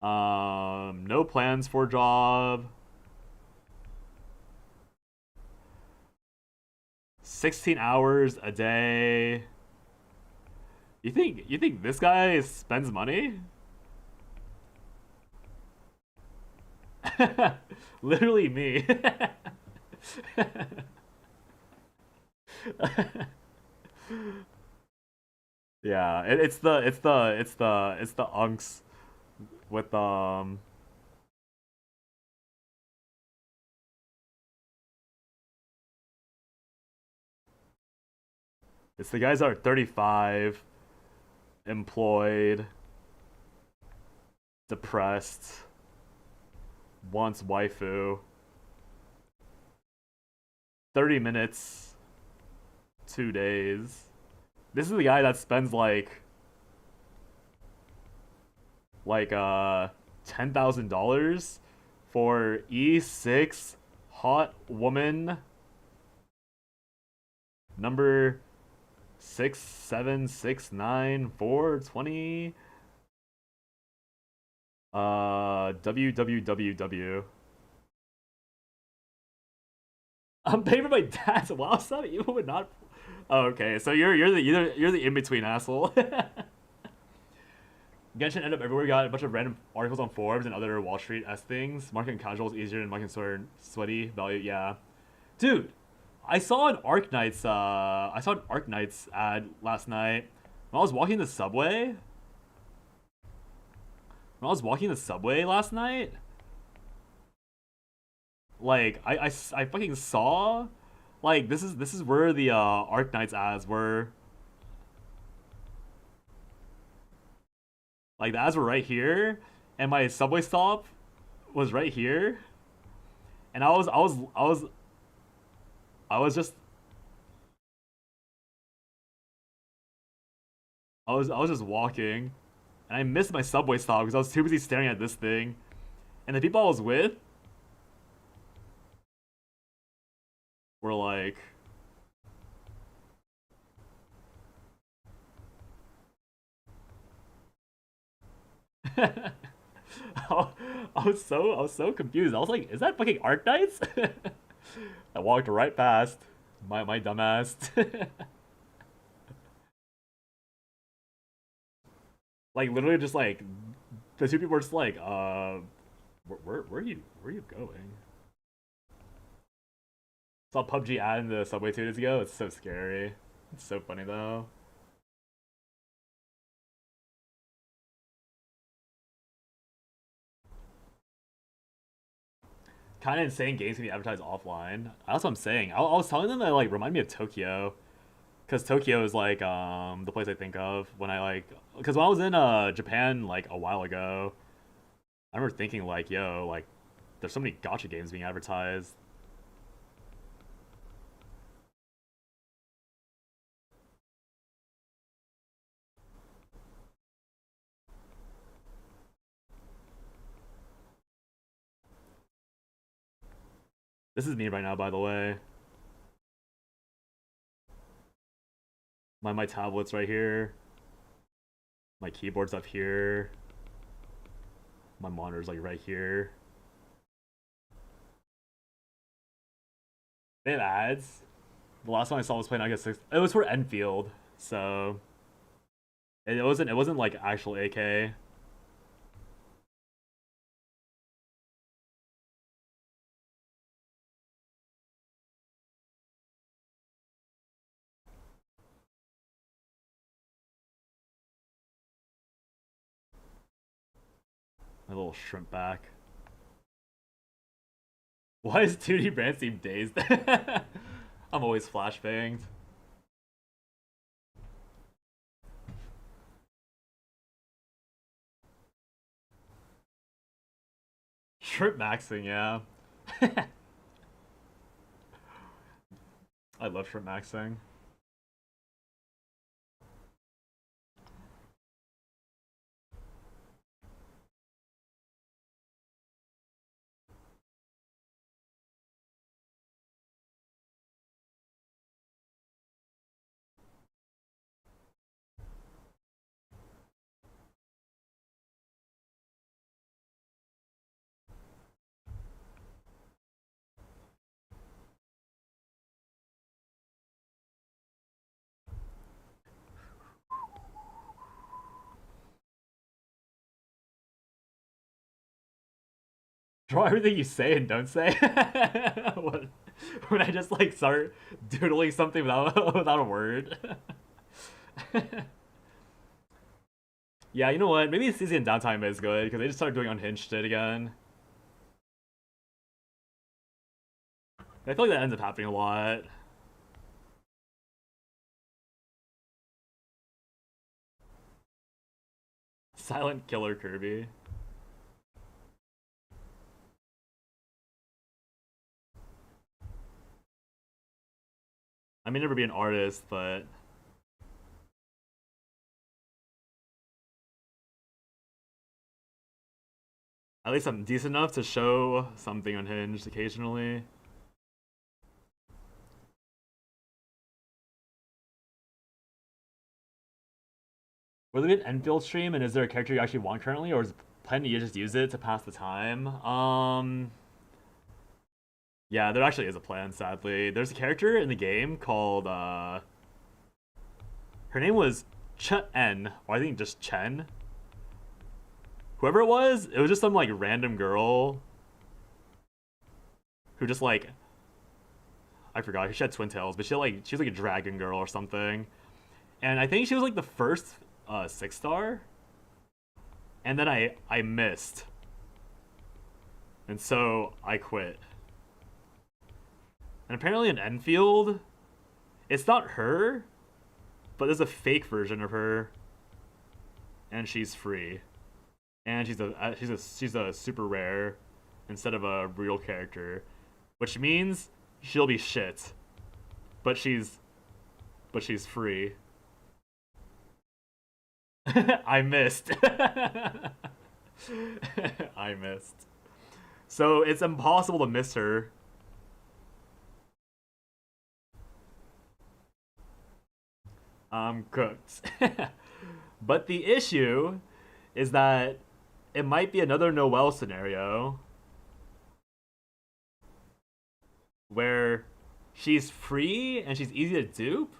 Speaker 1: no plans for job, 16 hours a day. You think this guy spends money? Literally me. Yeah, it's the unks with it's the guys that are 35, employed, depressed, wants waifu, 30 minutes, 2 days. This is the guy that spends like $10,000 for E6 hot woman number 6769420 www. I'm paying for my dad's WoW sub. You would not. Oh, okay, so you're the in between asshole. Genshin ended up everywhere. Got a bunch of random articles on Forbes and other Wall Street s things. Marketing casual is easier than marketing sweaty value. Yeah, dude. I saw an Arknights ad last night when I was walking the subway. When I was walking the subway last night, like I fucking saw, like this is where the Arknights ads were. Like the ads were right here, and my subway stop was right here, and I was just I was just walking, and I missed my subway stop because I was too busy staring at this thing, and the people I was with were like, I I was so confused. I was like, is that fucking Arknights? I walked right past my dumbass. Like literally just like the two people were just like, where are you going? Saw PUBG ad in the subway 2 days ago. It's so scary. It's so funny though. Kind of insane games can be advertised offline. That's what I'm saying. I was telling them that like remind me of Tokyo, because Tokyo is like the place I think of when I like, because when I was in Japan like a while ago, I remember thinking like, yo, like there's so many gotcha games being advertised. This is me right now, by the way. My tablet's right here. My keyboard's up here. My monitor's like right here. They have ads. The last one I saw was playing August 6th. It was for Enfield, so it wasn't like actual AK. My little shrimp back. Why is 2D brand seem dazed? I'm always flashbanged. Shrimp maxing, yeah. I love shrimp maxing. Draw everything you say and don't say. What? When I just like start doodling something without without a word. Yeah, you know what? Maybe CC and downtime is good because they just started doing unhinged shit again. I feel like that ends up happening a lot. Silent killer Kirby. I may never be an artist, but at least I'm decent enough to show something unhinged occasionally. Will there be an Enfield stream, and is there a character you actually want currently, or is it planning to just use it to pass the time? Yeah, there actually is a plan, sadly. There's a character in the game called, her name was Chen, or I think just Chen. Whoever it was just some, like, random girl who just, like, I forgot, she had twin tails, but she was like a dragon girl or something. And I think she was, like, the first 6-star. And then I missed. And so I quit. And apparently in Enfield, it's not her, but there's a fake version of her, and she's free, and she's a super rare instead of a real character, which means she'll be shit, but she's free. I missed. I missed. So it's impossible to miss her. I'm cooked. But the issue is that it might be another Noelle scenario where she's free and she's easy to dupe,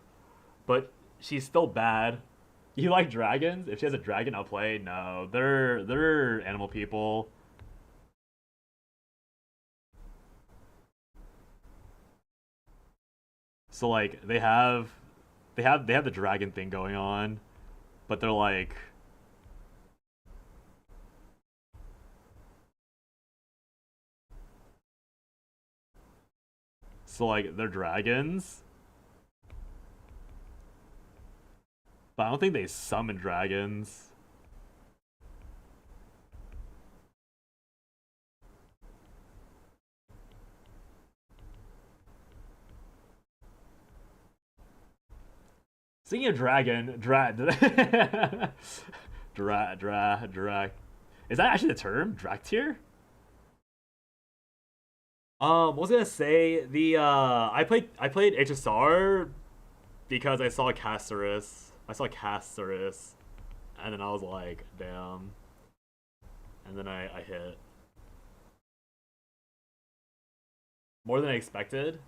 Speaker 1: but she's still bad. You like dragons? If she has a dragon, I'll play. No, they're animal people. So like they have the dragon thing going on, but they're like they're dragons, but I don't think they summon dragons. Speaking of dragon, drag. Is that actually the term? Drag tier? What was I gonna say? I played HSR because I saw Casterus. And then I was like, damn. And then I hit. More than I expected.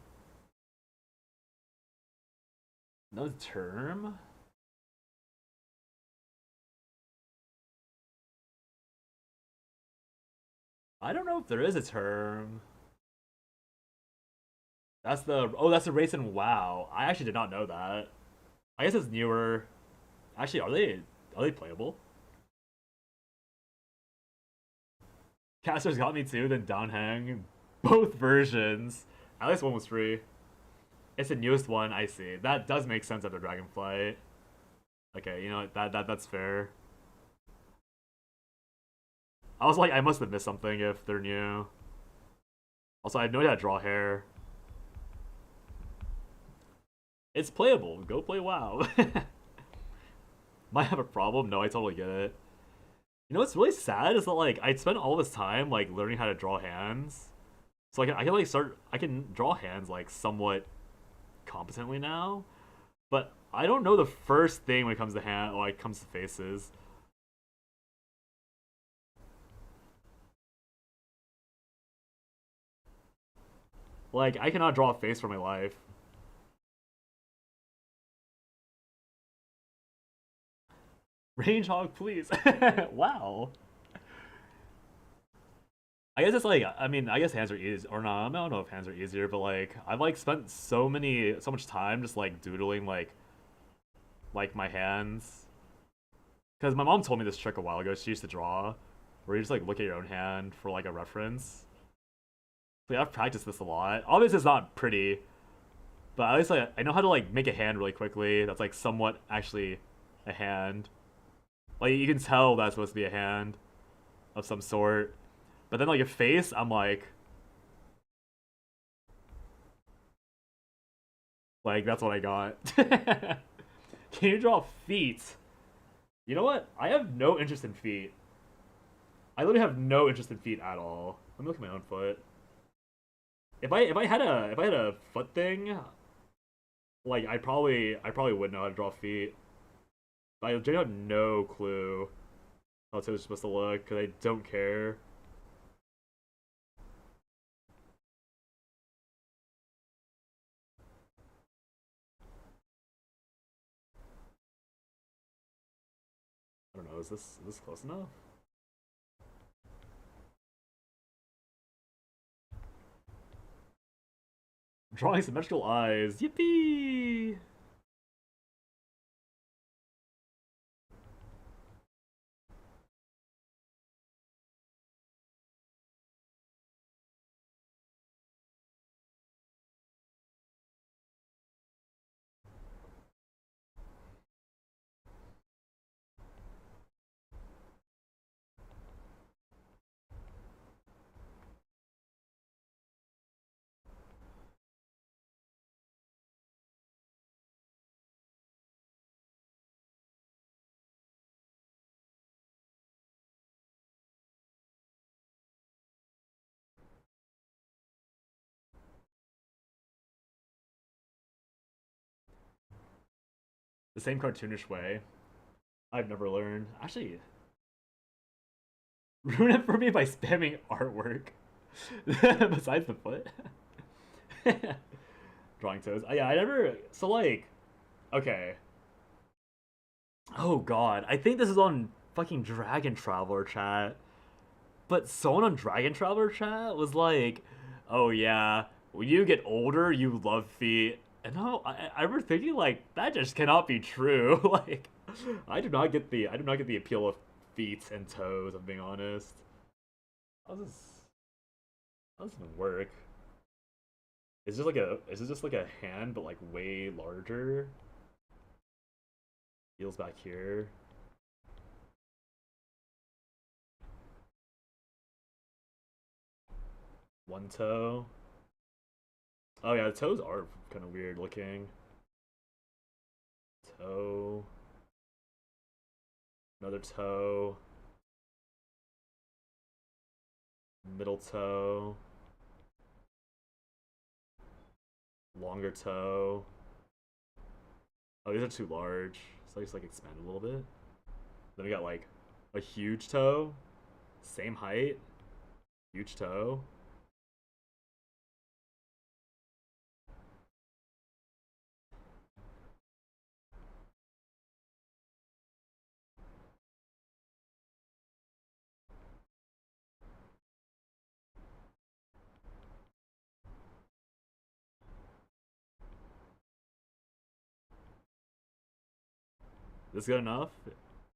Speaker 1: No term? I don't know if there is a term. That's the race in WoW. I actually did not know that. I guess it's newer. Actually, are they playable? Casters got me too, then Downhang. Both versions. At least one was free. It's the newest one, I see. That does make sense after Dragonflight. Okay, you know that's fair. I was like, I must have missed something if they're new. Also, I have no idea how to draw hair. It's playable. Go play WoW. Might have a problem. No, I totally get it. You know what's really sad is that like I spent all this time like learning how to draw hands, so like I can like start. I can draw hands like somewhat competently now, but I don't know the first thing when it comes to hand, like comes to faces. Like I cannot draw a face for my life. Range hog, please. Wow. I guess it's like I mean I guess hands are easy or not. I don't know if hands are easier, but like I've like spent so much time just like doodling like my hands. Because my mom told me this trick a while ago. She used to draw, where you just like look at your own hand for like a reference. So yeah, I've practiced this a lot. Obviously, it's not pretty, but at least like, I know how to like make a hand really quickly. That's like somewhat actually a hand. Like you can tell that's supposed to be a hand of some sort. But then like your face, I'm like that's what I got. Can you draw feet? You know what? I have no interest in feet. I literally have no interest in feet at all. Let me look at my own foot. If I had a foot thing, like I probably would know how to draw feet. But I genuinely have no clue how it's supposed to look because I don't care. I don't know. Is this close enough? Drawing symmetrical eyes. Yippee! The same cartoonish way. I've never learned. Actually, ruin it for me by spamming artwork. Besides the foot. Drawing toes. Yeah, I never. So, like. Okay. Oh, God. I think this is on fucking Dragon Traveler chat. But someone on Dragon Traveler chat was like, oh, yeah. When you get older, you love feet. And no, I remember thinking, like, that just cannot be true. Like, I do not get the appeal of feet and toes, I'm being honest. How does this even work? Is it just like a hand but like way larger? Heels back here. One toe. Oh yeah, the toes are kind of weird looking. Toe. Another toe. Middle toe. Longer toe. Oh, these are too large. So I just like expand a little bit. Then we got like a huge toe. Same height. Huge toe. This good enough?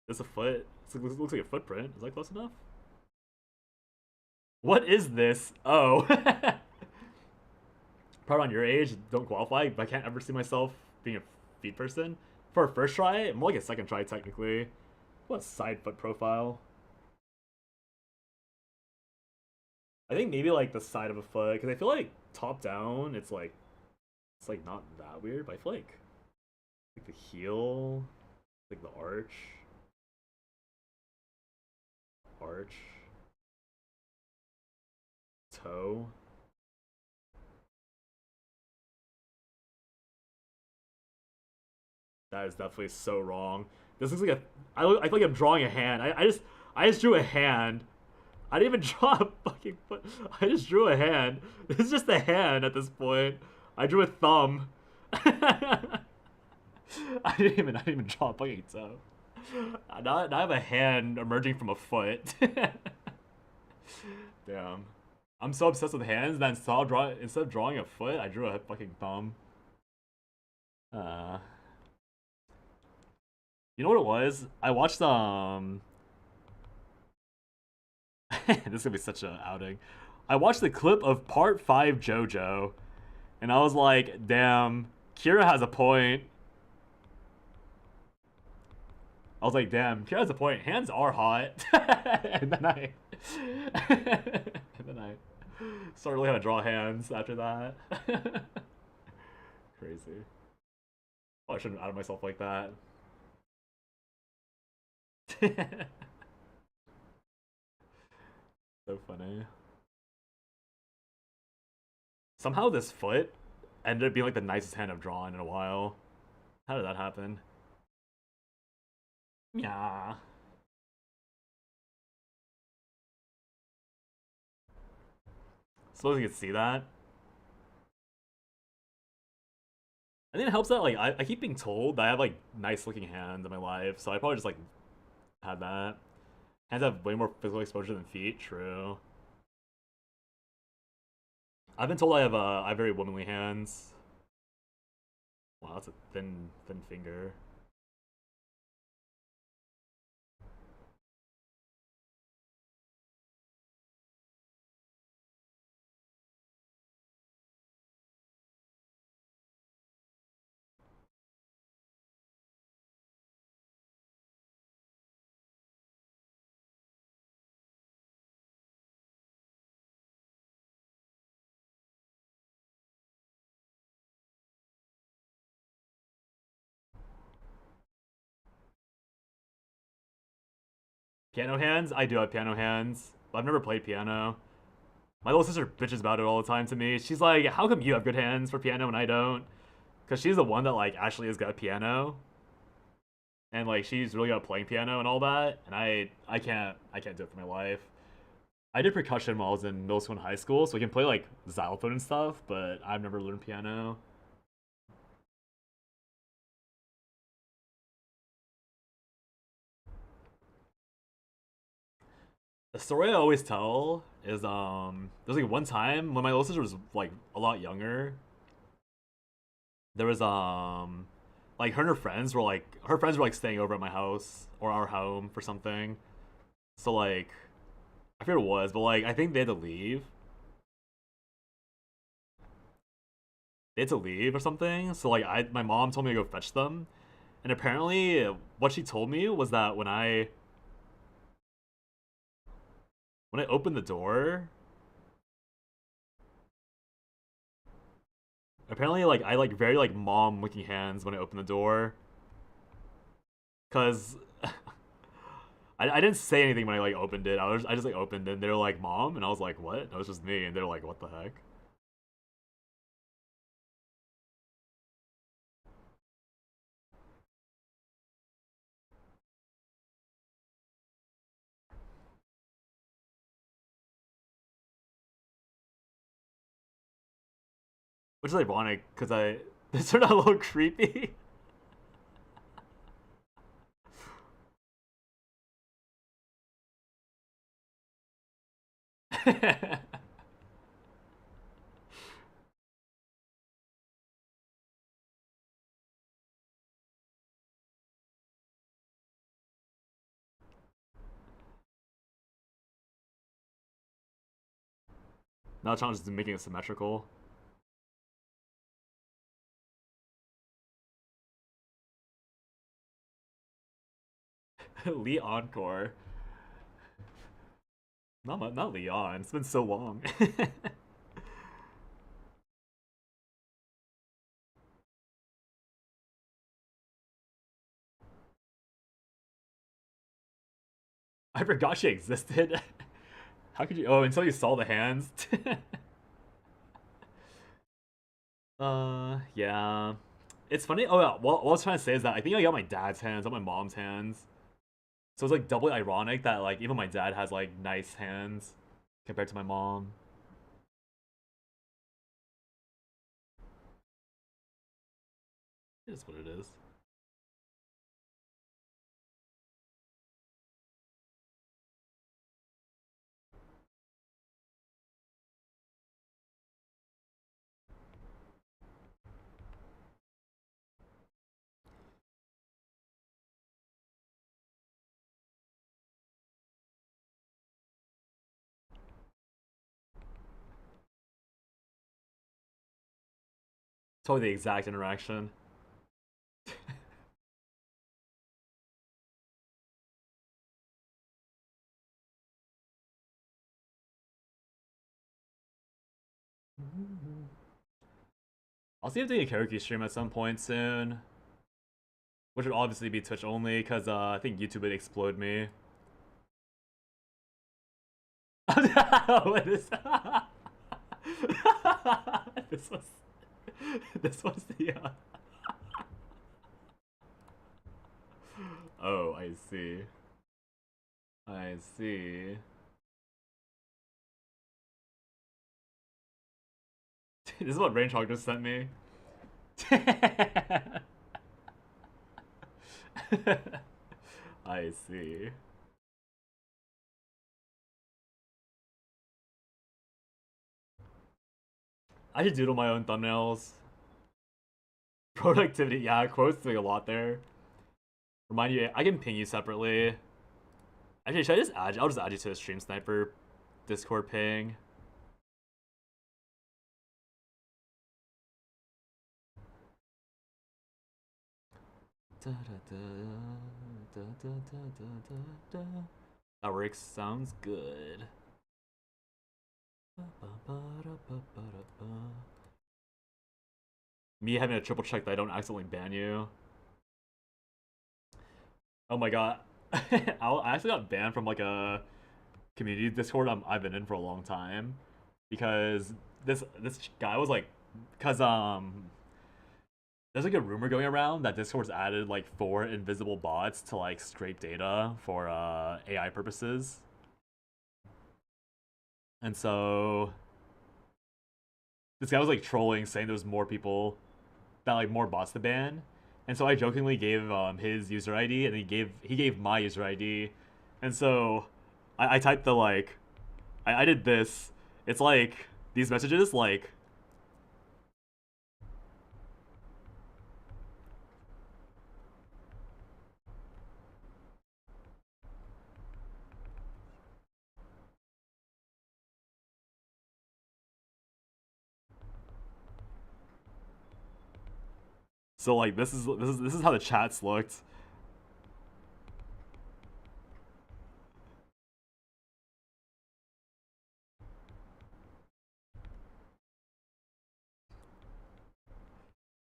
Speaker 1: This a foot? This looks like a footprint. Is that close enough? What is this? Oh. Probably on your age, don't qualify, but I can't ever see myself being a feet person. For a first try, more like a second try technically. What side foot profile? I think maybe like the side of a foot, because I feel like top down, it's like not that weird, but I feel like the heel, like the arch, toe. That is definitely so wrong. This looks like I feel like I'm drawing a hand. I just drew a hand. I didn't even draw a fucking foot. I just drew a hand. This is just a hand at this point. I drew a thumb. I didn't even draw a fucking toe. Now I have a hand emerging from a foot. Damn. I'm so obsessed with hands that instead of drawing a foot, I drew a fucking thumb. You know what it was? I watched this is gonna be such an outing. I watched the clip of Part 5 JoJo, and I was like, damn, Kira has a point. I was like, damn, Kira has a point. Hands are hot. and then I started learning how to draw hands after that. Crazy. Oh, I shouldn't have outed myself like that. So funny. Somehow this foot ended up being like the nicest hand I've drawn in a while. How did that happen? Yeah. Suppose you could see that. I think it helps that like I keep being told that I have like nice looking hands in my life, so I probably just like had that. Hands have way more physical exposure than feet. True. I've been told I have very womanly hands. Wow, that's a thin finger. Piano hands? I do have piano hands. But I've never played piano. My little sister bitches about it all the time to me. She's like, how come you have good hands for piano and I don't? Because she's the one that like actually is good at piano. And like she's really good at playing piano and all that. And I can't do it for my life. I did percussion while I was in middle school and high school, so I can play like xylophone and stuff, but I've never learned piano. The story I always tell is there's like one time when my little sister was like a lot younger. There was like her and her friends were like staying over at my house or our home for something. So like I forget what it was, but like I think they had to leave. They had to leave or something. So like my mom told me to go fetch them. And apparently what she told me was that when I opened the door, apparently like I like very like mom looking hands when I opened the door. Cause I didn't say anything when I like opened it. I just like opened it and they were like mom and I was like, what? That was just me and they're like, what the heck? Which is ironic because I this turned out a little creepy. Now the challenge is making it symmetrical. Lee Encore. Not Leon. It's been so long. I forgot she existed. How could you? Oh, until you saw the hands. Yeah. It's funny. Oh, yeah. What I was trying to say is that I think I got my dad's hands, not my mom's hands. So it's like doubly ironic that like even my dad has like nice hands compared to my mom. It is what it is. Totally the exact interaction. I'll see if they do a karaoke stream at some point soon. Which would obviously be Twitch only, because I think YouTube would explode me. What is this was this was the Oh, I see. I see. This is what Rainhawk just sent me. I see. I should doodle my own thumbnails. Productivity, yeah, quotes doing a lot there. Remind you, I can ping you separately. Actually, should I just add you? I'll just add you to the Stream Sniper Discord ping. That works. Sounds good. Me having to triple check that I don't accidentally ban you. Oh my god. I actually got banned from like a community Discord I've been in for a long time. Because this guy was like, cause there's like a rumor going around that Discord's added like 4 invisible bots to like scrape data for AI purposes. And so this guy was like trolling, saying there was more people that like more bots to ban. And so I jokingly gave his user ID, and he gave my user ID. And so I typed the like I did this. It's like these messages like so like this is how the chats looked.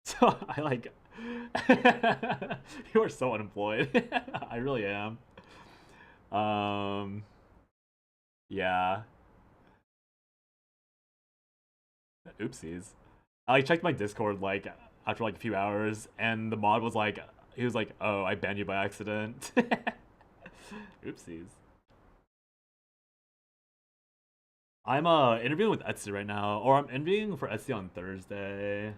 Speaker 1: So I like you are so unemployed. I really am. Yeah. Oopsies. I like checked my Discord like after like a few hours, and the mod was like, he was like, "Oh, I banned you by accident." Oopsies. I'm interviewing with Etsy right now, or I'm interviewing for Etsy on Thursday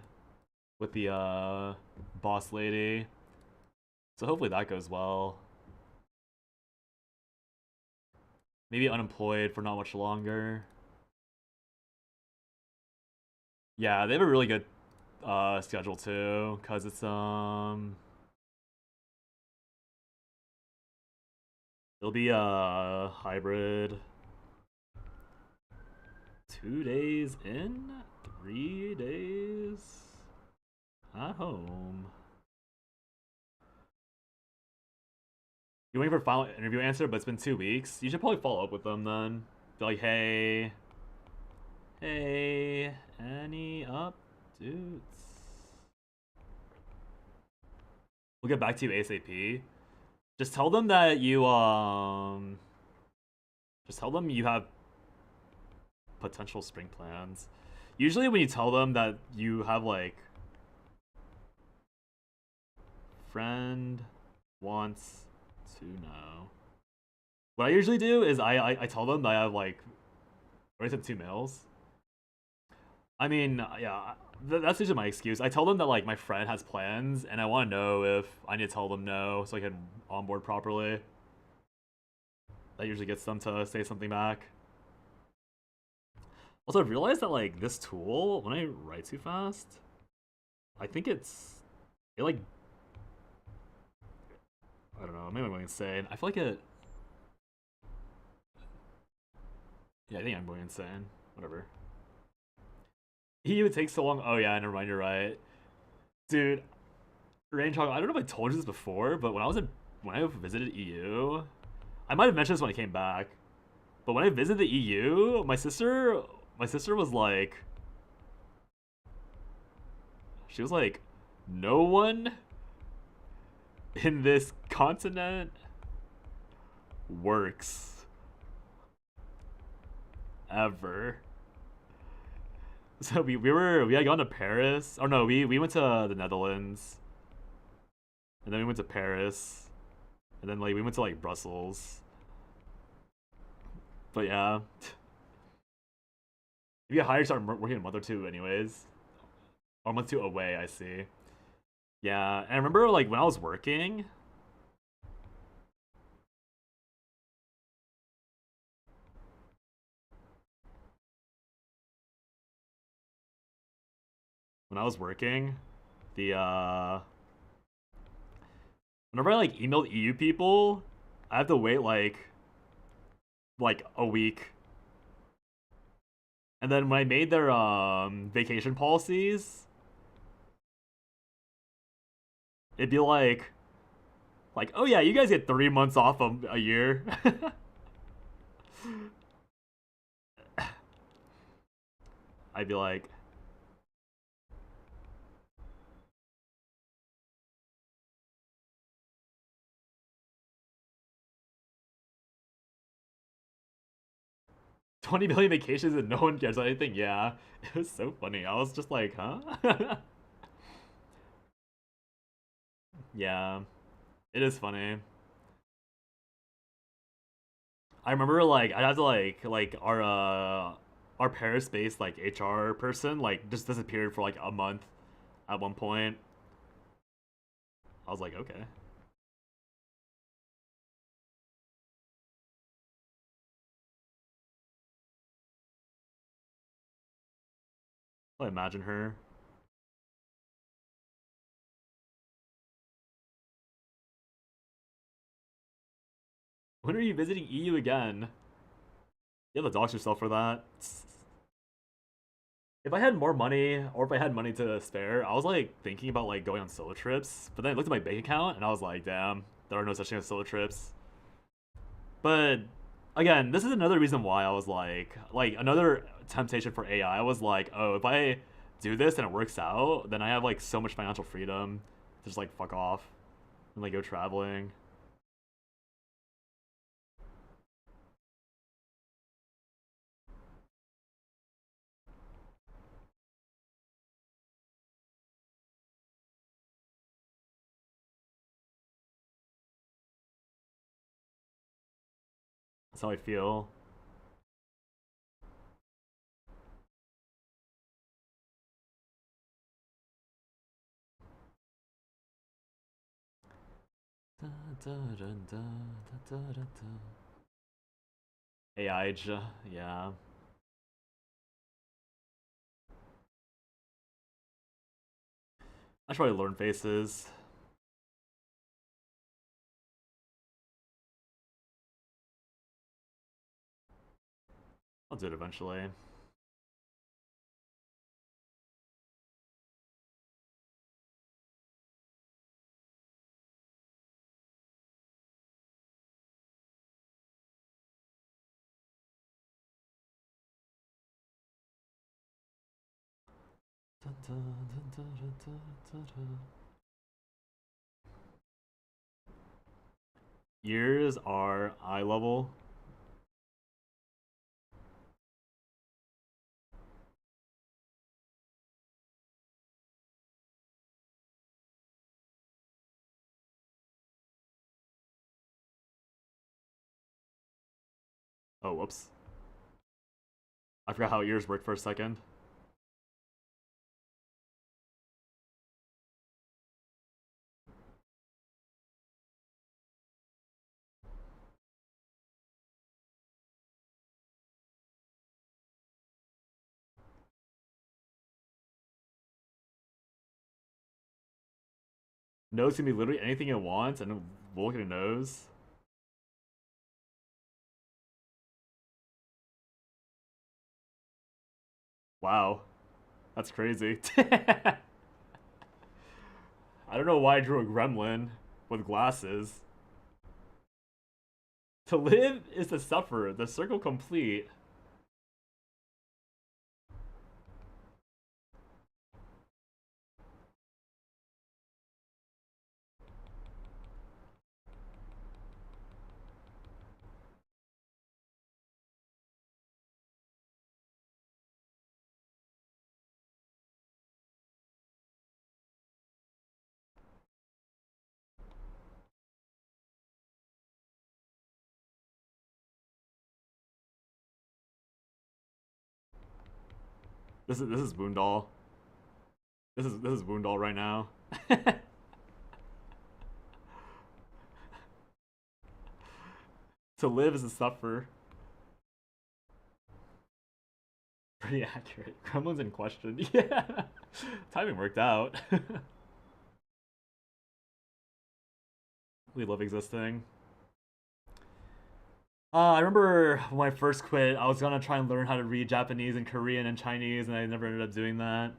Speaker 1: with the boss lady. So hopefully that goes well. Maybe unemployed for not much longer. Yeah, they have a really good schedule too, cause it's it'll be a hybrid. 2 days in, 3 days at home. You're waiting for final interview answer, but it's been 2 weeks. You should probably follow up with them then. Be like, hey, any up, dudes? We'll get back to you ASAP. Just tell them that you just tell them you have potential spring plans. Usually when you tell them that you have like friend wants to know. What I usually do is I tell them that I have like I already sent 2 mails. I mean, yeah, that's usually my excuse. I tell them that like my friend has plans and I want to know if I need to tell them no so I can onboard properly. That usually gets them to say something back. Also, I've realized that like this tool, when I write too fast, I think it like, I don't know, maybe I'm going insane. I feel like it, yeah, I think I'm going insane. Whatever. He would take so long. Oh yeah, never mind, you're right. Dude, Rain Chocolate, I don't know if I told you this before, but when I visited EU, I might have mentioned this when I came back, but when I visited the EU, my sister was like, she was like, no one in this continent works ever. So we had gone to Paris. Oh no, we went to the Netherlands, and then we went to Paris, and then like we went to like Brussels. But yeah, if you get hired, start working a month or two, anyways. Or a month or two away. I see. Yeah, and I remember like when I was working. When I was working, the whenever I like emailed EU people, I have to wait like a week. And then when I made their vacation policies, it'd be like oh yeah, you guys get 3 months off a year. I'd be like, $20 million vacations and no one cares about anything. Yeah, it was so funny. I was just like, huh? Yeah, it is funny. I remember like I'd have to like our Paris based like HR person like just disappeared for like a month at one point. I was like, okay. I imagine her. When are you visiting EU again? You have to dox yourself for that. If I had more money, or if I had money to spare, I was like thinking about like going on solo trips. But then I looked at my bank account and I was like, damn, there are no such thing as solo trips. But again, this is another reason why I was like another temptation for AI. I was like, oh, if I do this and it works out, then I have like so much financial freedom to just like fuck off and like go traveling. That's how I feel. AI, yeah. I should probably learn faces. I'll do it eventually. Ears are eye level. Oh, whoops. I forgot how ears work for a second. Nose can be literally anything it wants, and we'll look at a nose. Wow. That's crazy. I don't know why I drew a gremlin with glasses. To live is to suffer. The circle complete. This is Boondall. This is Boondall right now. To live is to suffer. Pretty accurate. Gremlin's in question. Yeah. Timing worked out. We love existing. I remember when I first quit, I was gonna try and learn how to read Japanese and Korean and Chinese, and I never ended up doing that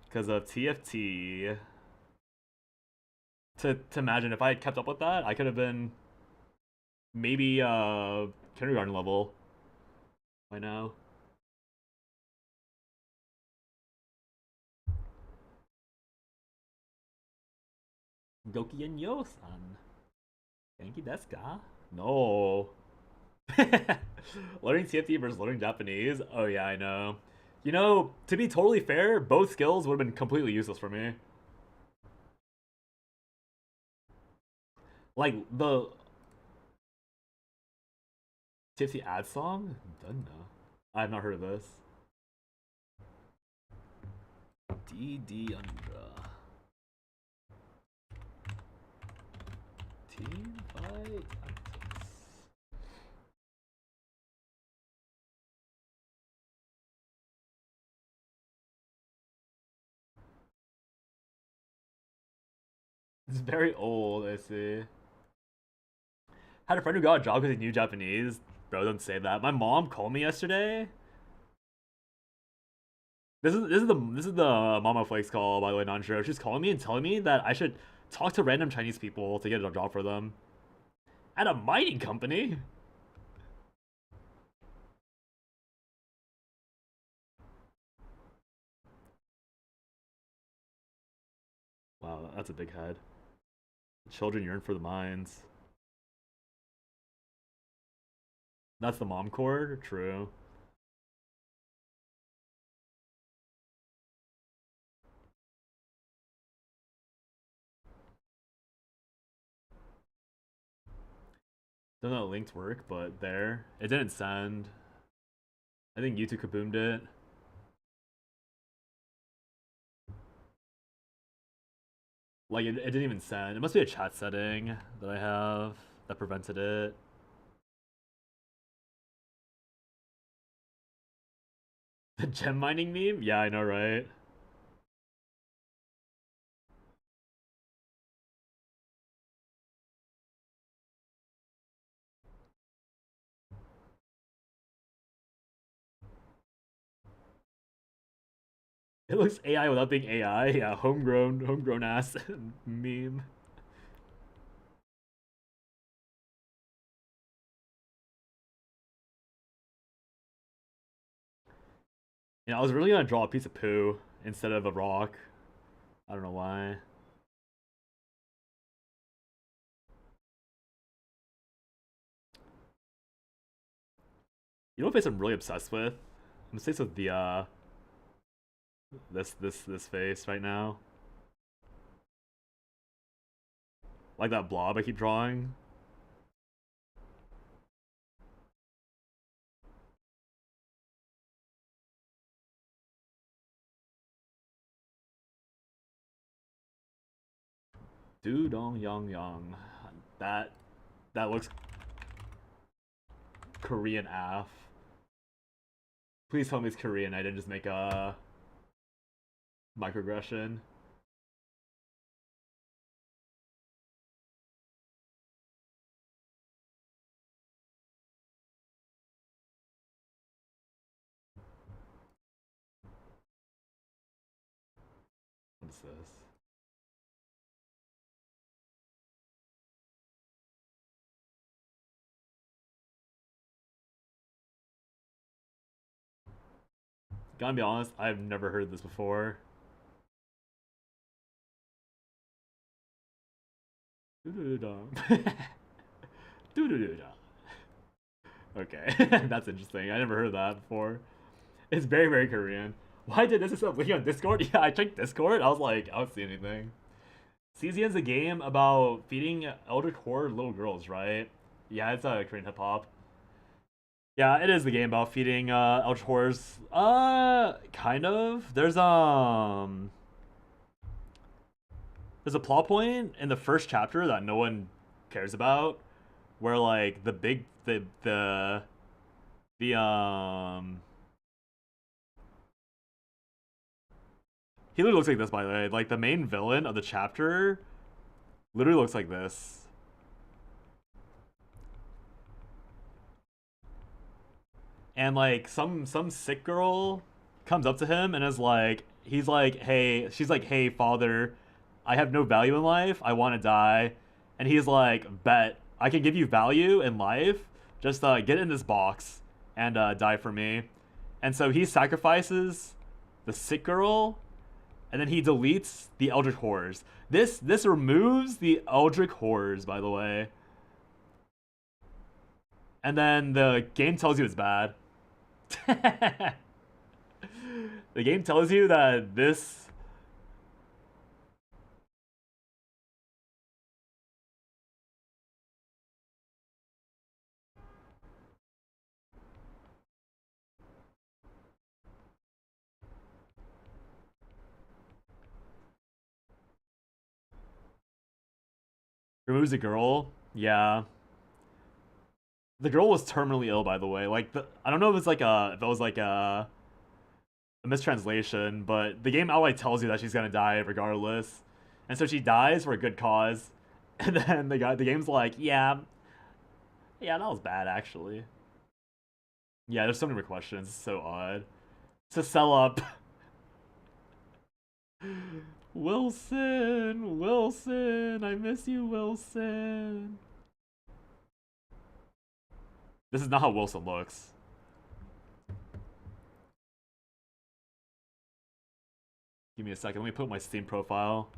Speaker 1: because of TFT. To imagine if I had kept up with that, I could have been maybe kindergarten level by now. Gokiyen Yo-san. Genki desu ka? No. Learning TFT versus learning Japanese? Oh yeah, I know. You know, to be totally fair, both skills would have been completely useless for me. Like, the TFT ad song? Don't know. I have not heard of this. DD Undra. Team fight tactics. It's very old, I see. Had a friend who got a job because he knew Japanese. Bro, don't say that. My mom called me yesterday. This is the Mama Flakes call, by the way, non-show. She's calling me and telling me that I should talk to random Chinese people to get a job for them. At a mining company? Wow, that's a big head. Children yearn for the mines. That's the mom core? True. Don't know how linked work, but there. It didn't send. I think YouTube kaboomed it. Like, it didn't even send. It must be a chat setting that I have that prevented it. The gem mining meme? Yeah, I know, right? It looks AI without being AI. Yeah, homegrown ass meme. Yeah, I was really gonna draw a piece of poo instead of a rock. I don't know why. You know what face I'm really obsessed with? I'm obsessed with the this face right now. Like that blob I keep drawing. Dudong Yang Yang. That looks Korean AF. Please tell me it's Korean. I didn't just make a microaggression. What's this? Gotta be honest, I've never heard this before. Okay, that's interesting. I never heard that before. It's very, very Korean. Why did this is up on Discord? Yeah, I checked Discord. I was like, I don't see anything. CZN's a game about feeding elder core little girls, right? Yeah, it's a Korean hip hop. Yeah, it is the game about feeding elder cores. Kind of. There's a plot point in the first chapter that no one cares about, where like the he literally looks like this, by the way. Like the main villain of the chapter literally looks like this. And like some sick girl comes up to him and is like, he's like, hey, she's like, hey father, I have no value in life, I want to die. And he's like, bet, I can give you value in life, just get in this box and die for me. And so he sacrifices the sick girl, and then he deletes the Eldritch Horrors. This removes the Eldritch Horrors, by the way. And then the game tells you it's bad. The game tells you that this removes a girl. Yeah. The girl was terminally ill, by the way. Like, I don't know if it's like if it was like a mistranslation, but the game outright tells you that she's gonna die regardless, and so she dies for a good cause. And then the game's like, yeah, that was bad actually. Yeah, there's so many more questions. It's so odd. To sell up. Wilson, I miss you, Wilson. This is not how Wilson looks. Give me a second. Let me put my Steam profile.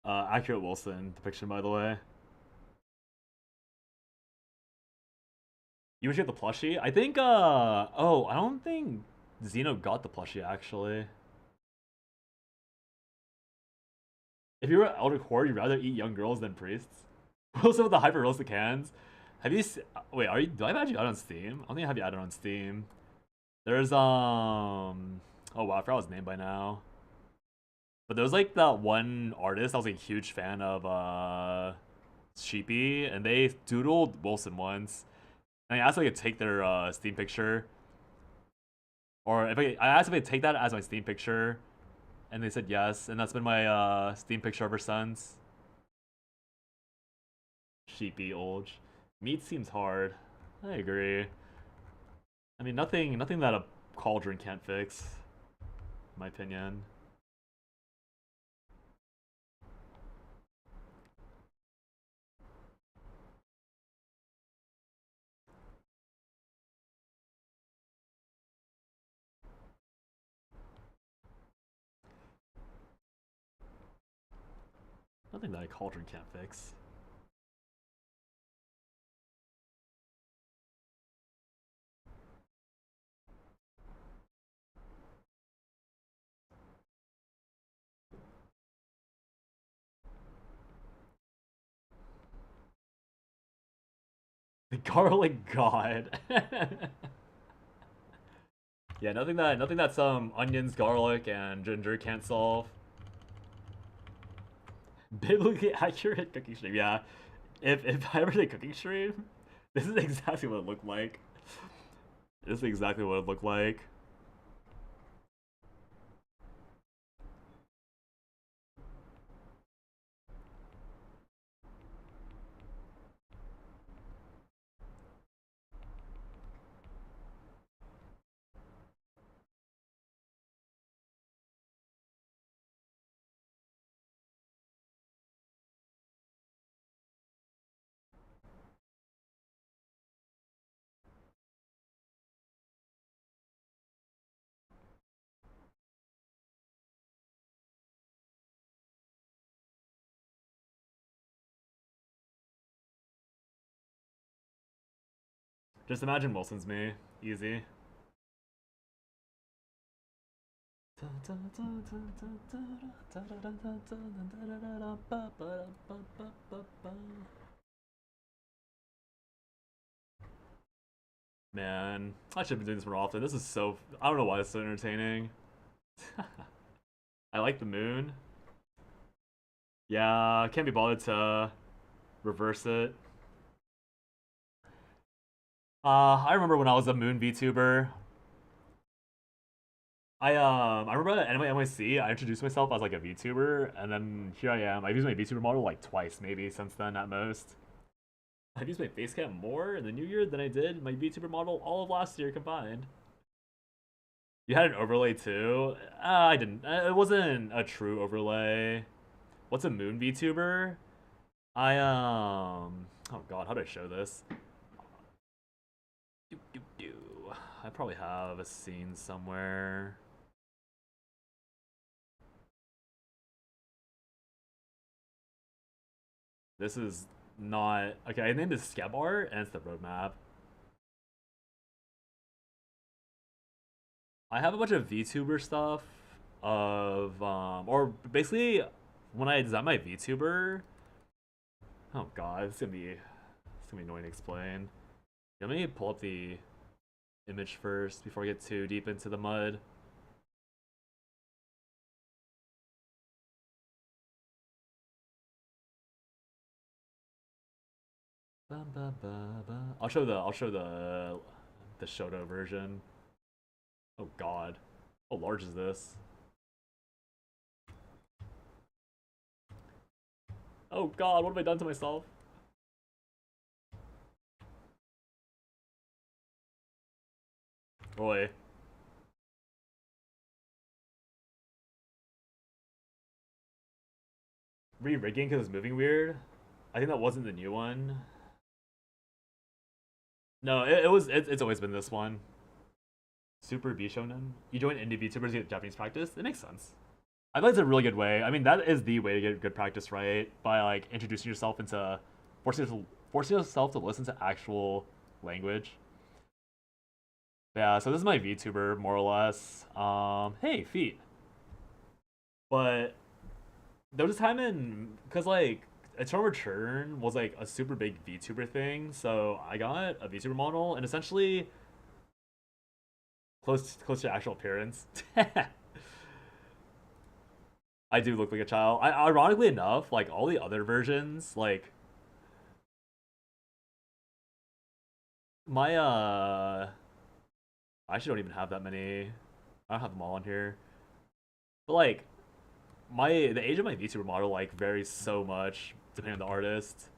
Speaker 1: Accurate Wilson depiction, by the way. You wish you got the plushie? I think, oh, I don't think Xeno got the plushie, actually. If you were Elder Core, you'd rather eat young girls than priests? Wilson with the hyper realistic hands. Have you wait, do I have you added on Steam? I don't think I have you added on Steam. There's oh wow, I forgot his name by now. But there was like that one artist I was like a huge fan of Sheepy, and they doodled Wilson once. And I asked if I could take their Steam picture. Or if I asked if I could take that as my Steam picture, and they said yes, and that's been my Steam picture ever since. Sheepy Olge. Meat seems hard. I agree. I mean, nothing that a cauldron can't fix, in my opinion. Nothing that a cauldron can't fix. The garlic god. Yeah, nothing that some onions, garlic, and ginger can't solve. Biblically accurate cooking stream. Yeah, if I ever did a cooking stream, this is exactly what it looked like. This is exactly what it looked like. Just imagine Wilson's me. Easy. Man, I should have been doing this more often. This is so... I don't know why it's so entertaining. I like the moon. Yeah, can't be bothered to reverse it. I remember when I was a moon VTuber. I remember at Anime NYC, I introduced myself as like a VTuber, and then here I am. I've used my VTuber model like twice, maybe since then at most. I've used my facecam more in the new year than I did my VTuber model all of last year combined. You had an overlay too? I didn't. It wasn't a true overlay. What's a moon VTuber? Oh god, how do I show this? I probably have a scene somewhere. This is not... Okay, I named it Scab Art, and it's the roadmap. I have a bunch of VTuber stuff of... Or basically, when I design my VTuber... Oh god, it's gonna be annoying to explain. Let me pull up the image first before I get too deep into the mud. I'll show the Shoto version. Oh god. How large is this? Oh god, what have I done to myself? Boy. Re-rigging because it's moving weird? I think that wasn't the new one. No, it's always been this one. Super B Shonen. You join indie VTubers to get Japanese practice? It makes sense. I think it's a really good way. I mean, that is the way to get good practice, right? By like introducing yourself into forcing yourself to listen to actual language. Yeah, so this is my VTuber more or less. Hey, feet. But there was a time in because like Eternal Return was like a super big VTuber thing, so I got a VTuber model, and essentially close to actual appearance. I do look like a child. Ironically enough, like all the other versions, like my I actually don't even have that many. I don't have them all on here. But like the age of my VTuber model like varies so much depending on the artist.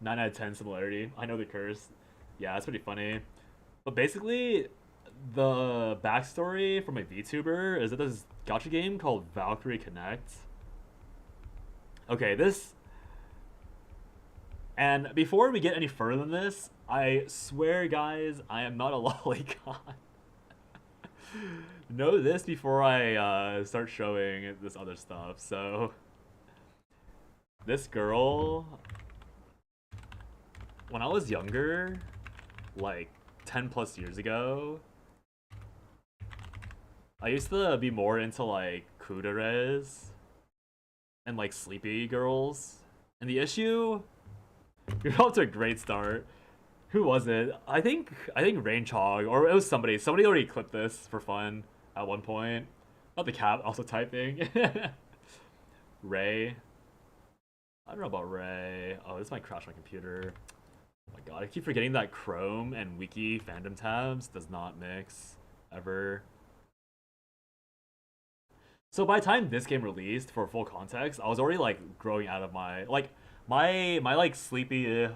Speaker 1: 9 out of 10 similarity. I know the curse. Yeah, it's pretty funny. But basically, the backstory for my VTuber is that this gacha game called Valkyrie Connect. Okay, this. And before we get any further than this, I swear, guys, I am not a lolicon. Know this before I start showing this other stuff. So, this girl, when I was younger, like 10 plus years ago, I used to be more into like kuderes and like sleepy girls. And the issue, you're off to a great start. Who was it? I think Rain Chog, or it was somebody. Somebody already clipped this for fun at one point. Not the cat, also typing. Ray. I don't know about Ray. Oh, this might crash my computer. Oh my god, I keep forgetting that Chrome and Wiki fandom tabs does not mix ever. So by the time this game released, for full context, I was already like growing out of my like sleepy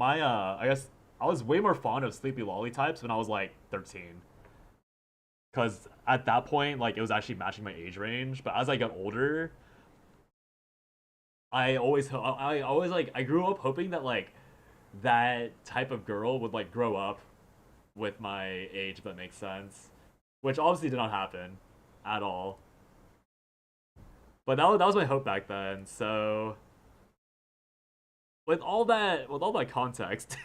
Speaker 1: I guess I was way more fond of sleepy lolly types when I was like 13. Cause at that point, like it was actually matching my age range. But as I got older, I always like I grew up hoping that like that type of girl would like grow up with my age, if that makes sense. Which obviously did not happen at all. But that was my hope back then. So with all that context,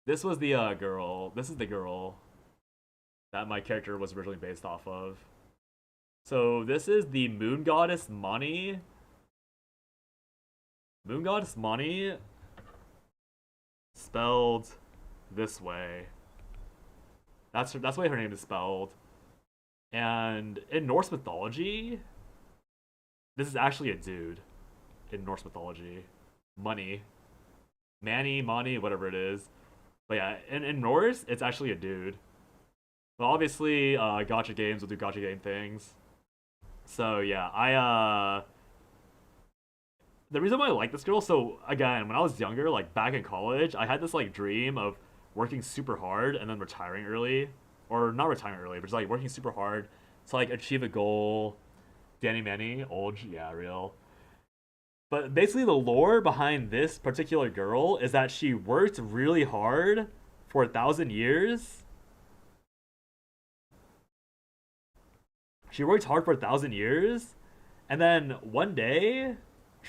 Speaker 1: this was the girl. This is the girl that my character was originally based off of. So this is the Moon Goddess Mani. Moon Goddess Mani, spelled this way. That's the way her name is spelled. And in Norse mythology, this is actually a dude. In Norse mythology, Money, Manny, Mani, whatever it is. But yeah, in Norse, it's actually a dude. But obviously, gacha games will do gacha game things. So yeah, the reason why I like this girl, so again, when I was younger, like back in college, I had this like dream of working super hard and then retiring early, or not retiring early, but just like working super hard to like achieve a goal. Danny Manny, old, yeah, real. But basically, the lore behind this particular girl is that she worked really hard for 1,000 years. She worked hard for 1,000 years, and then one day,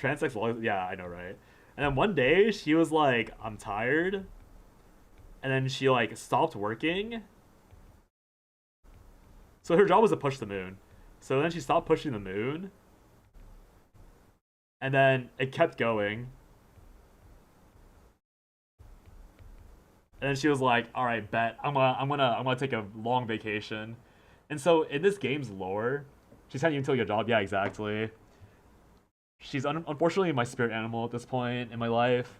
Speaker 1: transex, yeah, I know, right? And then one day, she was like, I'm tired. And then she like stopped working. So her job was to push the moon. So then she stopped pushing the moon. And then it kept going. And then she was like, "All right, bet I'm gonna take a long vacation." And so in this game's lore, she's kind of even taking a job. Yeah, exactly. She's unfortunately my spirit animal at this point in my life.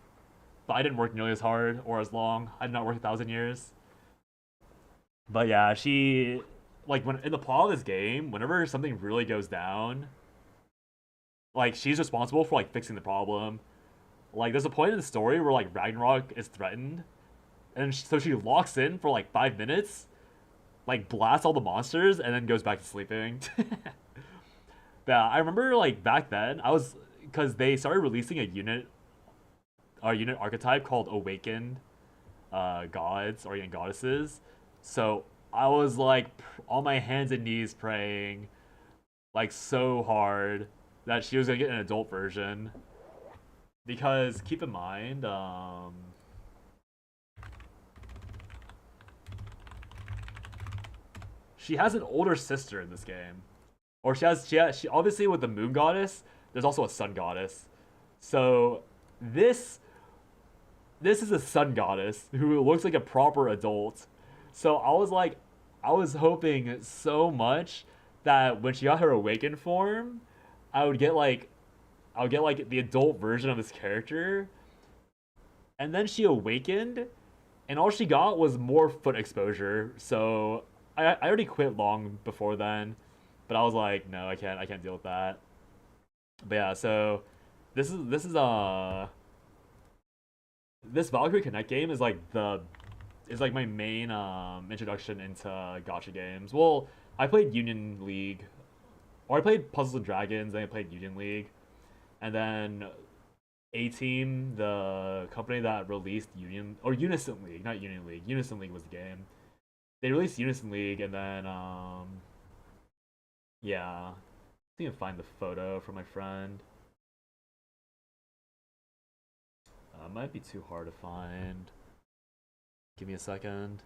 Speaker 1: But I didn't work nearly as hard or as long. I did not work 1,000 years. But yeah, she like when in the plot of this game, whenever something really goes down, like she's responsible for like fixing the problem. Like there's a point in the story where like Ragnarok is threatened, and so she locks in for like 5 minutes, like blasts all the monsters, and then goes back to sleeping. Yeah, I remember like back then I was because they started releasing a unit archetype called Awakened Gods or Goddesses. So I was like on my hands and knees praying like so hard that she was gonna get an adult version. Because keep in mind, she has an older sister in this game. Or she obviously with the moon goddess, there's also a sun goddess. So this is a sun goddess who looks like a proper adult. So I was hoping so much that when she got her awakened form, I would get like the adult version of this character. And then she awakened, and all she got was more foot exposure. So I already quit long before then, but I was like, no, I can't deal with that. But yeah, so this Valkyrie Connect game is like my main introduction into gacha games. Well, I played Union League, or I played Puzzles and Dragons, then I played Union League, and then A Team, the company that released Unison League, not Union League. Unison League was the game. They released Unison League, and then yeah, I think I can find the photo from my friend. Might be too hard to find. Give me a second.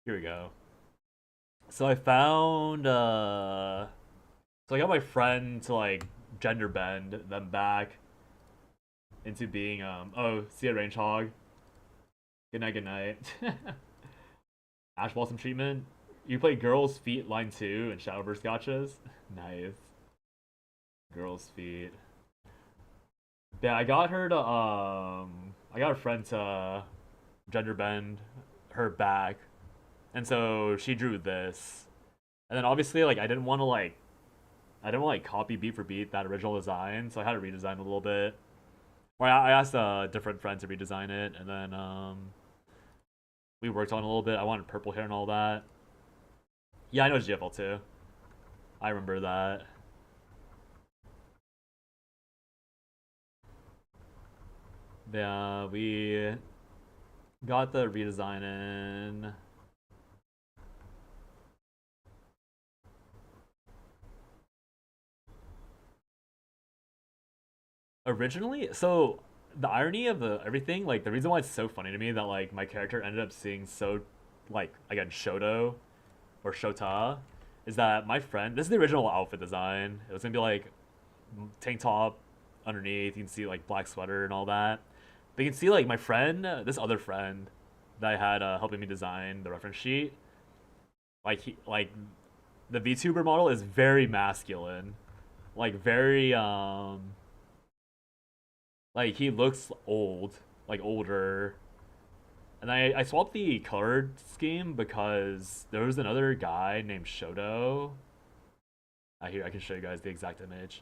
Speaker 1: Here we go. So I found so I got my friend to like gender bend them back into being oh, see ya Range Hog. Good night, good night. Ash Blossom treatment. You play Girls Feet line 2 and Shadowverse gotchas? Nice. Girls Feet. Yeah, I got her to I got a friend to gender bend her back. And so she drew this. And then obviously like I didn't want to copy beat for beat that original design, so I had to redesign a little bit. Or I asked a different friend to redesign it, and then we worked on it a little bit. I wanted purple hair and all that. Yeah, I know GFL too. I remember that. Yeah, we got the redesign in. Originally, so the irony of the everything, like the reason why it's so funny to me that like my character ended up seeing so like again Shoto or Shota is that my friend, this is the original outfit design. It was gonna be like tank top underneath, you can see like black sweater and all that. But you can see like my friend, this other friend that I had helping me design the reference sheet, like the VTuber model is very masculine, like very like he looks old, like older. And I swapped the color scheme because there was another guy named Shoto. Here I can show you guys the exact image.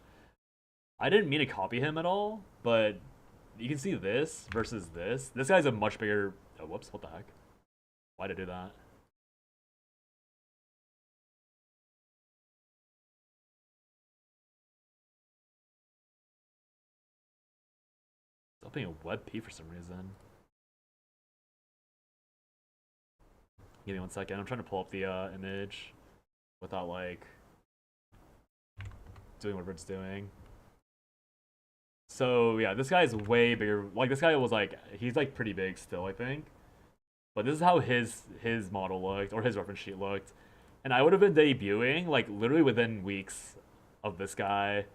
Speaker 1: I didn't mean to copy him at all, but you can see this versus this. This guy's a much bigger. Oh, whoops! What the heck? Why'd I do that? It's opening a WebP for some reason. Give me one second. I'm trying to pull up the image without like doing whatever it's doing. So yeah, this guy is way bigger. Like this guy was like he's like pretty big still, I think. But this is how his model looked or his reference sheet looked, and I would have been debuting like literally within weeks of this guy.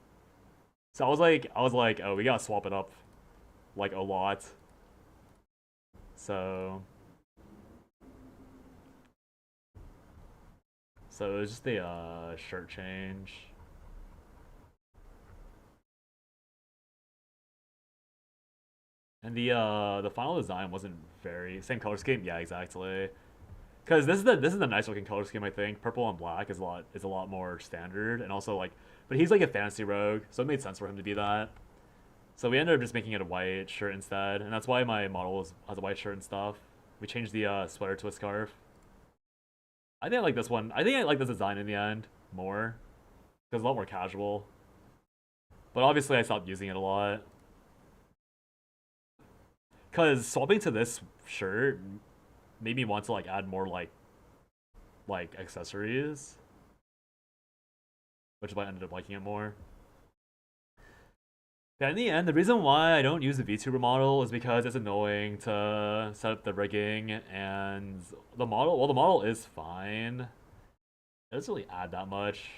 Speaker 1: So I was like, oh, we gotta swap it up like a lot. So it was just a shirt change. And the final design wasn't very same color scheme. Yeah, exactly. Because this is the nice looking color scheme. I think purple and black is a lot more standard, and also like, but he's like a fantasy rogue, so it made sense for him to be that. So we ended up just making it a white shirt instead, and that's why my model has a white shirt and stuff. We changed the sweater to a scarf. I think I like this one. I think I like this design in the end more, because it's a lot more casual. But obviously I stopped using it a lot. Because swapping to this shirt made me want to like add more like accessories, which is why I ended up liking it more. Yeah, in the end, the reason why I don't use the VTuber model is because it's annoying to set up the rigging, and the model, well, the model is fine. It doesn't really add that much,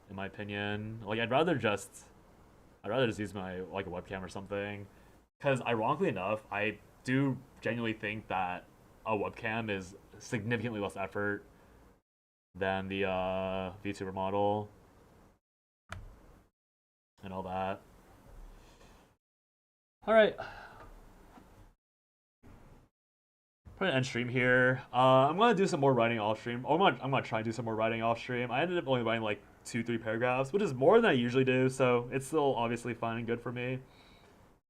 Speaker 1: in my opinion. Like, I'd rather just use my, like, a webcam or something. Because, ironically enough, I do genuinely think that a webcam is significantly less effort than the VTuber model. And all that. Alright. Probably end stream here. I'm gonna do some more writing off stream. Or I'm gonna try and do some more writing off stream. I ended up only writing like 2-3 paragraphs, which is more than I usually do, so it's still obviously fine and good for me.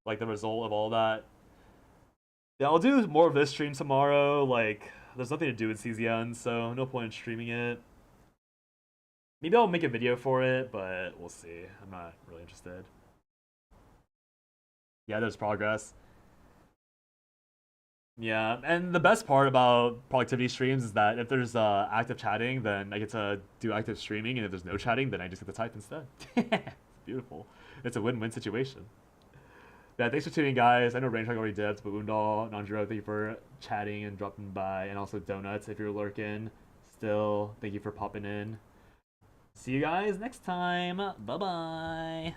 Speaker 1: Like the result of all that. Yeah, I'll do more of this stream tomorrow. Like, there's nothing to do with CZN, so no point in streaming it. Maybe I'll make a video for it, but we'll see. I'm not really interested. Yeah, there's progress. Yeah, and the best part about productivity streams is that if there's active chatting, then I get to do active streaming, and if there's no chatting, then I just get to type instead. It's beautiful. It's a win-win situation. Yeah, thanks for tuning, guys. I know Raintrack already dipped, but Undal, Nanjiro, thank you for chatting and dropping by, and also Donuts if you're lurking. Still, thank you for popping in. See you guys next time. Bye-bye.